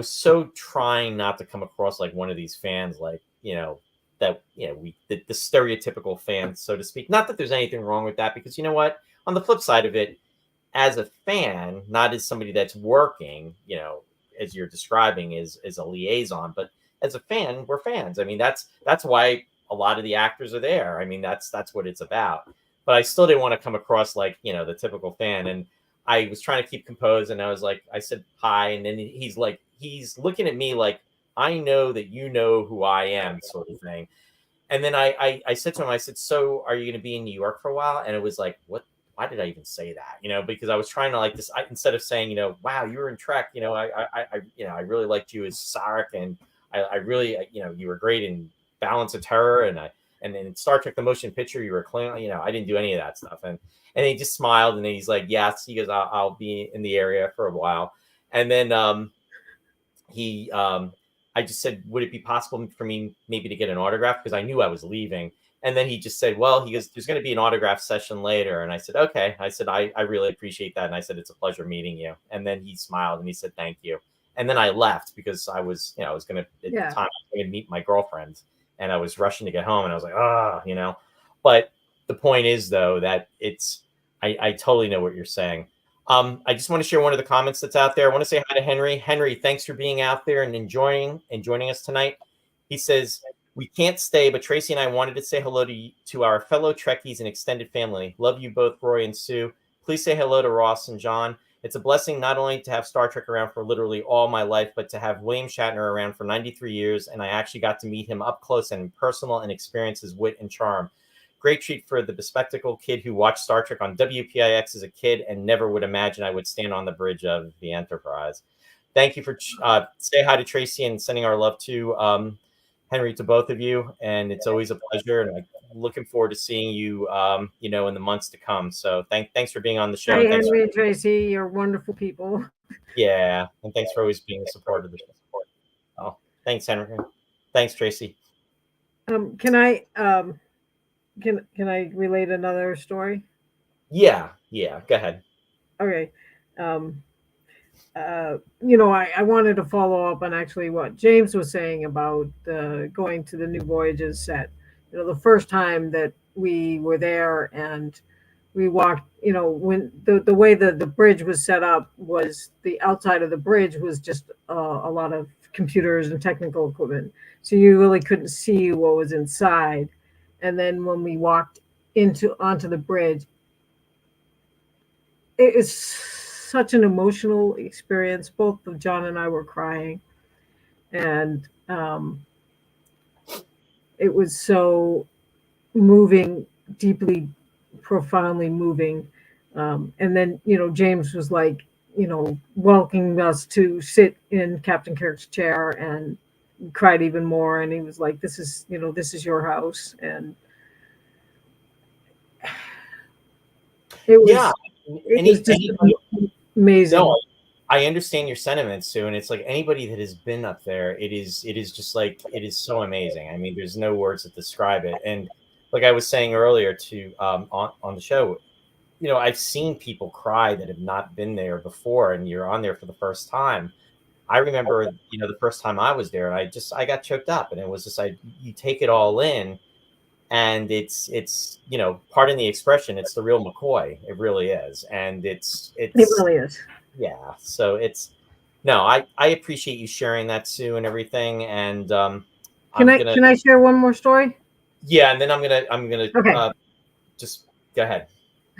so trying not to come across like one of these fans, like that the stereotypical fans, so to speak. Not that there's anything wrong with that, because you know what? On the flip side of it, as a fan, not as somebody that's working, as you're describing, is a liaison, but as a fan, we're fans. I mean, that's why a lot of the actors are there. I mean, that's what it's about. But I still didn't want to come across like the typical fan, and I was trying to keep composed, and I said hi, and then he's looking at me like, I know that you know who I am, sort of thing. And then I said to him, I said, so are you going to be in New York for a while? And it was like, what? Why did I even say that? Because I was trying to like this. Instead of saying, wow, you were in Trek. I really liked you as Sarek, and I really, you were great in Balance of Terror, and in Star Trek: The Motion Picture, you were clean. I didn't do any of that stuff. And he just smiled, and then he's like, yes. He goes, I'll be in the area for a while. And then I just said, would it be possible for me maybe to get an autograph? Because I knew I was leaving. And then he just said, well, he goes, there's going to be an autograph session later. And I said, okay. I said, I really appreciate that. And I said, it's a pleasure meeting you. And then he smiled and he said, thank you. And then I left because I was going to, at the time, I was going to meet my girlfriend, and I was rushing to get home, and I was like, But the point is, though, that I totally know what you're saying. I just want to share one of the comments that's out there. I want to say hi to Henry. Henry, thanks for being out there and joining us tonight. He says, we can't stay, but Tracy and I wanted to say hello to our fellow Trekkies and extended family. Love you both, Roy and Sue. Please say hello to Ross and John. It's a blessing not only to have Star Trek around for literally all my life, but to have William Shatner around for 93 years, and I actually got to meet him up close and personal and experience his wit and charm. Great treat for the bespectacled kid who watched Star Trek on WPIX as a kid and never would imagine I would stand on the bridge of the Enterprise. Thank you for say hi to Tracy and sending our love to Henry, to both of you, and it's always a pleasure, and I'm looking forward to seeing you, in the months to come. So thanks for being on the show. Hey, Henry and Tracy, you're wonderful people. Yeah, and thanks for always being a support of the show. Oh, thanks, Henry. Thanks, Tracy. Can I relate another story? Yeah, go ahead. Okay. I wanted to follow up on actually what James was saying about going to the New Voyages set. The first time that we were there and we walked, when the way the bridge was set up was the outside of the bridge was just a lot of computers and technical equipment. So you really couldn't see what was inside. And then when we walked onto the bridge, it is such an emotional experience. Both of John and I were crying, and it was so moving, deeply, profoundly moving. And then, James was like, welcoming us to sit in Captain Kirk's chair, and cried even more. And he was like, this is your house. And it was, amazing. No, I understand your sentiments, Sue, and it's like anybody that has been up there, it is just like, it is so amazing. I mean, there's no words to describe it. And like I was saying earlier to on the show, I've seen people cry that have not been there before, and you're on there for the first time. I remember, the first time I was there, and I got choked up, and it was just like, you take it all in, and it's pardon the expression, it's the real McCoy. It really is. And it really is. Yeah. So I appreciate you sharing that, Sue, and everything. And can I share one more story? Yeah, and then I'm gonna okay. Just go ahead.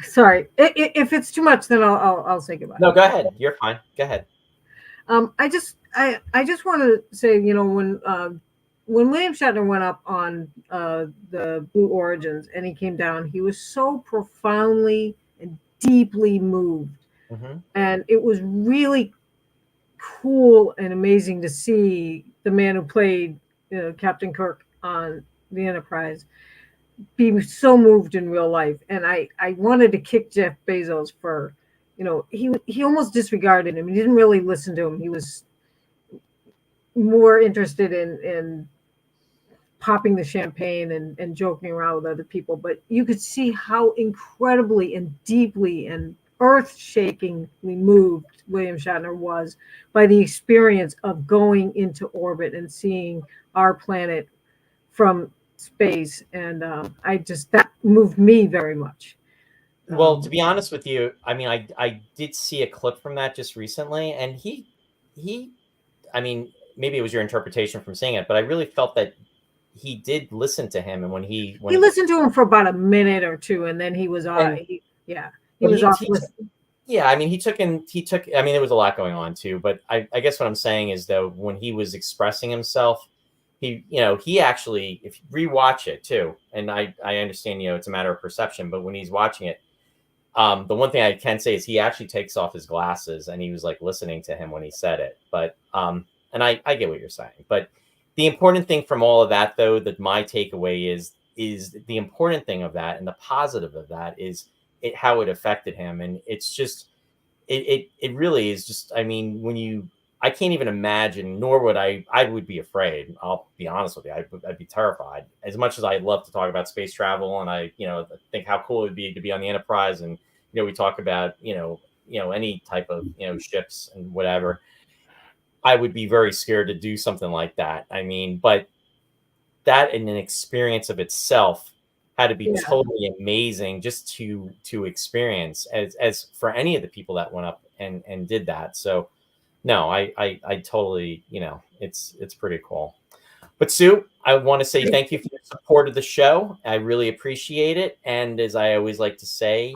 Sorry, if it's too much, then I'll say goodbye. No, go ahead. You're fine. Go ahead. I just want to say, when William Shatner went up on the Blue Origins and he came down, he was so profoundly and deeply moved, and it was really cool and amazing to see the man who played Captain Kirk on the Enterprise be so moved in real life. And I wanted to kick Jeff Bezos for, he almost disregarded him. He didn't really listen to him. He was more interested in popping the champagne and joking around with other people. But you could see how incredibly and deeply and earth-shakingly moved William Shatner was by the experience of going into orbit and seeing our planet from space. And that moved me very much. Well, to be honest with you, I mean, I did see a clip from that just recently, and he, I mean, maybe it was your interpretation from seeing it, but I really felt that he did listen to him, and when he listened to him for about a minute or two, and then he was off. He was off. Yeah, I mean, he took. I mean, there was a lot going on too, but I guess what I'm saying is, though, when he was expressing himself, he actually, if you rewatch it too, and I understand, it's a matter of perception, but when he's watching it, the one thing I can say is he actually takes off his glasses and he was like listening to him when he said it. But and I get what you're saying, but the important thing from all of that, though, that my takeaway is the important thing of that and the positive of that is how it affected him. And it's just it really is just, I mean, I can't even imagine, nor would I would be afraid. I'll be honest with you. I'd be terrified. As much as I love to talk about space travel, and I think how cool it would be to be on the Enterprise, and we talk about any type of ships and whatever. I would be very scared to do something like that. I mean, but that in an experience of itself had to be totally amazing just to experience, as for any of the people that went up and did that. So no, I totally, it's pretty cool. But Sue, I want to say thank you for your support of the show. I really appreciate it. And as I always like to say,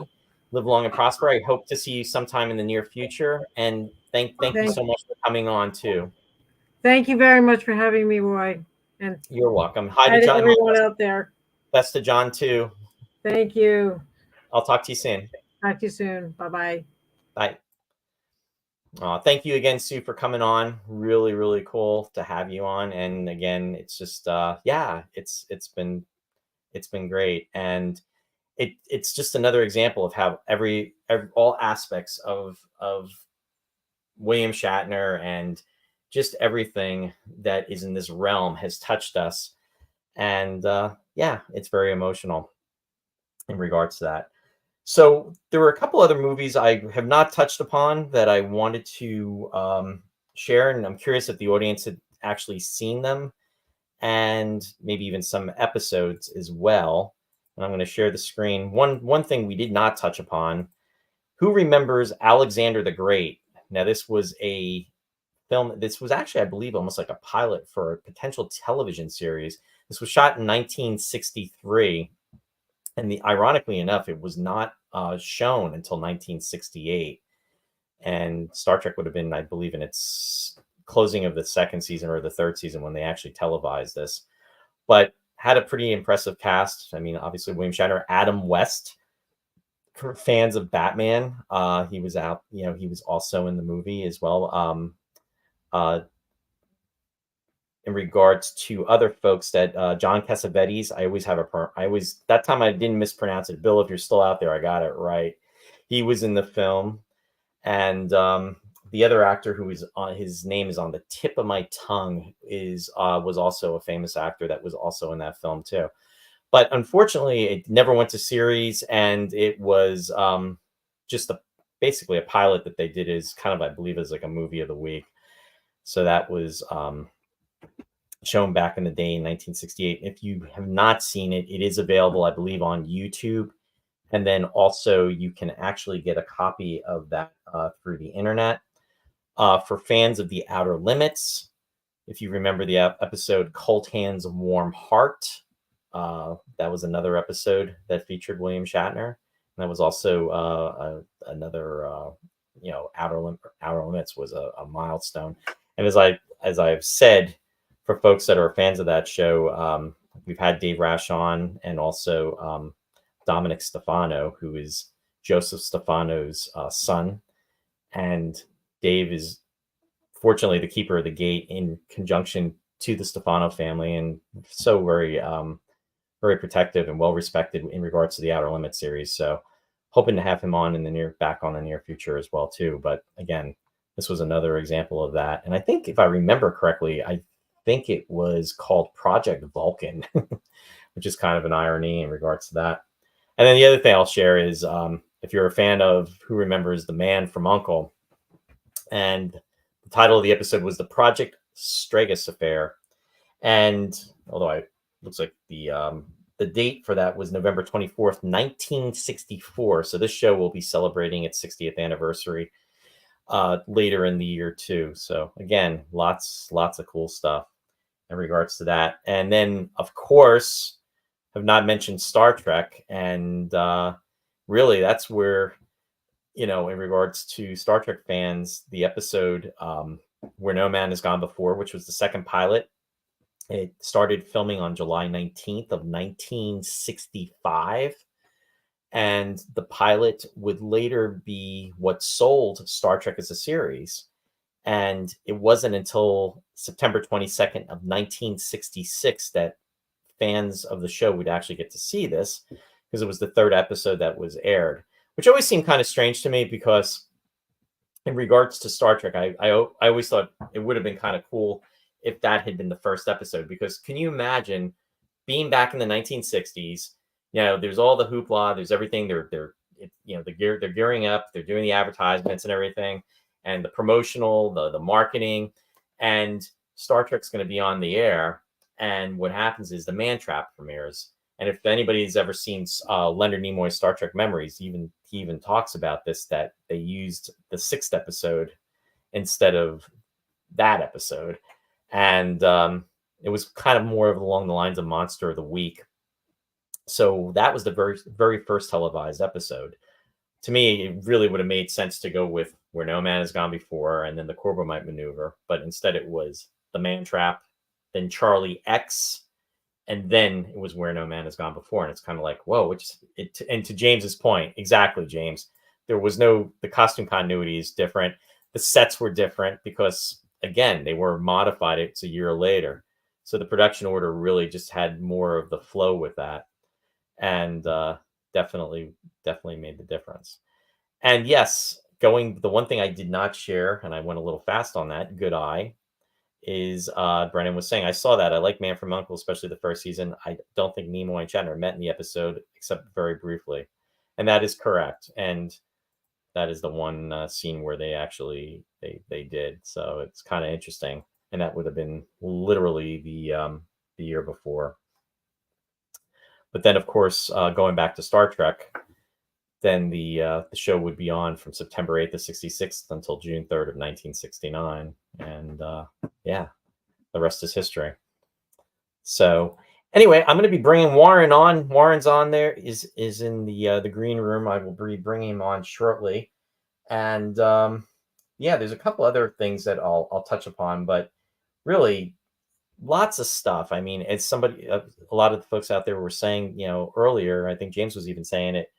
live long and prosper. I hope to see you sometime in the near future. And thank you so much for coming on too. Thank you very much for having me, Roy. And you're welcome. Hi to John, everyone out there. Best to John too. Thank you. I'll talk to you soon. Talk to you soon. Bye-bye. Bye. Thank you again, Sue, for coming on. Really, really cool to have you on. And again, it's just it's been great. And it's just another example of how all aspects of William Shatner and just everything that is in this realm has touched us. And it's very emotional in regards to that. So there were a couple other movies I have not touched upon that I wanted to share, and I'm curious if the audience had actually seen them, and maybe even some episodes as well. And I'm going to share the screen. One thing we did not touch upon. Who remembers Alexander the Great? Now, this was a film. This was actually, I believe, almost like a pilot for a potential television series. This was shot in 1963. And ironically enough, it was not shown until 1968. And Star Trek would have been, I believe, in its closing of the second season or the third season when they actually televised this. But had a pretty impressive cast. I mean, obviously, William Shatner, Adam West. For fans of Batman, he was out. He was also in the movie as well. In regards to other folks, that John Cassavetes, that time I didn't mispronounce it. Bill, if you're still out there, I got it right. He was in the film, and the other actor who is on, his name is on the tip of my tongue, was also a famous actor that was also in that film too. But unfortunately, it never went to series, and it was just basically a pilot that they did as kind of, I believe, as like a movie of the week. So that was shown back in the day in 1968. If you have not seen it, it is available, I believe, on YouTube. And then also you can actually get a copy of that through the internet. For fans of The Outer Limits, if you remember the episode Cold Hands, Warm Heart, that was another episode that featured William Shatner. And that was also another Outer Limits was a milestone. And as I've said, for folks that are fans of that show, we've had Dave Rash on, and also Dominic Stefano, who is Joseph Stefano's son. And Dave is fortunately the keeper of the gate in conjunction to the Stefano family, and so very protective and well respected in regards to the Outer Limits series. So hoping to have him on in the near future as well too. But again, this was another example of that. And I think if I remember correctly, I think it was called Project Vulcan, which is kind of an irony in regards to that. And then the other thing I'll share is if you're a fan of Who Remembers the Man from U.N.C.L.E., and the title of the episode was The Project Stragus Affair. And although it looks like the date for that was November 24th, 1964. So this show will be celebrating its 60th anniversary later in the year too. So again, lots of cool stuff in regards to that. And then, of course, have not mentioned Star Trek. And really, that's where, in regards to Star Trek fans, the episode Where No Man Has Gone Before, which was the second pilot, it started filming on July 19th of 1965. And the pilot would later be what sold Star Trek as a series. And it wasn't until September 22nd of 1966 that fans of the show would actually get to see this, because it was the third episode that was aired, which always seemed kind of strange to me, because in regards to Star Trek, I always thought it would have been kind of cool if that had been the first episode, because can you imagine being back in the 1960s? There's all the hoopla, there's everything. They're gearing up, they're doing the advertisements and everything, and the promotional, the marketing, and Star Trek's going to be on the air. And what happens is the Man Trap premieres. And if anybody's ever seen Leonard Nimoy's Star Trek Memories, he even talks about this, that they used the 6th episode instead of that episode. And it was kind of more of along the lines of Monster of the Week. So that was the very, very first televised episode. To me, it really would have made sense to go with Where No Man Has Gone Before, and then the Corbomite Maneuver. But instead it was the Man Trap, then Charlie X, and then it was Where No Man Has Gone Before. And it's kind of like, whoa, and to James's point, exactly, James, the costume continuity is different. The sets were different because, again, they were modified. It's a year later. So the production order really just had more of the flow with that. And definitely made the difference. And yes, the one thing I did not share, and I went a little fast on that, good eye, is Brennan was saying, I saw that. I like Man from U.N.C.L.E., especially the first season. I don't think Nimoy and Shatner met in the episode, except very briefly. And that is correct. And that is the one scene where they actually, they did. So it's kind of interesting. And that would have been literally the year before. But then, of course, going back to Star Trek, then the show would be on from September 8th of 66 until June 3rd of 1969. And yeah, the rest is history. So anyway, I'm going to be bringing Warren on. Warren's on there, is in the green room. I will be bringing him on shortly. And yeah, there's a couple other things that I'll touch upon, but really, lots of stuff. I mean, it's a lot of the folks out there were saying, earlier, I think James was even saying it,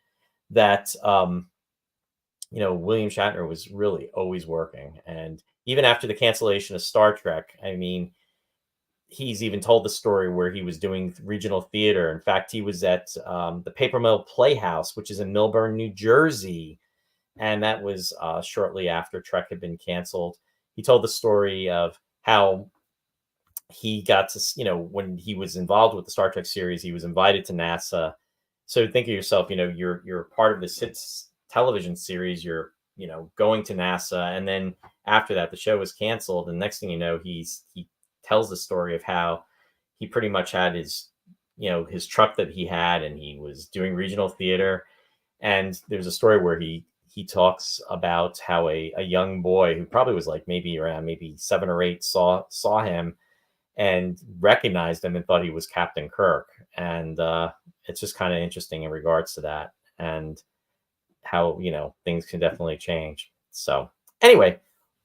that, William Shatner was really always working. And even after the cancellation of Star Trek, I mean, he's even told the story where he was doing regional theater. In fact, he was at the Paper Mill Playhouse, which is in Millburn, New Jersey. And that was shortly after Trek had been canceled. He told the story of how he got to, when he was involved with the Star Trek series, he was invited to NASA. So think of yourself, you're part of this hits television series, you're, going to NASA. And then after that, the show was canceled. And next thing you know, he tells the story of how he pretty much had his truck that he had, and he was doing regional theater. And there's a story where he talks about how a young boy who probably was like maybe 7 or 8 saw him and recognized him and thought he was Captain Kirk. And it's just kind of interesting in regards to that, and how, things can definitely change. So anyway,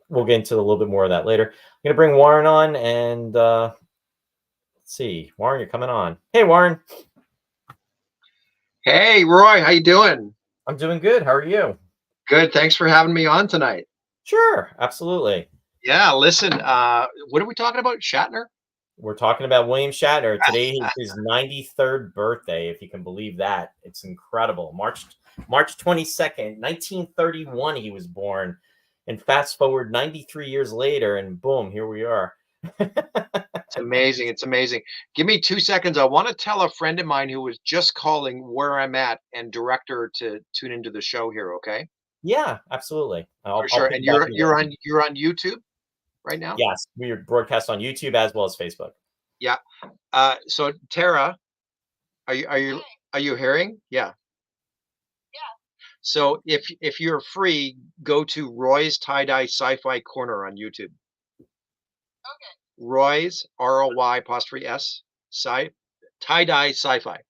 we'll get into a little bit more of that later. I'm going to bring Warren on, and let's see. Warren, you're coming on. Hey, Warren. Hey, Roy, how you doing? I'm doing good. How are you? Good. Thanks for having me on tonight. Sure, absolutely. Yeah, listen, what are we talking about? Shatner? We're talking about William Shatner. Today is his 93rd birthday, if you can believe that. It's incredible. March 22nd, 1931, he was born. And fast forward 93 years later, and boom, here we are. It's amazing. It's amazing. Give me 2 seconds. I want to tell a friend of mine who was just calling where I'm at and direct her to tune into the show here, okay? Yeah, absolutely. For sure. And you're on YouTube right now? Yes, we are broadcast on YouTube as well as Facebook. Yeah. So Tara, are you hearing? Yeah. So if you're free, go to Roy's Tie-Dye Sci-Fi Corner on YouTube. Okay. Roy's ROY''S Tie-Dye Sci-Fi. Okay.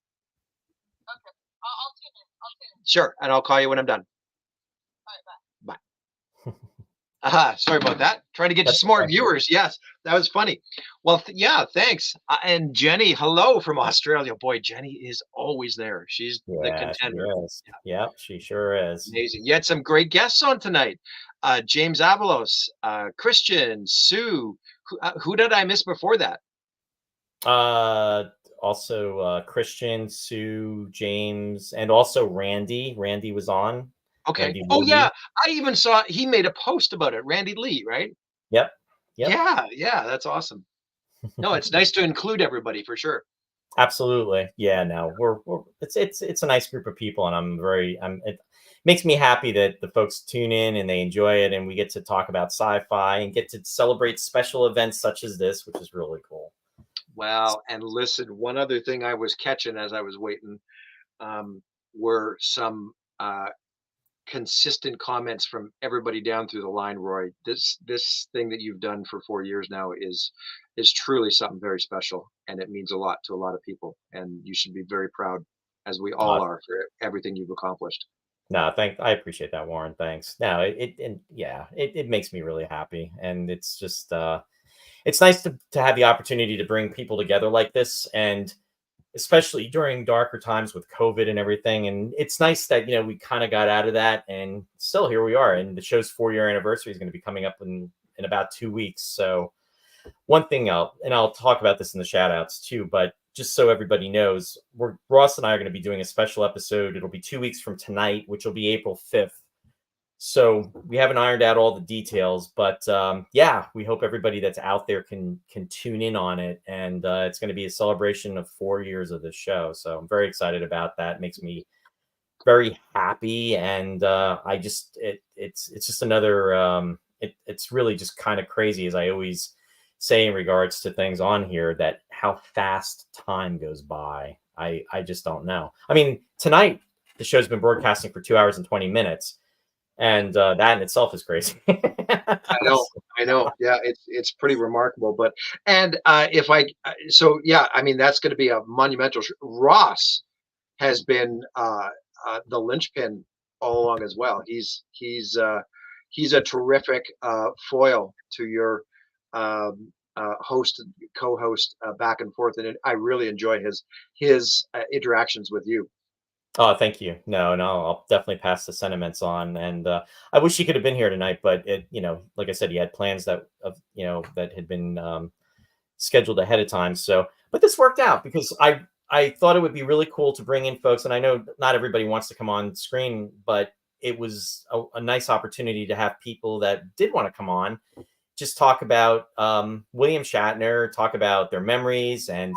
I'll tune in. I'll tune in. Sure, and I'll call you when I'm done. All right, bye. Sorry about that. Trying to get you some more viewers. Yes, that was funny. Well, yeah, thanks. And Jenny, hello from Australia. Boy, Jenny is always there. She's the contender. Yeah, she sure is. Amazing. You had some great guests on tonight. James Avalos, Christian, Sue. Who did I miss before that? Also Christian, Sue, James, and also Randy. Randy was on. Okay. Randy Oh Lee. yeah, I even saw he made a post about it. Randy Lee, right? Yep. Yeah, that's awesome. No, it's nice to include everybody for sure. Absolutely. Yeah, no, we're it's a nice group of people, and it makes me happy that the folks tune in and they enjoy it, and we get to talk about sci-fi and get to celebrate special events such as this, which is really cool. Well, and listen, one other thing I was catching as I was waiting were some consistent comments from everybody down through the line. Roy, this thing that you've done for 4 years now is truly something very special, and it means a lot to a lot of people, and you should be very proud, as we all are, for everything you've accomplished. No, I appreciate that, Warren. Thanks. No, it makes me really happy, and it's just it's nice to have the opportunity to bring people together like this, and especially during darker times with COVID and everything. And it's nice that, we kind of got out of that, and still here we are. And the show's 4-year anniversary is going to be coming up in about 2 weeks. So one thing I'll talk about this in the shout outs too, but just so everybody knows, Ross and I are going to be doing a special episode. It'll be 2 weeks from tonight, which will be April 5th. So we haven't ironed out all the details, but yeah, we hope everybody that's out there can tune in on it. And it's going to be a celebration of 4 years of the show. So I'm very excited about that. It makes me very happy. And it's just another, it's really just kind of crazy, as I always say in regards to things on here, that how fast time goes by. I just don't know. I mean, tonight the show's been broadcasting for 2 hours and 20 minutes. And that in itself is crazy. I know. Yeah, it's pretty remarkable. But I mean, that's going to be a monumental. Ross has been the linchpin all along as well. He's a terrific foil to your co-host back and forth, and I really enjoy his interactions with you. Oh, thank you. No, I'll definitely pass the sentiments on. And I wish he could have been here tonight, but like I said, he had plans that had been scheduled ahead of time. So, but this worked out because I thought it would be really cool to bring in folks. And I know not everybody wants to come on screen, but it was a nice opportunity to have people that did want to come on, just talk about William Shatner, talk about their memories and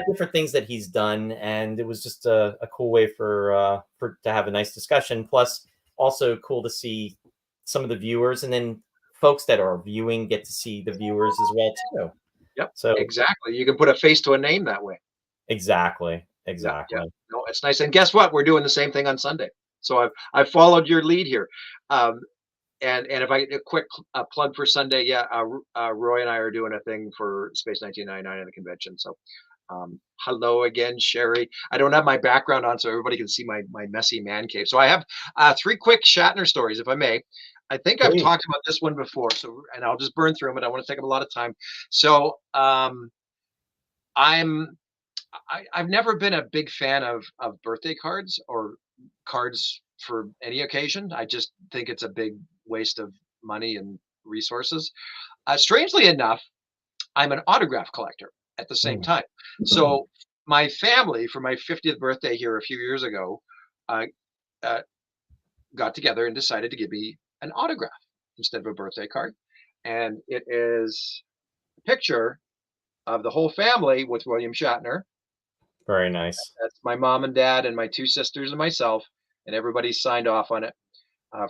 different things that he's done. And it was just a cool way for to have a nice discussion. Plus, also cool to see some of the viewers, and then folks that are viewing get to see the viewers as well too. Yep. So exactly, you can put a face to a name that way. Exactly. Yeah. No, it's nice. And guess what? We're doing the same thing on Sunday. So I've followed your lead here. And if I get a quick plug for Sunday, Roy and I are doing a thing for Space 1999 at a convention. So Hello again, Sherry. I don't have my background on so everybody can see my messy man cave. So I have three quick Shatner stories, if I may. I think I've Please. talked about this one before, so and I'll just burn through them. But I want to take up a lot of time. So I've never been a big fan of birthday cards or cards for any occasion. I just think it's a big waste of money and resources. Strangely enough, I'm an autograph collector at the same Mm. time. So my family, for my 50th birthday here a few years ago, uh, uh, got together and decided to give me an autograph instead of a birthday card. And it is a picture of the whole family with William Shatner. Very nice. That's my mom and dad and my two sisters and myself, and everybody signed off on it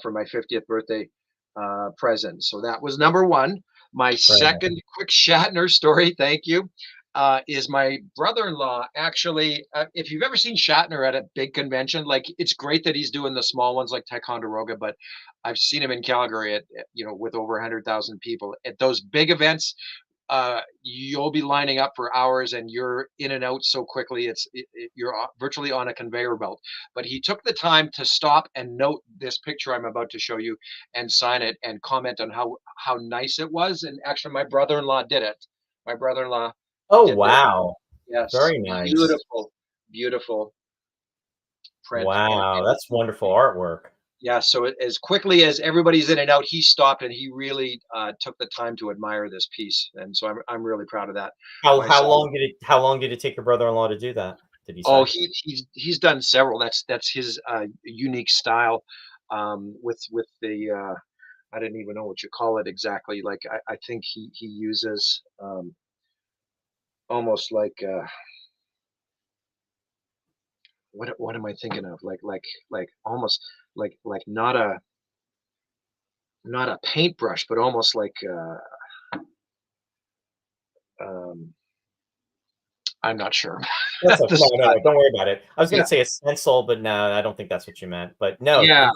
for my 50th birthday present. So that was number one. My Very nice. second quick Shatner story, thank you, is my brother-in-law. Actually, if you've ever seen Shatner at a big convention, like it's great that he's doing the small ones like Ticonderoga, but I've seen him in Calgary at with over 100,000 people at those big events. You'll be lining up for hours and you're in and out so quickly. You're virtually on a conveyor belt. But he took the time to stop and note this picture I'm about to show you and sign it and comment on how nice it was. And actually, my brother-in-law did it. My brother-in-law Oh, did this. wow. Yes, Very nice. beautiful, beautiful print. Wow, that's wonderful artwork. Yeah, so as quickly as everybody's in and out, he stopped and he really took the time to admire this piece, and so I'm really proud of that How myself. long did it take your brother-in-law to do that? Did he say? Oh, he's done several. That's his unique style with the I didn't even know what you call it exactly. Like I think he uses almost like what am I thinking of? Like almost like not a paintbrush, but almost like um, I'm not sure. That's The no, style. don't worry about it. I was Yeah, gonna say a stencil, but no, I don't think that's what you meant. But no, yeah.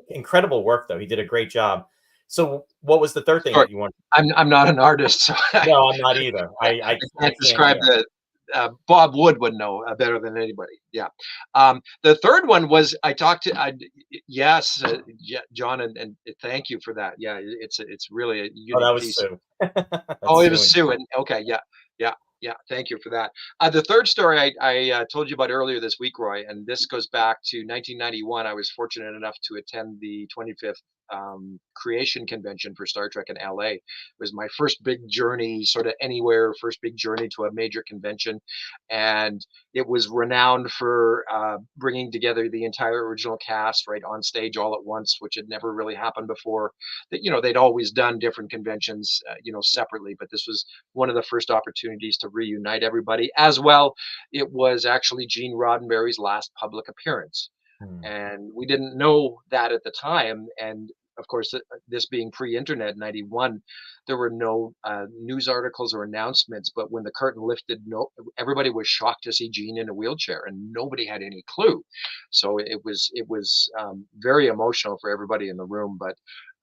incredible work though. He did a great job. So what was the third thing Sorry, that you wanted? I'm not an artist, so No, I'm not either. I I can't can't describe either. the Bob Wood would know better than anybody. Yeah. The third one was I talked to yes, yeah, John, and thank you for that. Yeah, it's really a Oh, that unique was piece. Sue. Oh, That's it Sue was and Sue, and okay, yeah, yeah, yeah. Thank you for that. The third story I told you about earlier this week, Roy, and this goes back to 1991. I was fortunate enough to attend the 25th creation convention for Star Trek in LA. It was my first big journey, sort of anywhere, first big journey to a major convention, and it was renowned for bringing together the entire original cast right on stage all at once, which had never really happened before. That they'd always done different conventions, separately, but this was one of the first opportunities to reunite everybody. As well, it was actually Gene Roddenberry's last public appearance. Hmm. And we didn't know that at the time. And of course, this being pre-internet, 91, there were no news articles or announcements. But when the curtain lifted, everybody was shocked to see Gene in a wheelchair, and nobody had any clue. So it was very emotional for everybody in the room. But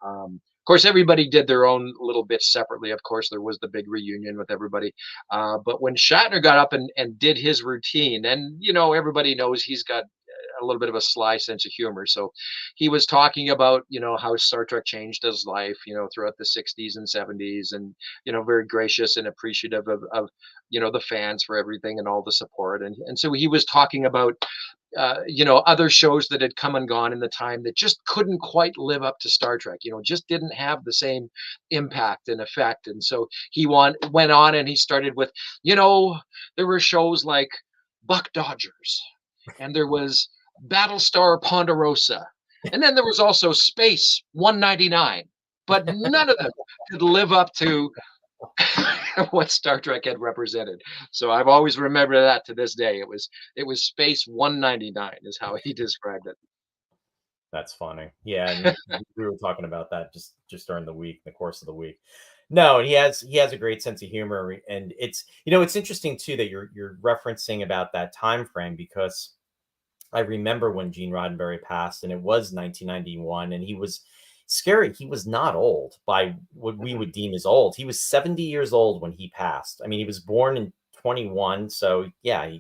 of course, everybody did their own little bits separately. Of course, there was the big reunion with everybody. But when Shatner got up and did his routine, and everybody knows he's got a little bit of a sly sense of humor. So he was talking about, how Star Trek changed his life, throughout the 60s and 70s, and, very gracious and appreciative of the fans for everything and all the support. And so he was talking about, other shows that had come and gone in the time that just couldn't quite live up to Star Trek, just didn't have the same impact and effect. And so he went on and he started with, there were shows like Buck Dodgers, and there was Battlestar Ponderosa, and then there was also Space 199, but none of them could live up to what Star Trek had represented. So I've always remembered that to this day. It was Space 199 is how he described it. That's funny. Yeah, and we were talking about that just during the course of the week. No, and he has a great sense of humor, and it's interesting too that you're referencing about that time frame, because I remember when Gene Roddenberry passed, and it was 1991, and he was scary. He was not old by what we would deem as old. He was 70 years old when he passed. I mean, he was born in 21. So yeah,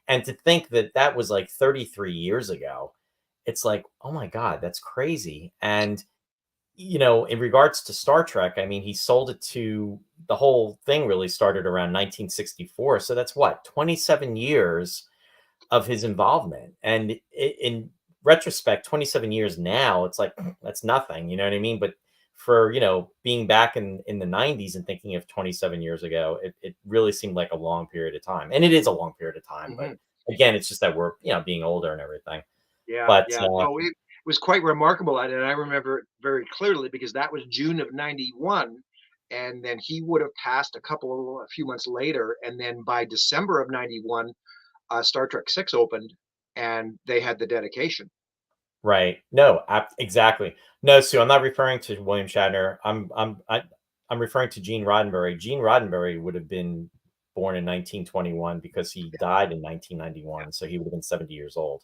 and to think that that was like 33 years ago, it's like, oh my God, that's crazy. And in regards to Star Trek, I mean, he sold it to the whole thing really started around 1964. So that's what, 27 years of his involvement. And in retrospect, 27 years now, it's like, that's nothing, you know what I mean? But for, being back in the 90s and thinking of 27 years ago, it really seemed like a long period of time. And it is a long period of time. But again, it's just that we're, being older and everything. Yeah, But yeah. No, it was quite remarkable, and I remember it very clearly because that was June of '91, and then he would have passed a few months later, and then by December of '91, Star Trek Six opened, and they had the dedication. right. No, exactly. No, Sue, I'm not referring to William Shatner. I'm referring to Gene Roddenberry. Gene Roddenberry would have been born in 1921 because he died in 1991, so he would have been 70 years old.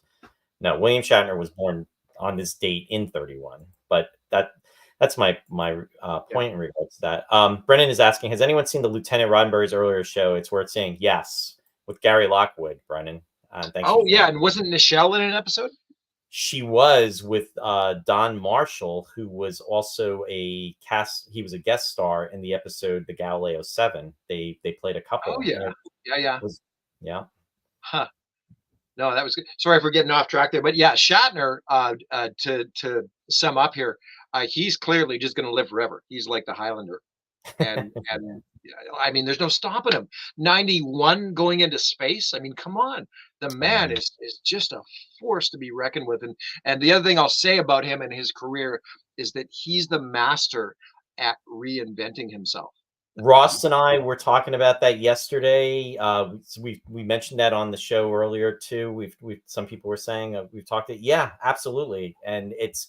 No, William Shatner was born on this date in 31, but that's my point in regards to that. Brennan is asking, has anyone seen the Lieutenant Roddenberry's earlier show? It's worth saying. Yes, with Gary Lockwood, Brennan. Thanks. Oh yeah, and wasn't Nichelle in an episode? She was with Don Marshall, who was also he was a guest star in the episode The Galileo 7. They played a couple. Oh yeah, yeah. Yeah. Huh. No, that was good. Sorry for getting off track there, but yeah, Shatner. To sum up here, he's clearly just going to live forever. He's like the Highlander, and I mean, there's no stopping him. 91 going into space. I mean, come on, the man is just a force to be reckoned with. And the other thing I'll say about him and his career is that he's the master at reinventing himself. Ross and I were talking about that yesterday. We mentioned that on the show earlier too. We've some people were saying we've talked it. Yeah, absolutely. And it's,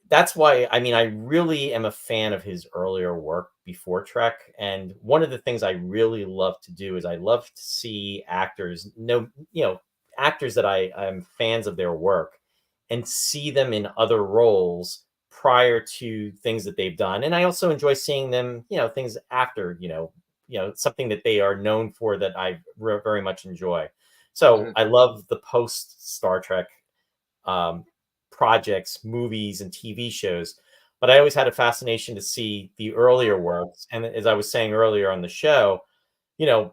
that's why, I mean, I really am a fan of his earlier work before Trek. And one of the things I really love to do is I love to see actors, actors that I'm fans of their work and see them in other roles prior to things that they've done. And I also enjoy seeing them, things after, something that they are known for that I very much enjoy. So I love the post Star Trek projects, movies, and TV shows. But I always had a fascination to see the earlier works. And as I was saying earlier on the show,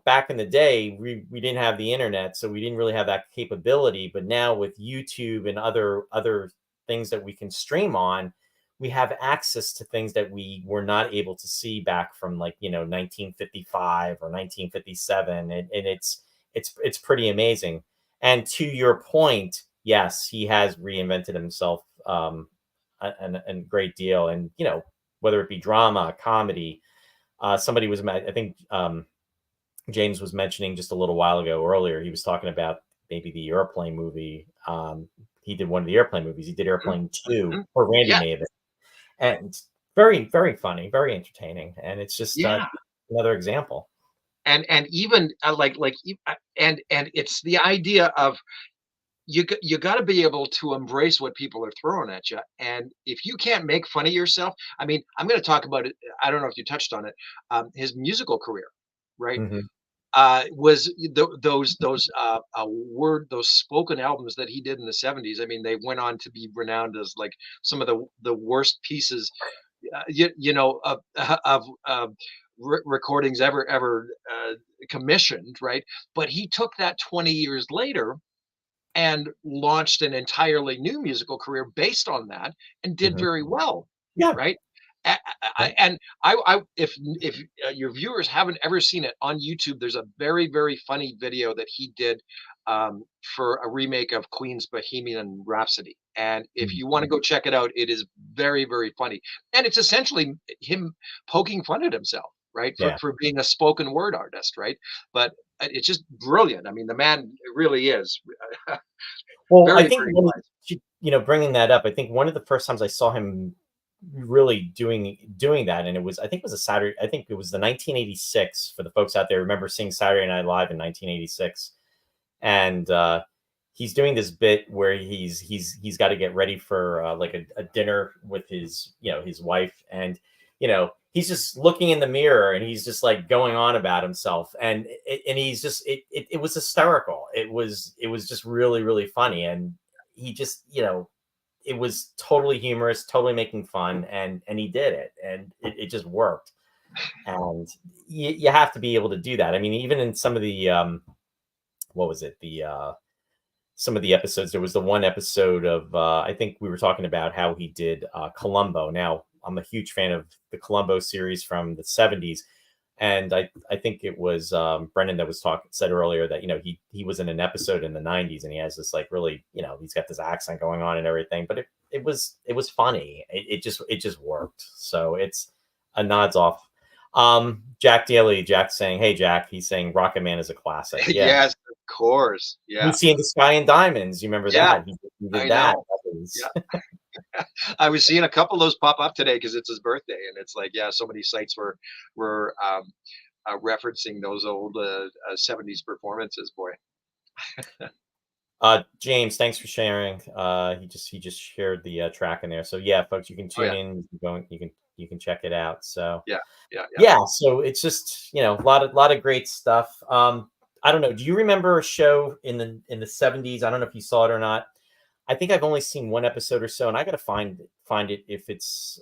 back in the day, we didn't have the internet, so we didn't really have that capability. But now with YouTube and other things that we can stream on, we have access to things that we were not able to see back from 1955 or 1957. And it's pretty amazing. And to your point, yes, he has reinvented himself a great deal. And, whether it be drama, comedy, somebody was, I think James was mentioning just a little while ago earlier, he was talking about maybe the Airplane movie. He did one of the Airplane movies. He did Airplane 2, or Randy Maven. And very, very funny, very entertaining. And it's just another example. And even and it's the idea of you got to be able to embrace what people are throwing at you. And if you can't make fun of yourself, I mean, I'm going to talk about it. I don't know if you touched on it. His musical career, right? Was those spoken albums that he did in the 70s. I mean, they went on to be renowned as like some of the worst pieces, of recordings ever commissioned, right? But he took that 20 years later and launched an entirely new musical career based on that, and did very well. Yeah. Right. If your viewers haven't ever seen it on YouTube, there's a very, very funny video that he did for a remake of Queen's Bohemian Rhapsody. And if you want to go check it out, it is very, very funny. And it's essentially him poking fun at himself, right? For being a spoken word artist, right? But it's just brilliant. I mean, the man really is. Well, I think bringing that up, I think one of the first times I saw him really doing that, and I think it was the 1986, for the folks out there remember seeing Saturday Night Live in 1986, and he's doing this bit where he's got to get ready for like a dinner with his his wife, and he's just looking in the mirror and he's just like going on about himself, and he's just it was hysterical. It was just really, really funny, and he just it was totally humorous, totally making fun, and he did it, and it just worked. And you have to be able to do that. I mean, even in some of the what was it, the some of the episodes, there was the one episode of I think we were talking about how he did Columbo. Now, I'm a huge fan of the Columbo series from the 70s, and I think it was Brendan that was said earlier that he was in an episode in the 90s, and he has this like really he's got this accent going on and everything, but it was funny. It just worked. So it's a nods off. Jack Daly, Jack's saying, "Hey Jack," he's saying Rocket Man is a classic. Yeah. Yes, of course. Yeah. We've seen The Sky and Diamonds. You remember that? He did I that. know. That was- Yeah. I was seeing a couple of those pop up today because it's his birthday, and it's like, so many sites were referencing those old 70s performances. Boy. James, thanks for sharing. He just shared the track in there. So yeah, folks, you can tune in. You can check it out. So yeah. So it's just a lot of great stuff. I don't know. Do you remember a show in the 70s? I don't know if you saw it or not. I think I've only seen one episode or so, and I got to find it if it's.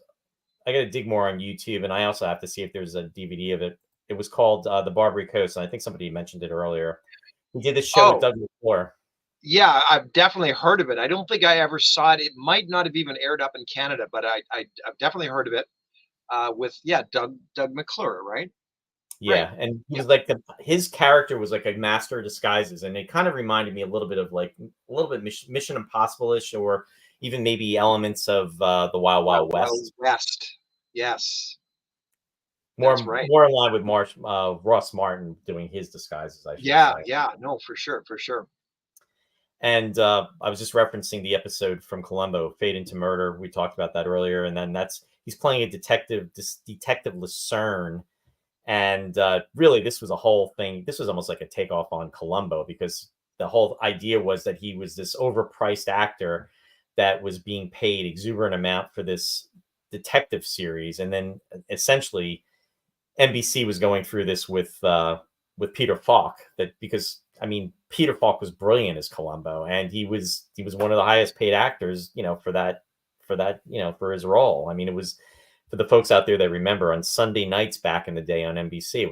I got to dig more on YouTube, and I also have to see if there's a DVD of it. It was called The Barbary Coast, and I think somebody mentioned it earlier. We did this show with Doug McClure. Yeah, I've definitely heard of it. I don't think I ever saw it. It might not have even aired up in Canada, but I've definitely heard of it. With Doug McClure, right? Yeah, right. And he was like his character was like a master of disguises, and it kind of reminded me a little bit Mission Impossible-ish, or even maybe elements of the Wild Wild West. West, yes. More in line with Ross Martin doing his disguises, I should say. Yeah, no, for sure. And I was just referencing the episode from Columbo, Fade into Murder. We talked about that earlier, and then he's playing a Detective Lucerne. And really, this was a whole thing. This was almost like a takeoff on Columbo, because the whole idea was that he was this overpriced actor that was being paid exuberant amount for this detective series. And then essentially NBC was going through this with Peter Falk, because Peter Falk was brilliant as Columbo, and he was one of the highest paid actors, for his role. It was, for the folks out there that remember, on Sunday nights back in the day on NBC,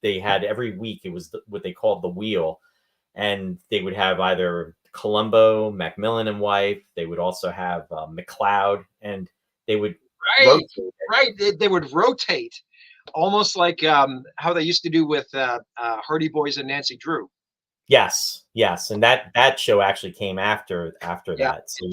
they had every week, it was what they called the Wheel, and they would have either Columbo, Macmillan and Wife. They would also have McLeod, and they would rotate. They would rotate, almost like how they used to do with Hardy Boys and Nancy Drew. Yes, and that show actually came after that. So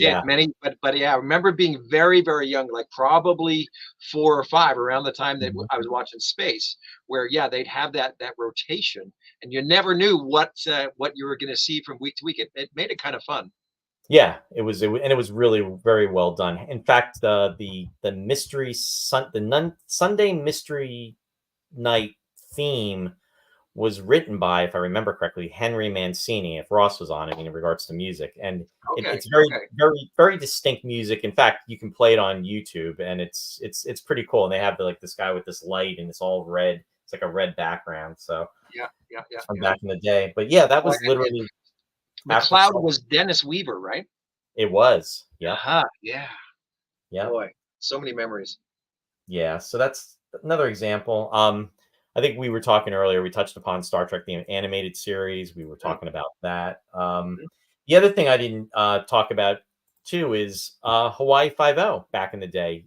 but I remember being very, very young, like probably 4 or 5, around the time that I was watching Space, where they'd have that rotation, and you never knew what you were going to see from week to week. It made it kind of fun. Yeah, it was really very well done. In fact, the Sunday mystery night theme was written by, if I remember correctly, Henry Mancini, if Ross was on it, in regards to music. And it's very, very, very distinct music. In fact, you can play it on YouTube, and it's pretty cool. And they have this guy with this light, and it's all red. It's like a red background. So from back in the day. But yeah, that was literally. McLeod was Dennis Weaver, right? It was. Yeah. Yeah. Yeah. Boy, so many memories. Yeah. So that's another example. I think we were talking earlier, we touched upon Star Trek, the animated series. We were talking about that. The other thing I didn't talk about too is Hawaii Five-0 back in the day.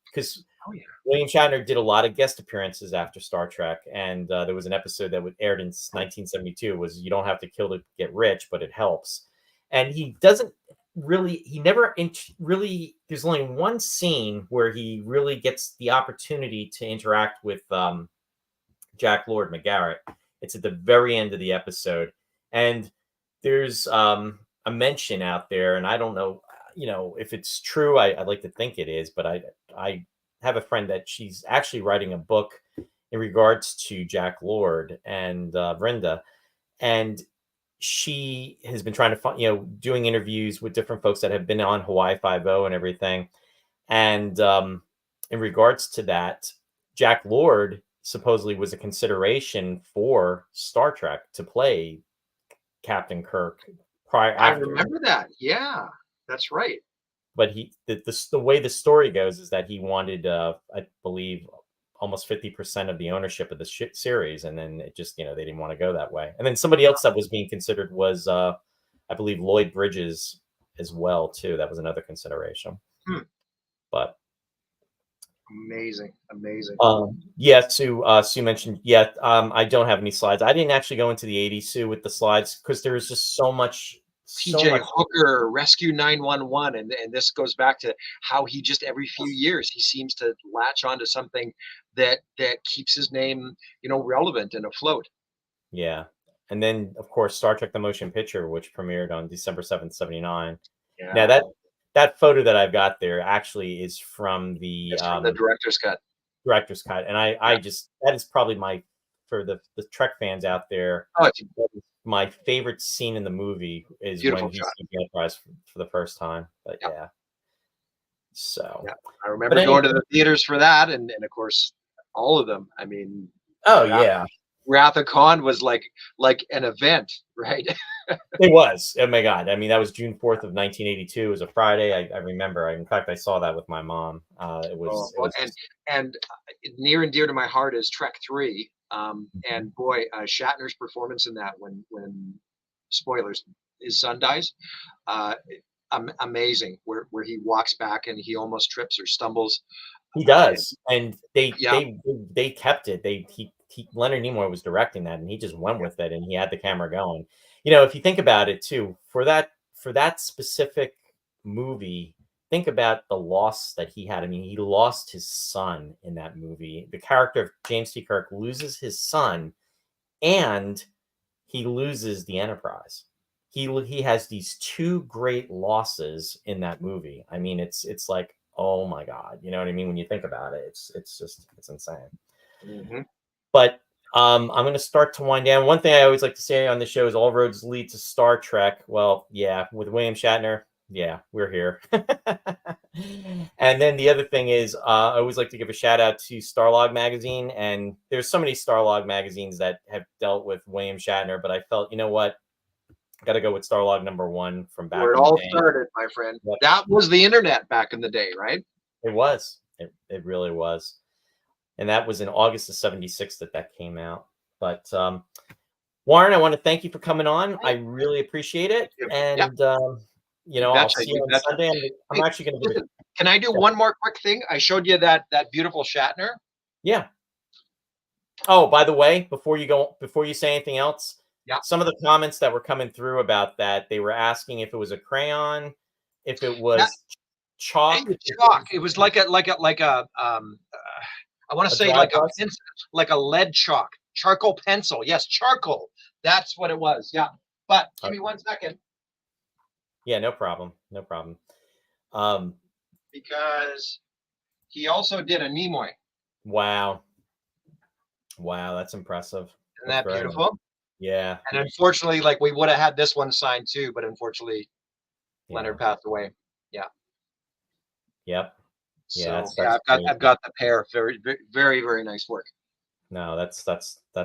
Because William Shatner did a lot of guest appearances after Star Trek. And there was an episode that aired in 1972, was "You don't have to kill to get rich, but it helps." And he doesn't really, there's only one scene where he really gets the opportunity to interact with Jack Lord McGarrett. It's at the very end of the episode, and there's a mention out there, and I don't know, if it's true. I'd like to think it is, but I have a friend that she's actually writing a book in regards to Jack Lord and Brenda, and she has been trying to find, doing interviews with different folks that have been on Hawaii Five-0 and everything, and in regards to that, Jack Lord supposedly was a consideration for Star Trek to play Captain Kirk I after. remember that. Yeah, that's right. But the way the story goes is that he wanted, I believe, almost 50% of the ownership of the series, and then it just, they didn't want to go that way. And then somebody else that was being considered was, I believe, Lloyd Bridges as well too. That was another consideration. But amazing. yeah, Sue mentioned, I don't have any slides. I didn't actually go into the 80s, Sue, with the slides, because there was just so much Hooker, Rescue 911, and this goes back to how he just every few years he seems to latch onto something that keeps his name, relevant and afloat. Yeah. And then, of course, Star Trek: The Motion Picture, which premiered on December 7th, 79. Yeah. Now, that photo that I've got there actually is from the director's cut. Director's cut. And that is probably for the Trek fans out there, my favorite scene in the movie is when he sees the Enterprise for the first time. But yeah. So I remember going to the theaters for that, and of course all of them. I mean, Wrath of Khan was like an event, right? It was. Oh my God. I mean, that was June 4th of 1982. It was a Friday. I remember. In fact, I saw that with my mom. It was and near and dear to my heart is Trek 3. And boy, Shatner's performance in that when spoilers, his son dies, amazing. Where he walks back and he almost trips or stumbles. He does, and they kept it. Leonard Nimoy was directing that, and he just went with it, and he had the camera going. If you think about it too, for that specific movie, think about the loss that he had. I mean, he lost his son in that movie. The character of James T. Kirk loses his son, and he loses the Enterprise. He has these two great losses in that movie. I mean, it's like, oh my God, you know what I mean? When you think about it, it's insane. Mm-hmm. But I'm going to start to wind down. One thing I always like to say on the show is all roads lead to Star Trek. Well, yeah, with William Shatner, yeah, we're here. And then the other thing is, I always like to give a shout out to Starlog magazine. And there's so many Starlog magazines that have dealt with William Shatner, but I felt, you know what? Got to go with Starlog #1 from back. Where it all started, my friend. Yep. That was the internet back in the day, right? It was. It really was. And that was in August of '76 that came out. But Warren, I want to thank you for coming on. I really appreciate it. And I'll see you on Sunday. I'm actually going to do it. Can I do one more quick thing? I showed you that beautiful Shatner. Yeah. Oh, by the way, before you say anything else, some of the comments that were coming through about that, they were asking if it was a crayon, if it was chalk. It was like a I want to say like a pencil, like a lead chalk, charcoal pencil. Yes, charcoal. That's what it was. Yeah. But give me 1 second. Yeah, no problem. No problem. Because he also did a Nimoy. Wow, that's impressive. Isn't that beautiful? Yeah. And unfortunately, like we would have had this one signed too, but unfortunately, Leonard passed away. Yeah. Yep. Yeah. So, I've got the pair. Very, very, very nice work. No, that's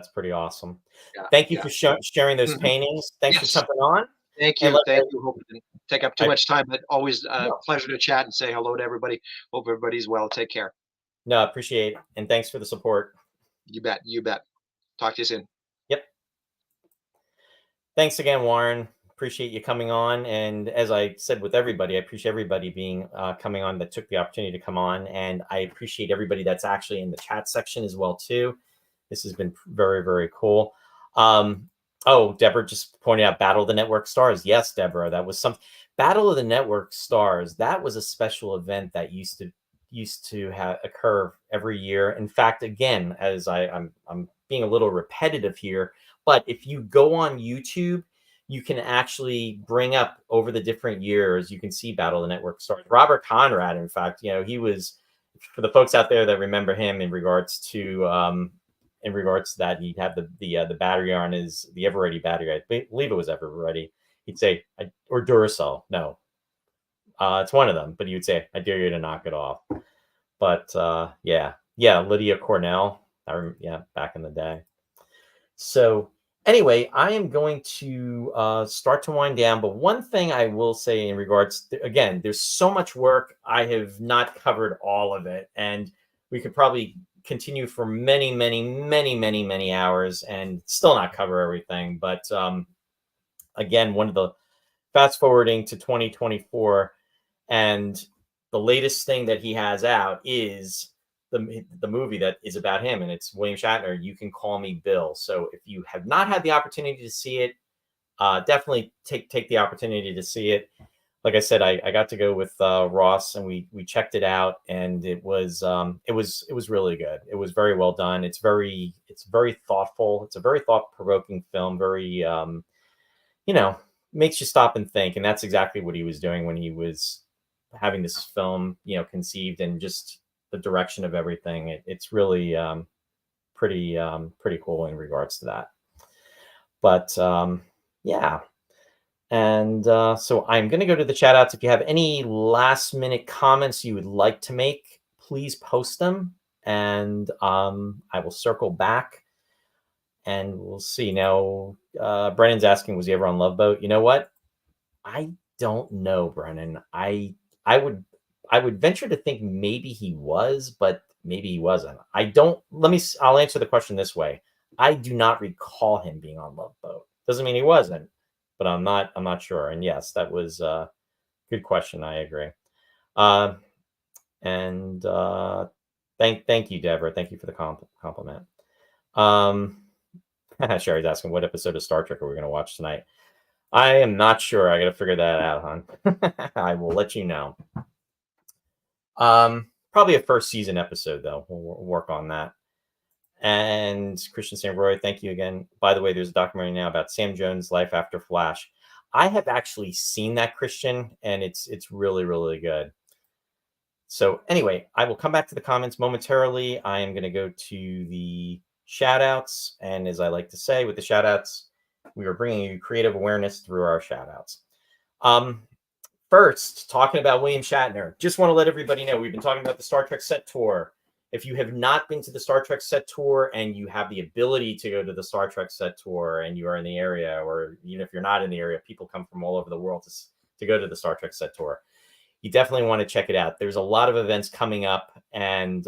pretty awesome. Yeah, thank you for sharing those paintings. Thanks for jumping on. Thank you. Thank you. Hope it didn't take up too much time, but always a pleasure to chat and say hello to everybody. Hope everybody's well. Take care. No, I appreciate it. And thanks for the support. You bet. You bet. Talk to you soon. Yep. Thanks again, Warren. Appreciate you coming on. And as I said with everybody, I appreciate everybody being coming on that took the opportunity to come on. And I appreciate everybody that's actually in the chat section as well, too. This has been very, very cool. Deborah just pointed out Battle of the Network Stars. Yes, Deborah, that was something. Battle of the Network Stars. That was a special event that used to occur every year. In fact, again, as I'm being a little repetitive here, but if you go on YouTube, you can actually bring up over the different years. You can see Battle of the Network Stars. Robert Conrad, in fact, he was, for the folks out there that remember him in regards to that, he'd have the battery on the Ever-Ready battery. I believe it was Ever-Ready. He'd say, or Duracell. No, it's one of them. But he would say, "I dare you to knock it off." But yeah, Lydia Cornell. Back in the day. So anyway, I am going to start to wind down. But one thing I will say in regards to, again, there's so much work. I have not covered all of it. And we could probably continue for many, many, many, many, many hours and still not cover everything. But again, one of the fast forwarding to 2024, and the latest thing that he has out is the movie that is about him, and it's William Shatner, You Can Call Me Bill. So if you have not had the opportunity to see it, definitely take the opportunity to see it. Like I said, I got to go with Ross, and we checked it out, and it was really good. It was very well done. It's very thoughtful. It's a very thought-provoking film. Very makes you stop and think, and that's exactly what he was doing when he was having this film conceived, and just the direction of everything. It's really pretty cool in regards to that. But yeah. And so I'm going to go to the chat outs. If you have any last minute comments you would like to make, please post them, and I will circle back and we'll see. Now, Brennan's asking, was he ever on Love Boat? You know what? I don't know, Brennan. I would venture to think maybe he was, but maybe he wasn't. I'll answer the question this way. I do not recall him being on Love Boat. Doesn't mean he wasn't, but I'm not sure. And yes, that was a good question. I agree. And thank you, Deborah. Thank you for the compliment. Sherry's asking, what episode of Star Trek are we going to watch tonight? I am not sure. I got to figure that out, hon. I will let you know. Probably a first season episode, though. We'll work on that. And Christian St. Roy, thank you again. By the way, there's a documentary now about Sam Jones' life after Flash. I have actually seen that, Christian, and it's really, really good. So anyway, I will come back to the comments momentarily. I am going to go to the shout outs. And as I like to say with the shout outs, we are bringing you creative awareness through our shout outs. First, talking about William Shatner, just want to let everybody know we've been talking about the Star Trek set tour. If you have not been to the Star Trek set tour and you have the ability to go to the Star Trek set tour and you are in the area, or even if you're not in the area, people come from all over the world to go to the Star Trek set tour. You definitely want to check it out. There's a lot of events coming up, and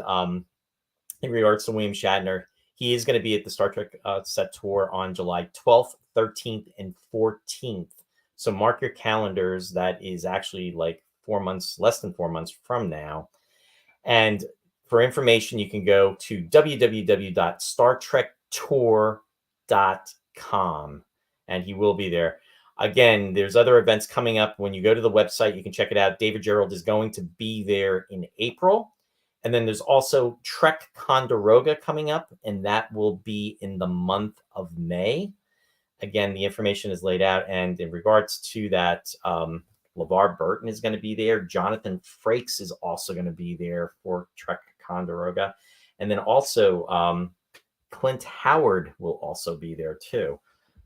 in regards to William Shatner, he is going to be at the Star Trek set tour on July 12th, 13th, and 14th. So mark your calendars. That is actually like less than 4 months from now. And for information, you can go to www.startrektour.com, and he will be there. Again, there's other events coming up. When you go to the website, you can check it out. David Gerald is going to be there in April. And then there's also Trek Condoroga coming up, and that will be in the month of May. Again, the information is laid out. And in regards to that, LeVar Burton is going to be there. Jonathan Frakes is also going to be there for Trek Condoroga. And then also Clint Howard will also be there too.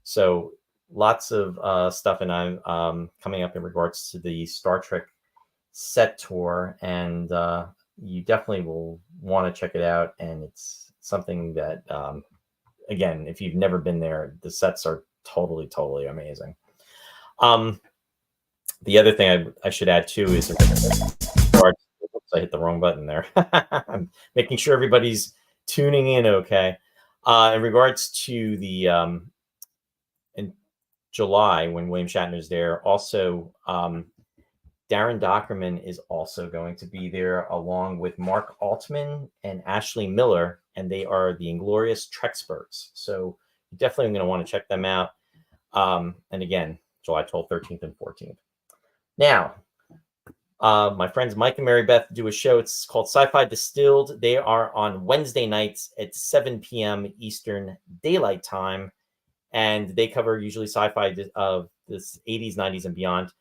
So lots of stuff, and I'm coming up in regards to the Star Trek set tour, and you definitely will want to check it out. And it's something that, again, if you've never been there, the sets are totally amazing. The other thing I should add too is, I hit the wrong button there. I'm making sure everybody's tuning in okay. In regards to the in July, when William Shatner is there, also Darren Dockerman is also going to be there, along with Mark Altman and Ashley Miller, and they are the Inglorious Treksperts. So you're definitely going to want to check them out. And again, July 12th, 13th, and 14th. Now, my friends Mike and Mary Beth do a show. It's called Sci-Fi Distilled. They are on Wednesday nights at 7 p.m. Eastern Daylight Time, and they cover usually sci-fi of this 80s, 90s, and beyond.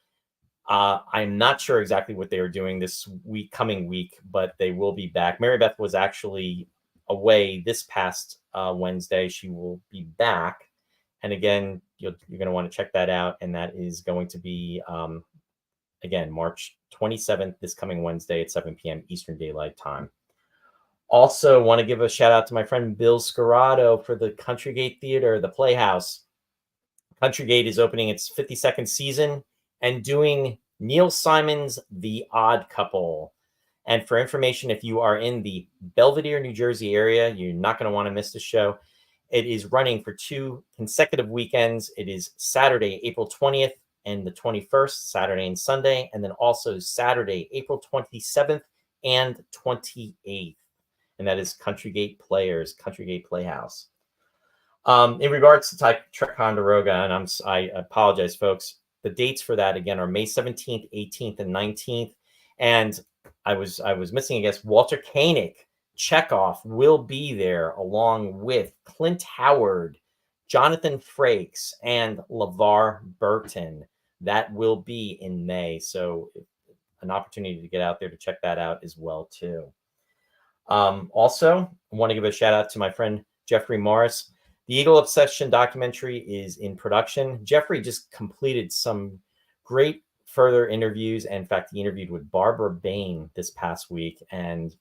I'm not sure exactly what they are doing this coming week, but they will be back. Mary Beth was actually away this past Wednesday. She will be back, and again, you're going to want to check that out, and that is going to be again, March 27th, this coming Wednesday at 7 p.m. Eastern Daylight Time. Also, want to give a shout out to my friend Bill Scarrato for the Country Gate Theater, the Playhouse. Country Gate is opening its 52nd season and doing Neil Simon's The Odd Couple. And for information, if you are in the Belvedere, New Jersey area, you're not going to want to miss the show. It is running for 2 consecutive weekends. It is Saturday, April 20th and the 21st, Saturday and Sunday, and then also Saturday, April 27th and 28th. And that is Country Gate Players, Country Gate Playhouse. In regards to Ticonderoga, and I apologize, folks, the dates for that again are May 17th, 18th, and 19th. And I was missing a guest. Walter Koenig, Chekhov will be there along with Clint Howard, Jonathan Frakes, and LeVar Burton. That will be in May. So an opportunity to get out there to check that out as well, too. Also, I want to give a shout out to my friend Jeffrey Morris. The Eagle Obsession documentary is in production. Jeffrey just completed some great further interviews. In fact, he interviewed with Barbara Bain this past week, and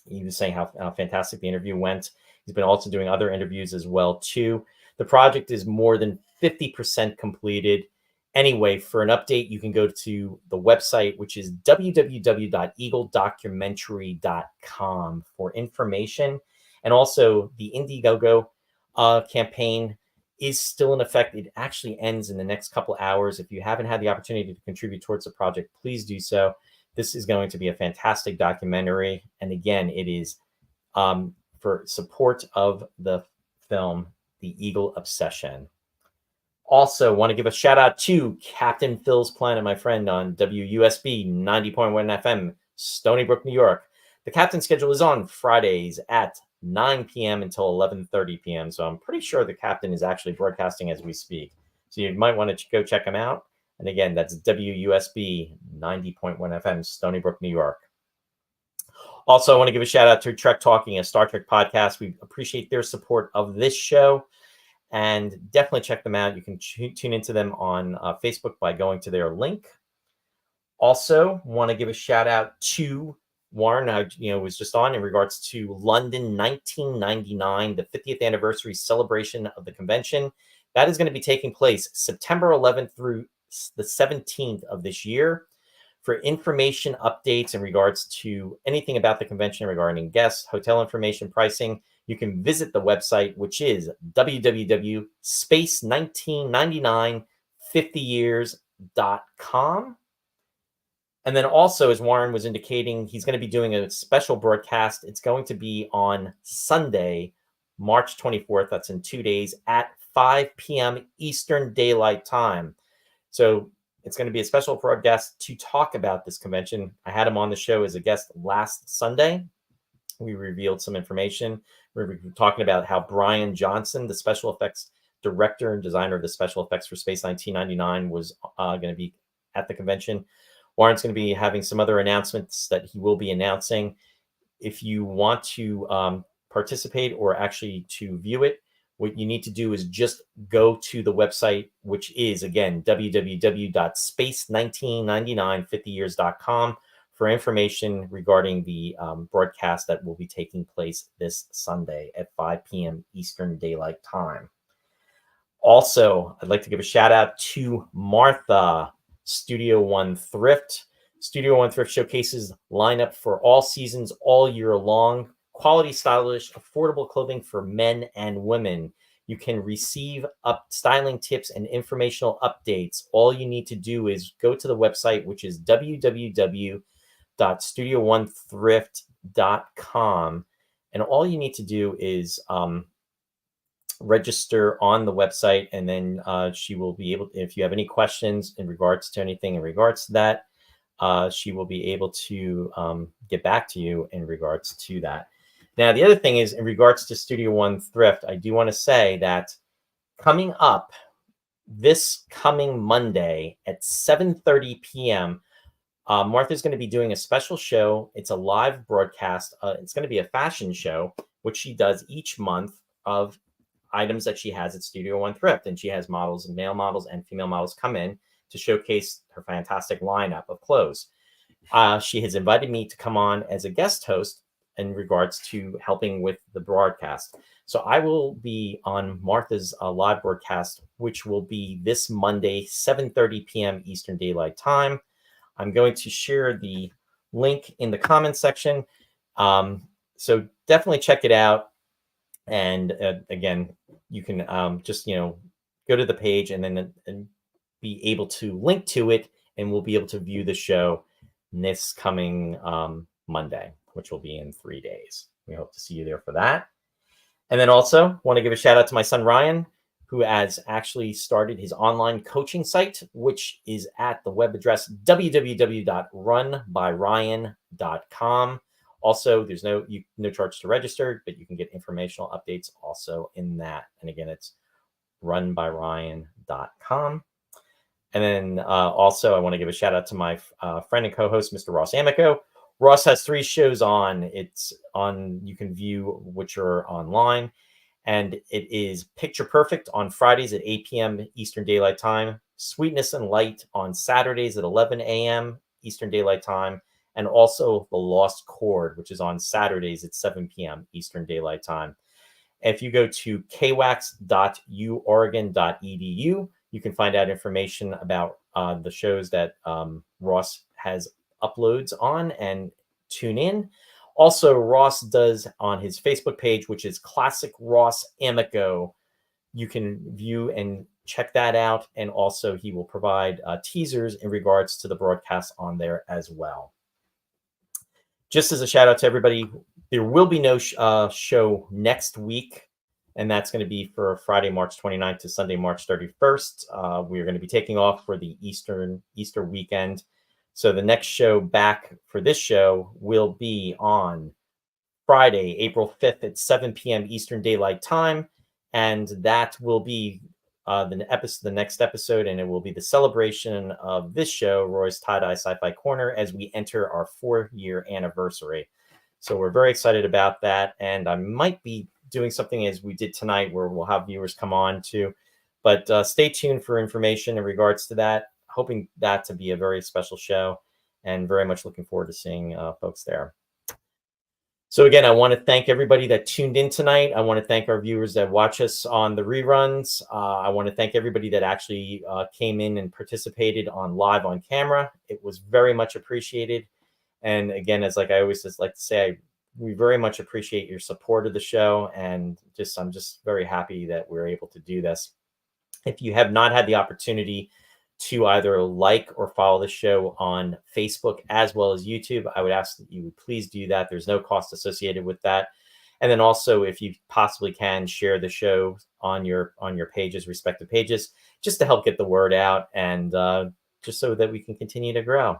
he was saying how fantastic the interview went. He's been also doing other interviews as well, too. The project is more than 50% completed. Anyway, for an update, you can go to the website, which is www.eagledocumentary.com for information. And also, the Indiegogo campaign is still in effect. It actually ends in the next couple hours. If you haven't had the opportunity to contribute towards the project, please do so. This is going to be a fantastic documentary. And again, it is for support of the film, The Eagle Obsession. Also, want to give a shout out to Captain Phil's Planet, my friend, on WUSB 90.1 FM, Stony Brook, New York. The captain schedule is on Fridays at 9 p.m. until 11:30 p.m. So I'm pretty sure the captain is actually broadcasting as we speak. So you might want to go check him out. And again, that's WUSB 90.1 FM, Stony Brook, New York. Also, I want to give a shout out to Trek Talking, a Star Trek podcast. We appreciate their support of this show. And definitely check them out. You can tune into them on Facebook by going to their link. Also, want to give a shout out to Warren, was just on in regards to London 1999, the 50th anniversary celebration of the convention. That is going to be taking place September 11th through the 17th of this year. For information, updates in regards to anything about the convention regarding guests, hotel information, pricing, you can visit the website, which is www.space199950years.com. And then also, as Warren was indicating, he's going to be doing a special broadcast. It's going to be on Sunday, March 24th. That's in 2 days at 5 p.m. Eastern Daylight Time. So it's going to be a special broadcast to talk about this convention. I had him on the show as a guest last Sunday. We revealed some information. We were talking about how Brian Johnson, the special effects director and designer of the special effects for Space 1999, was going to be at the convention. Warren's going to be having some other announcements that he will be announcing. If you want to participate or actually to view it, what you need to do is just go to the website, which is, again, www.space199950years.com for information regarding the broadcast that will be taking place this Sunday at 5 p.m. Eastern Daylight Time. Also, I'd like to give a shout out to Martha, Studio One Thrift. Studio One Thrift showcases lineup for all seasons, all year long. Quality, stylish, affordable clothing for men and women. You can receive styling tips and informational updates. All you need to do is go to the website, which is www.studio1thrift.com. And all you need to do is register on the website, and then she will be able to, if you have any questions in regards to anything in regards to that, she will be able to get back to you in regards to that. Now, the other thing is, in regards to Studio One Thrift, I do want to say that coming up this coming Monday at 7:30 p.m., Martha's going to be doing a special show. It's a live broadcast. It's going to be a fashion show, which she does each month of items that she has at Studio One Thrift. And she has models, male models and female models, come in to showcase her fantastic lineup of clothes. She has invited me to come on as a guest host in regards to helping with the broadcast. So I will be on Martha's live broadcast, which will be this Monday, 7:30 p.m. Eastern Daylight Time. I'm going to share the link in the comments section. So definitely check it out. And again, you can just, go to the page and then be able to link to it, and we'll be able to view the show this coming Monday, which will be in 3 days. We hope to see you there for that. And then also want to give a shout out to my son, Ryan, who has actually started his online coaching site, which is at the web address www.runbyryan.com. Also, there's no charge to register, but you can get informational updates also in that. And again, it's runbyryan.com. And then also, I want to give a shout out to my friend and co-host, Mr. Ross Amico. Ross has 3 shows on. It's on, you can view which are online. And it is Picture Perfect on Fridays at 8 p.m. Eastern Daylight Time. Sweetness and Light on Saturdays at 11 a.m. Eastern Daylight Time. And also The Lost Chord, which is on Saturdays at 7 p.m. Eastern Daylight Time. If you go to kwax.uoregon.edu, you can find out information about the shows that Ross has uploads on and tune in. Also, Ross does on his Facebook page, which is Classic Ross Amico. You can view and check that out. And also, he will provide teasers in regards to the broadcast on there as well. Just as a shout out to everybody, there will be no show next week. And that's going to be for Friday, March 29th to Sunday, March 31st. We're going to be taking off for the Easter weekend. So the next show back for this show will be on Friday, April 5th at 7 p.m. Eastern Daylight Time. And that will be the next episode. And it will be the celebration of this show, Roy's Tie-Dye Sci-Fi Corner, as we enter our 4-year anniversary. So we're very excited about that. And I might be doing something as we did tonight where we'll have viewers come on too. But stay tuned for information in regards to that. Hoping that to be a very special show, and very much looking forward to seeing folks there. So again, I want to thank everybody that tuned in tonight. I want to thank our viewers that watch us on the reruns. I want to thank everybody that actually came in and participated on live on camera. It was very much appreciated. And again, as I always just like to say, we very much appreciate your support of the show, and I'm just very happy that we're able to do this. If you have not had the opportunity to either like or follow the show on Facebook as well as YouTube, I would ask that you would please do that. There's no cost associated with that. And then also, if you possibly can, share the show on your pages, respective pages, just to help get the word out, and just so that we can continue to grow.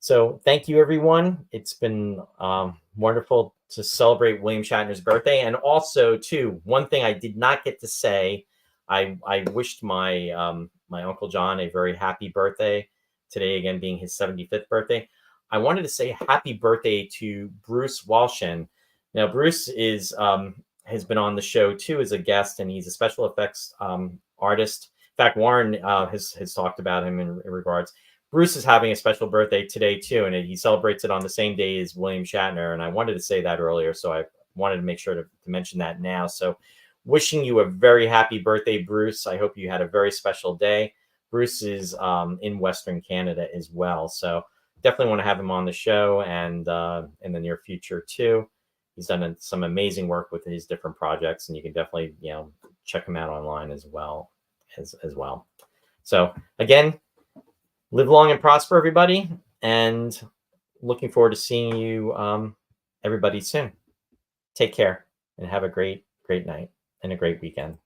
So thank you, everyone. It's been wonderful to celebrate William Shatner's birthday. And also, too, one thing I did not get to say, I wished my my Uncle John a very happy birthday today, again being his 75th birthday. I wanted to say happy birthday to Bruce Walshin. Now, Bruce has been on the show too as a guest, and he's a special effects artist. In fact, Warren has talked about him in regards. Bruce is having a special birthday today too, and he celebrates it on the same day as William Shatner. And I wanted to say that earlier, so I wanted to make sure to mention that now. So wishing you a very happy birthday, Bruce. I hope you had a very special day. Bruce is in Western Canada as well, so definitely want to have him on the show, and in the near future too. He's done some amazing work with his different projects, and you can definitely check him out online as well. So again, live long and prosper, everybody, and looking forward to seeing you everybody soon. Take care and have a great night and a great weekend.